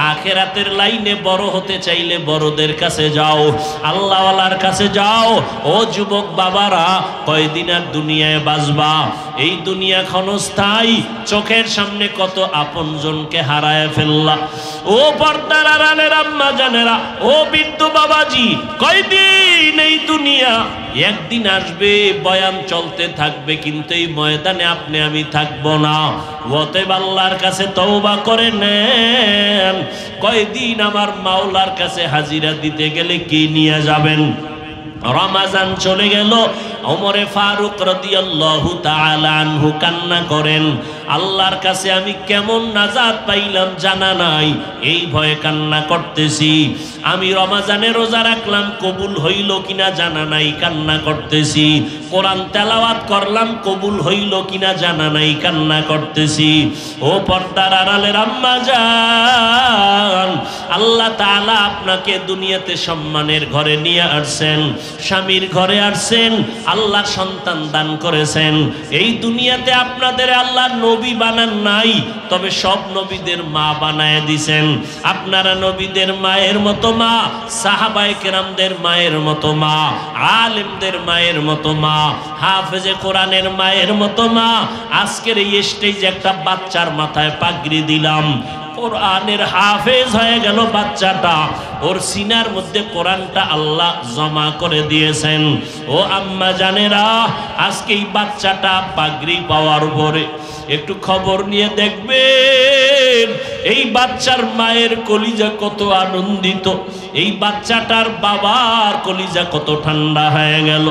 আখিরাতের লাইনে বড় হতে চাইলে বড়দের কাছে যাও, আল্লাহওয়ালার কাছে যাও। ও যুবক বাবারা, কয়দিন আর দুনিয়ায় বাঁচবা? এই দুনিয়া ক্ষণস্থায়ী, চোখের সামনে কত আপনজনকে হারায় ফেললা। ও পর্দার আড়ালের আম্মা জানেরা, ও বৃদ্ধ বাবাজি, কয়দিন এই দুনিয়া? একদিন আসবে, বয়ান চলতে থাকবে, কিন্তু এই ময়দানে আপনি আমি থাকবো না। অতএব আল্লাহর কাছে তওবা করে নেন। কয়দিন আমার মাওলার কাছে হাজিরা দিতে গেলে কি নিয়ে যাবেন? রমাজান চলে গেল, ওমরে ফারুক রাদিয়াল্লাহু তাআলা আনহু কান্না করেন, আল্লাহর কাছে আমি কেমন নাজাত পাইলাম জানা নাই, এই ভয়ে কান্না করতেছি। আমি রমাজানে রোজা রাখলাম, কবুল হইল কিনা জানা নাই, কান্না করতেছি। কোরআন তেলাওয়াত করলাম, কবুল হইল কিনা জানা নাই, কান্না করতেছি। ও পর্দার আড়ালের আম্মা জান, আল্লাহ তাআলা আপনাকে দুনিয়াতে সম্মানের ঘরে নিয়ে আসছেন, স্বামীর ঘরে আসছেন, আল্লাহ সন্তান দান করেছেন। এই দুনিয়াতে আপনাদের আল্লাহ নবী বানান নাই, তবে সব নবীদের মা বানায় দিছেন। আপনারা নবীদের মায়ের মতো মা, সাহাবায়ে কেরামদের মায়ের মতো মা, আলেমদের মায়ের মতো মা, হাফেজে কোরআনের মায়ের মতো মা। আজকের এই স্টেজে একটা বাচ্চার মাথায় পাগড়ি দিলাম, কোরআনের হাফেজ হয়ে গেল বাচ্চাটা, ওর সিনার মধ্যে কোরআনটা আল্লাহ জমা করে দিয়েছেন। ও আম্মা জানেরা, আজকে এই বাচ্চাটা পাগড়ি পাওয়ার পরে একটু খবর নিয়ে দেখবেন, এই বাচ্চার মায়ের কলিজা কত আনন্দিত, এই বাচ্চাটার বাবার কলিজা কত ঠান্ডা হয়ে গেল।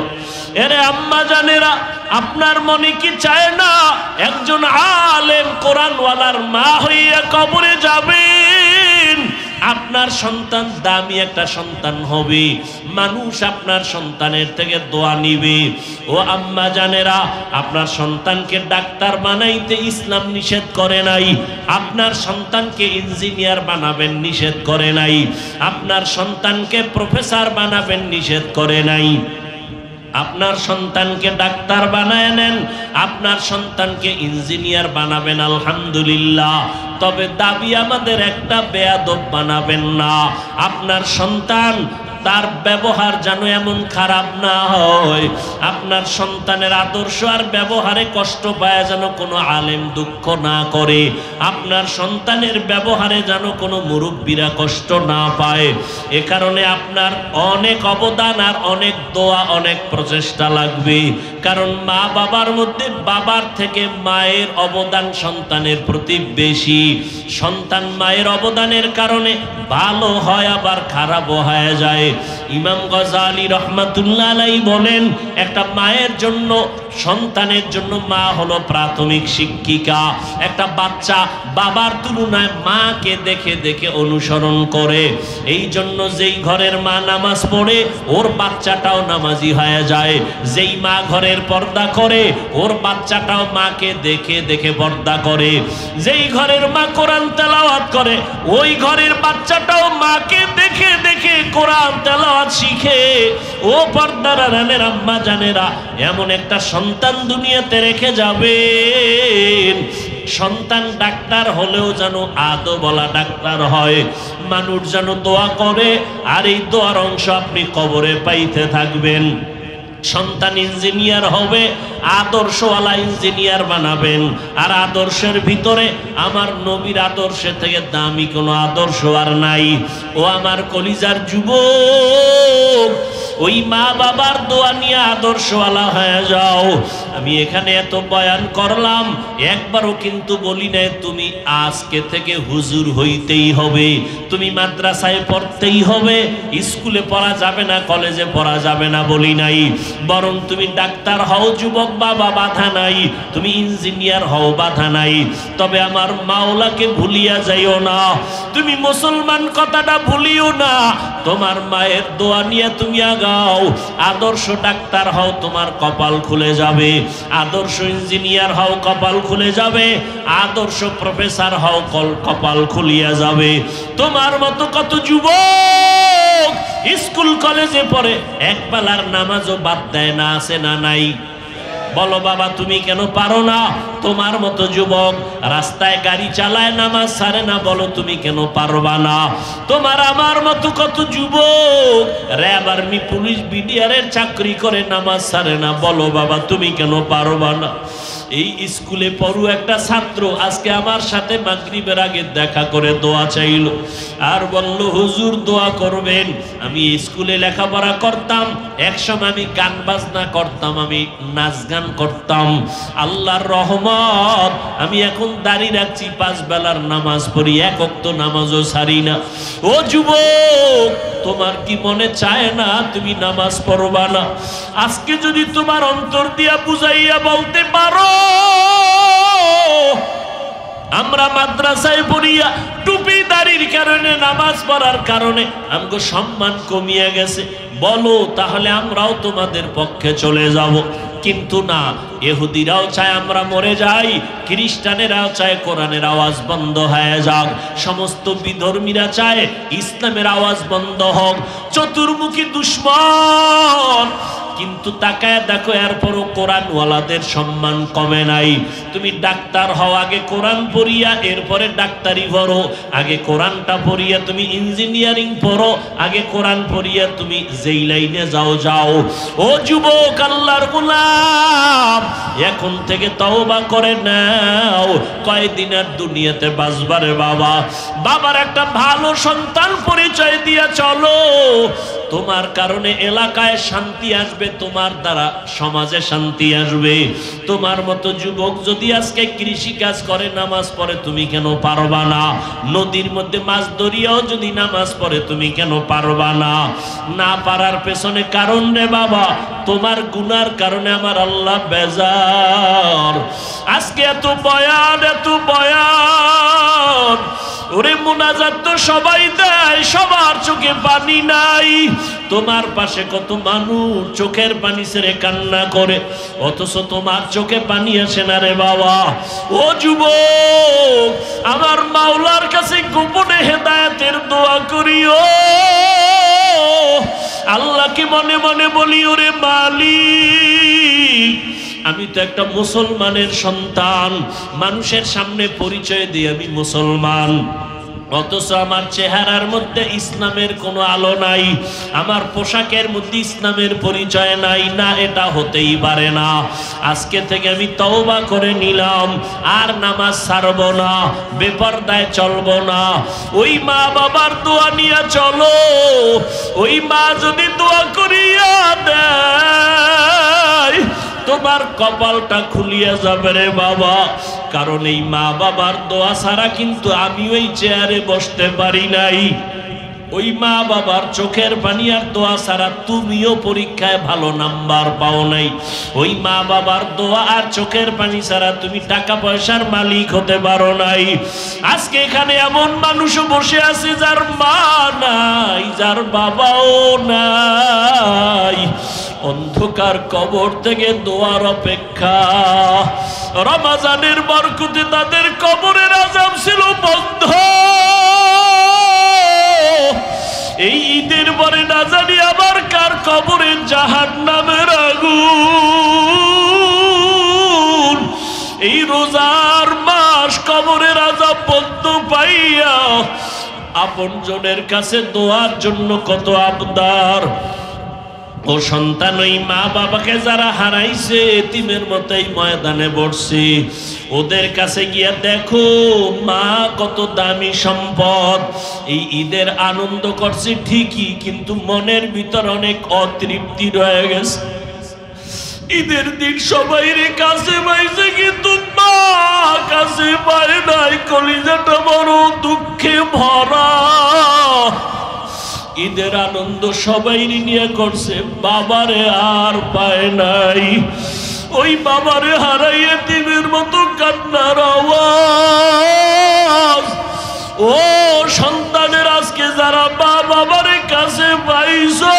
এরে আম্মা জানেরা, আপনার মনে কি চায় না একজন আলেম কোরআনওয়ালার মা হইয়া কবরে যাবেন? আপনার সন্তান দামি একটা সন্তান হবে, মানুষ আপনার সন্তানের থেকে দোয়া নিবে। ও আম্মা জানেরা, আপনার সন্তানকে ডাক্তার বানাইতে ইসলাম নিষেধ করে নাই, আপনার সন্তানকে ইঞ্জিনিয়ার বানাবেন নিষেধ করে নাই, আপনার সন্তানকে প্রফেসর বানাবেন নিষেধ করে নাই। আপনার সন্তানকে ডাক্তার বানায় নেন, আপনার সন্তানকে ইঞ্জিনিয়ার বানাবেন, আলহামদুলিল্লাহ। তবে দাবি আমাদের একটা, বেয়াদব বানাবেন না। আপনার সন্তান, তার ব্যবহার যেন এমন খারাপ না হয়, আপনার সন্তানের আদর্শ আর ব্যবহারে কষ্ট পায় যেন কোনো আলেম দুঃখ না করে, আপনার সন্তানের ব্যবহারে যেন কোনো মুরব্বীরা কষ্ট না পায়। এ কারণে আপনার অনেক অবদান আর অনেক দোয়া, অনেক প্রচেষ্টা লাগবে। কারণ মা বাবার মধ্যে বাবার থেকে মায়ের অবদান সন্তানের প্রতি বেশি। সন্তান মায়ের অবদানের কারণে ভালো হয়, আবার খারাপও হয়ে যায়। ইমাম গজালি রহমাতুল্লাহ আলাইহি বলেন, একটা মায়ের জন্য, সন্তানের জন্য মা হলো প্রাথমিক শিক্ষিকা। একটা বাচ্চা বাবার তুলনায় মাকে দেখে দেখে অনুসরণ করে। এই জন্য যেই ঘরের মা নামাজ পড়ে, ওর বাচ্চাটাও নামাজি হয়ে যায়। যেই মা ঘরের পর্দা করে, ওর বাচ্চাটাও মাকে দেখে দেখে পর্দা করে। যেই ঘরের মা কোরআন তেলাওয়াত করে, ওই ঘরের বাচ্চাটাও মাকে দেখে দেখে কোরআন তেলাওয়াত শিখে। ও পর্দার আড়ালের আম্মা জানেরা, এমন একটা সন্তান দুনিয়াতে রেখে যাবেন, সন্তান ডাক্তার হলেও যেন আদো বলা ডাক্তার হয়, মানুষ যেন দোয়া করে, আর এই দোয়ার অংশ আপনি কবরে পাইতে থাকবেন। সন্তান ইঞ্জিনিয়ার হবে, আদর্শওয়ালা ইঞ্জিনিয়ার বানাবেন। আর আদর্শের ভিতরে আমার নবীর আদর্শের থেকে দামি কোনো আদর্শ আর নাই। ও আমার কলিজার যুবক, ওই মা বাবার দোয়া নিয়ে আদর্শওয়ালা হয়ে যাও। আমি এখানে এত বয়ান করলাম, একবারও কিন্তু বলি নাই তুমি আজকে থেকে হুজুর হইতেই হবে, তুমি মাদ্রাসায় পড়তেই হবে, স্কুলে পড়া যাবে না, কলেজে পড়া যাবে না বলি নাই। বরং তুমি ডাক্তার হও যুবক বাবা, বাধা নাই, তুমি ইঞ্জিনিয়ার হও, বাধা নাই। তবে আমার মাওলাকে ভুলিয়া যাইও না, তুমি মুসলমান কথাটা ভুলিও না। তোমার মায়ের দোয়া নিয়ে তুমি আগাও, আদর্শ ডাক্তার হও, তোমার কপাল খুলে যাবে। আদর্শ ইঞ্জিনিয়ার হও, কপাল খুলে যাবে। আদর্শ প্রফেসর হও, কপাল খুলিয়া যাবে। তোমার মতো কত যুবক স্কুল কলেজে পড়ে, এক বেলার নামাজও বাদ দেয় না, আছে না নাই? বলো বাবা, তুমি কেন পারো না? তোমার মতো যুবক রাস্তায় গাড়ি চালায়, নামাজ ছাড়ে না, বলো তুমি কেন পারবা না? তোমার আমার মতো কত যুবক র্যাব, আর্মি, পুলিশ, বিডিআরের চাকরি করে, নামাজ ছাড়ে না, বলো বাবা তুমি কেন পারবা না? এই স্কুলে পড়ু একটা ছাত্র আজকে আমার সাথে মাগরিবের আগে দেখা করে দোয়া চাইল, আর বলল হুজুর দোয়া করবেন। আমি স্কুলে লেখাপড়া করতাম, একসময় আমি গান বাজনা করতাম, আমি নাচ গান করতাম। আল্লাহর রহমত, আমি এখন দাঁড়িয়ে রাখছি, 5 বেলার নামাজ পড়ি, 1 ওয়াক্ত নামাজও ছাড়ি না। ও যুবক, তোমার কি মনে চায় না তুমি নামাজ পড়বা না? আজকে যদি তোমার অন্তর দিয়া বুঝাইয়া বলতে পারো, আমরা মাদ্রাসায় পড়িয়া টুপি দাড়ির কারণে, নামাজ পড়ার কারণে আমগো সম্মান কমিয়ে গেছে, বলো, তাহলে আমরাও তোমাদের পক্ষে চলে যাব। কিন্তু না, ইহুদিরাও চায় আমরা মরে যাই, খ্রিস্টানেরাও চায় কোরআনের আওয়াজ বন্ধ হয়ে যাক, সমস্ত বিধর্মীরা চায় ইসলামের আওয়াজ বন্ধ হোক। চতুর্মুখী দুশ্মন। কিন্তু তাকায় দেখো, এরপরও কোরআনওয়ালাদের সম্মান কমে নাই। তুমি ডাক্তার হও, আগে কোরআন পড়িয়া এরপরে ডাক্তারি পড়ো, আগে কোরআনটা পড়িয়া তুমি ইঞ্জিনিয়ারিং পড়ো, আগে কোরআন পড়িয়া তুমি যেই লাইনে যাও। ও যুবক, আল্লাহর গোলাম, এখন থেকে তওবা করে নাও। কয়দিন আর দুনিয়াতে বাঁচবারে বাবা, বাবার একটা ভালো সন্তান পরিচয় দিয়া চলো। তোমার কারণে এলাকায় শান্তি আসবে, তোমার দ্বারা সমাজে শান্তি আসবে। তোমার মতো যুবক যদি আজকে কৃষি কাজ করে, নামাজ পড়ে, তুমি কেন পারবা না? নদীর মধ্যে মাছ ধরিয়াও যদি নামাজ পড়ে, তুমি কেন পারবা না? না পারার পেছনে কারণ রে বাবা, তোমার গুনার কারণে আমার আল্লাহ বেজার। আজকে এত বয়ান, এত বয়ান, ওরে মুনাজাত তো সবাই দেয়, সবার চোখে পানি নাই। তোমার পাশে কত মানুষ চোখের পানি ছেড়ে কান্না করে, অথচ তোমার চোখে পানি আসে না রে বাবা। ও যুবক, আমার মাওলার কাছে গোপনে হেদায়েতের দোয়া করিও। আল্লাহকে মনে মনে বলি, ওরে মালিক, আমি তো একটা মুসলমানের সন্তান, মানুষের সামনে পরিচয় দিই আমি মুসলমান, অথচ আমার চেহারার মধ্যে ইসলামের কোনো আলো নাই, আমার পোশাকের মধ্যে ইসলামের পরিচয় নাই। না, এটা হতেই পারে না। আজকে থেকে আমি তওবা করে নিলাম, আর নামাজ ছাড়ব না, বেপরদায় চলব না। ওই মা বাবার দোয়া নিয়ে চলো। ওই মা যদি দোয়া করিয়া দেয়, তোমার কপালটা খুলিয়া যাবে রে বাবা। কারণ এই মা বাবার দোয়া ছাড়া কিন্তু আমি ওই চেয়ারে বসতে পারি নাই। ওই মা বাবার চোখের পানি আর দোয়া ছাড়া তুমিও পরীক্ষায় ভালো নাম্বার পাও নাই। ওই মা বাবার দোয়া আর চোখের পানি ছাড়া তুমি টাকা পয়সার মালিক হতে পারো নাই। আজকে এখানে এমন মানুষও বসে আছে যার মা নাই, যার বাবাও নাই। অন্ধকার কবর থেকে দোয়ার অপেক্ষা। রমজানের বরকতে তাদের কবরের আযাব ছিল বন্ধ। কবরে জাহান্নামের আগুন। এই রোজার মাস কবরের আযাব বন্ধ পাইয়া আপনজনের কাছে দোয়ার জন্য কত আবদার। ও সন্তান, ওই মা বাবাকে যারা হারাইছে এতিমের মতোই ময়দানে বসছে, ওদের কাছে গিয়া দেখো মা কত দামি সম্পদ। এই ঈদের আনন্দ করছে ঠিকই, কিন্তু মনের ভিতর অনেক অতৃপ্তি রয়ে গেছে। ঈদের দিন সবাই কাছে পাইছে, কিন্তু মা কাছে পায় নাই। কলিজাটা বড় দুঃখে ভরা। ঈদের আনন্দ সবাই নিয়ে করছে, বাবারে আর পায় নাই। ওই বাবারে হারাইয়ে এতিমের মতো কান্নার আওয়াজ। ও সন্তানের, আজকে যারা বাবারে কাছে পাইছো,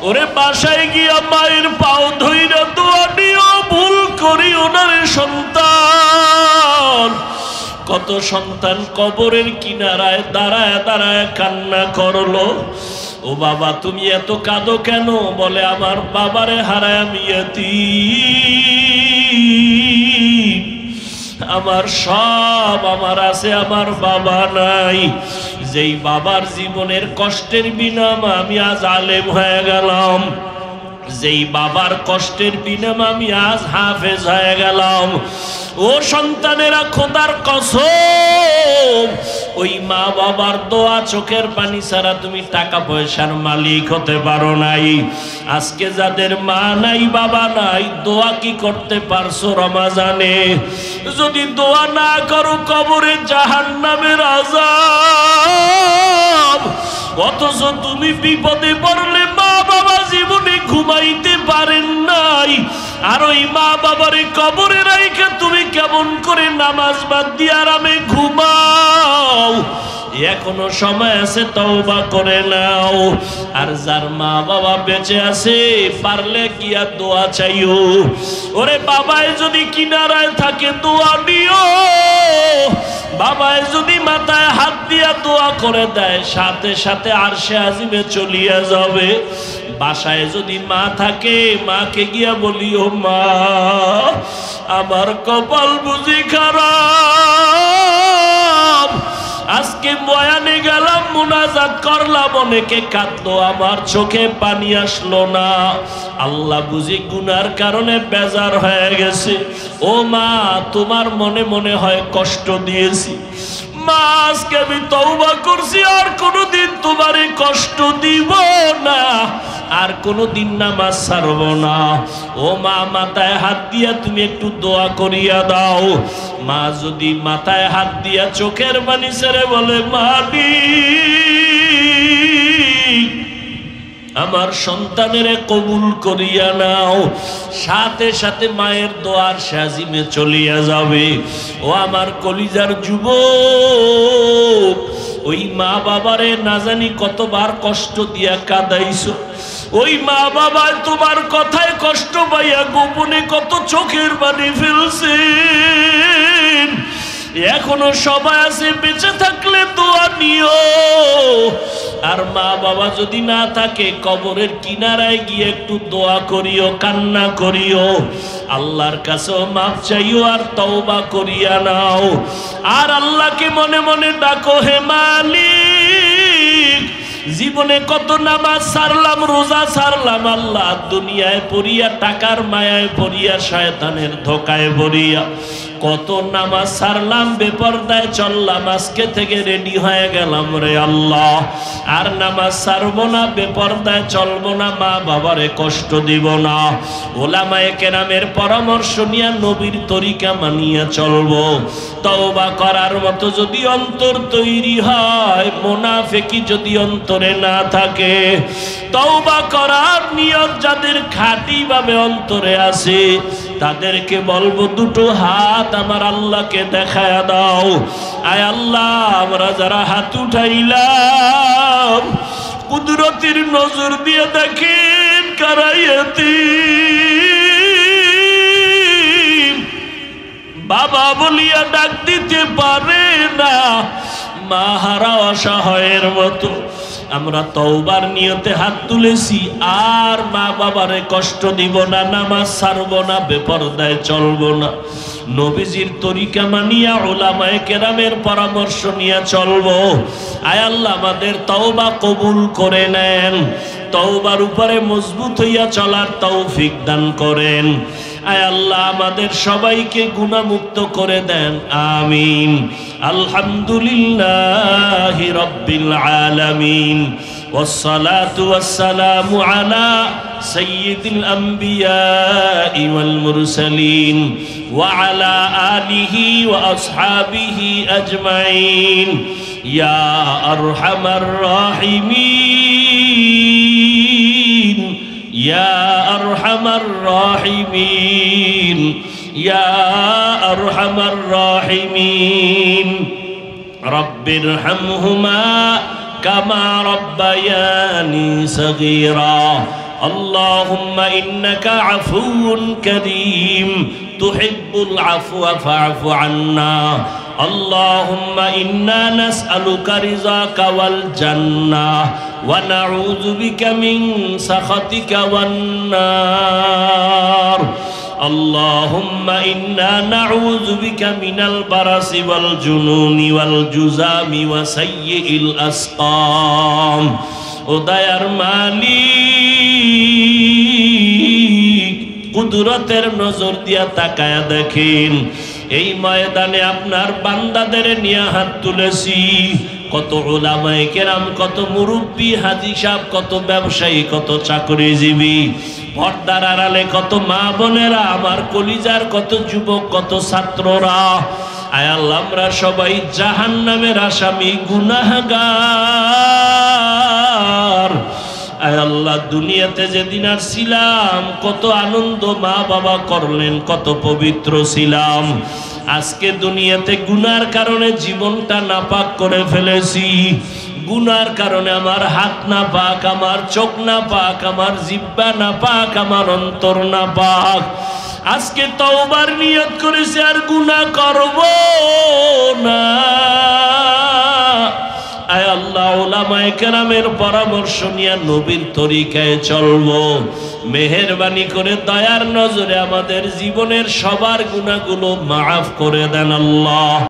ওরে বাসায় গিয়া মায়ের পাও ধইরা দোয়া নিও, ভুল করিও না রে সন্তান। কত সন্তান কবরের কিনারায় দাঁড়ায় দাঁড়ায় কান্না করলো। ও বাবা, তুমি এত কাঁদো কেন? বলে আমার বাবারে হারায় আমি এতিম। আমার সব আমার আছে, আমার বাবা নাই। যেই বাবার জীবনের কষ্টের বিনিময়ে আমি আজ আলেম হয়ে গেলাম, যেই বাবার কষ্টের বিনিময়ে আমি আজ হাফেজ হয়ে গেলাম। ও সন্তানেরা, খোদার কসম, ওই মা বাবার দোয়া চোখের পানি ছাড়া তুমি টাকা পয়সার মালিক হতে পারো নাই। আজকে যাদের মা নাই বাবা নাই, দোয়া কি করতে পারছো রমাজানে? যদি দোয়া না করো কবরে জাহান্নামের আযাব। অথচ তুমি বিপদে পড়লে মা বাবা জীবনে ঘুমাইতে পারেন নাই, আর ওই মা বাবারে কবরে রাইখা তুমি কেমন করে নামাজ বাদ দিয়ে আরামে ঘুমাও? এখনো সময় আছে, তওবা করে নাও। আর যার মা বাবা বেঁচে আছে, পারলে গিয়া দোয়া চাইও। ওরে বাবায় যদি কিনারায় থাকে দোয়া দিও। বাবায় যদি মাথায় হাত দিয়া দোয়া করে দেয়, সাথে সাথে আরশে আজিমে চলিয়া যাবে। বাসায় যদি মা থাকে, মাকে গিয়া বলিও, মা আমার কপাল বুঝি খারাপ। আজকে বয়ানে গেলাম, মুনাজাত করলাম, অনেকে কাঁদলো, আমার চোখে পানি আসলো না। আল্লাহ বুঝি গুনার কারণে বেজার হয়ে গেছে। ও মা, তোমার মনে মনে হয় কষ্ট দিয়েছি। মা, আজকে আমি তওবা করছি, আর কোনোদিন তোমারে কষ্ট দিব না, আর কোনোদিন নামাজ ছাড়ব না। ও মা, মাথায় হাত দিয়া তুমি একটু দোয়া করিয়া দাও। মা যদি মাথায় হাত দিয়া চোখের পানি ছেড়ে বলে, মালিক আমার সন্তানের কবুল করিয়া নাও, সাথে সাথে মায়ের দোয়ার সাজিমে চলিয়া যাবে। ও আমার কলিজার যুবক, ওই মা বাবারে না জানি কতবার কষ্ট দিয়া কাঁদাইছো। ওই মা বাবা তোমার কথায় কষ্ট পাইয়া গোপনে কত চোখের পানি ফেলছেন। এখনো সবাই আছে, বেঁচে থাকলে দোয়া নিও। আর মা বাবা যদি না থাকে, কবরের কিনারায় গিয়ে একটু দোয়া করিও, কান্না করিও, আল্লাহর কাছেও মাফ চাইও, আর তওবা করিয়া নাও। আর আল্লাহকে মনে মনে ডাকো, হে মালিক, জীবনে কত নামাজ ছাড়লাম, রোজা ছাড়লাম, আল্লাহ দুনিয়ায় পড়িয়া, টাকার মায়ায় পড়িয়া, শয়তানের ধোকায় পড়িয়া কত নামাজ ছাড়লাম, বেপরদায় চললাম, আজকে থেকে রেডি হয়ে গেলাম রে আল্লাহ, আর নামাজ ছাড়বো না, বেপরদায় চলবো না, মা বাবারে কষ্ট দিব না। ওলামায়ে কেরামের পরামর্শ নিয়ে নবীর তরিকা মানিয়া চলবো। তওবা করার মতো যদি অন্তর তৈরি হয়, মুনাফিকি যদি অন্তরে না থাকে, তওবা করার নিয়ত যাদের খাঁটি ভাবে অন্তরে আছে, তাদেরকে বলবো, দুটো হাত আমার আল্লাহকে দেখায়া দাও। আয় আল্লাহ, আমরা যারা হাত উঠাইলাম, কুদরতের নজর দিয়ে দেখেন কারাইয়াতি বাবা বলিয়া ডাক দিতে পারে না, মা হারা অসহায়ের মতো আমরা তওবার নিয়তে হাত তুলেছি, আর মা বাবারে কষ্ট দিব না, নামাজ ছাড়বো না, বেপরদায় চলবো না, নবীজির তরিকা মানিয়া উলামায়ে কেরামের পরামর্শ নিয়ে চলবো। আয় আল্লাহ আমাদের তওবা কবুল করে নেন, তওবার উপরে মজবুত হইয়া চলার তৌফিক দান করেন। আয় আল্লাহ আমাদের সবাইকে গুনাহমুক্ত করে দেন, আমিন। আলহামদুলিল্লাহি রাব্বিল আলামিন, ওয়াসসালাতু ওয়াসসালামু আলা সাইয়্যিদিল আমবিয়াই ওয়াল মুরসালিন ওয়া আলা আলিহি ওয়া আসহাবিহি আজমাইন ইয়া আরহামার রাহিমিন ইয়া আরহামার রাহিমিন ইয়া আরহামার রাহিমিন। রব্বিরহামহুমা কামা রব্বায়ানি সগীরা। আল্লাহুম্মা ইন্নাকা আফুউন কারীম তুহিব্বুল আফওয়া ফা'ফু আন্না। আল্লাহুম্মা ইন্না নাসআলুকা রিযাকা ওয়াল জান্নাহ ওয়া নাউযু বিকা মিন সাখাতিকা ওয়ান নার। اللهم إنا نعوذ بك من البرص والجنون والجذام وسيء الأسقام। ও দয়ার মালিক, কুদরতের নজর দিয়া তাকায়া দেখেন, এই ময়দানে আপনার বান্দাদের নিয়ে হাত তুলেছি। কত উলামায়ে কেরাম, কত মুরব্বী, হাজী সাহেব, কত ব্যবসায়ী, কত চাকরিজীবী, পর্দার আড়ালে কত মা বোনেরা, আমার কলিজার কত যুবক, কত ছাত্ররা। আয় আল্লাহ আমরা সবাই জাহান্নামের আসামি, গুনাহগার। আয় আল্লাহ দুনিয়াতে যেদিন আসছিলাম কত আনন্দ মা বাবা করলেন, কত পবিত্র ছিলাম। আজকে দুনিয়াতে গুনার কারণে জীবনটা নাপাক করে ফেলেছি। গুনার কারণে আমার হাত না পাক, আমার চোখ না পাক, আমার জিহ্বা না পাক, আমার অন্তর না পাক। আজকে তওবার নিয়ত করেছি আর গুনাহ করব না। আয় আল্লাহ উলামায়ে কেরামের পরামর্শ নিয়ে নবীর তরিকায় চলবো। মেহেরবানি করে দয়ার নজরে আমাদের জীবনের সবার গুনাহগুলো মাফ করে দেন আল্লাহ।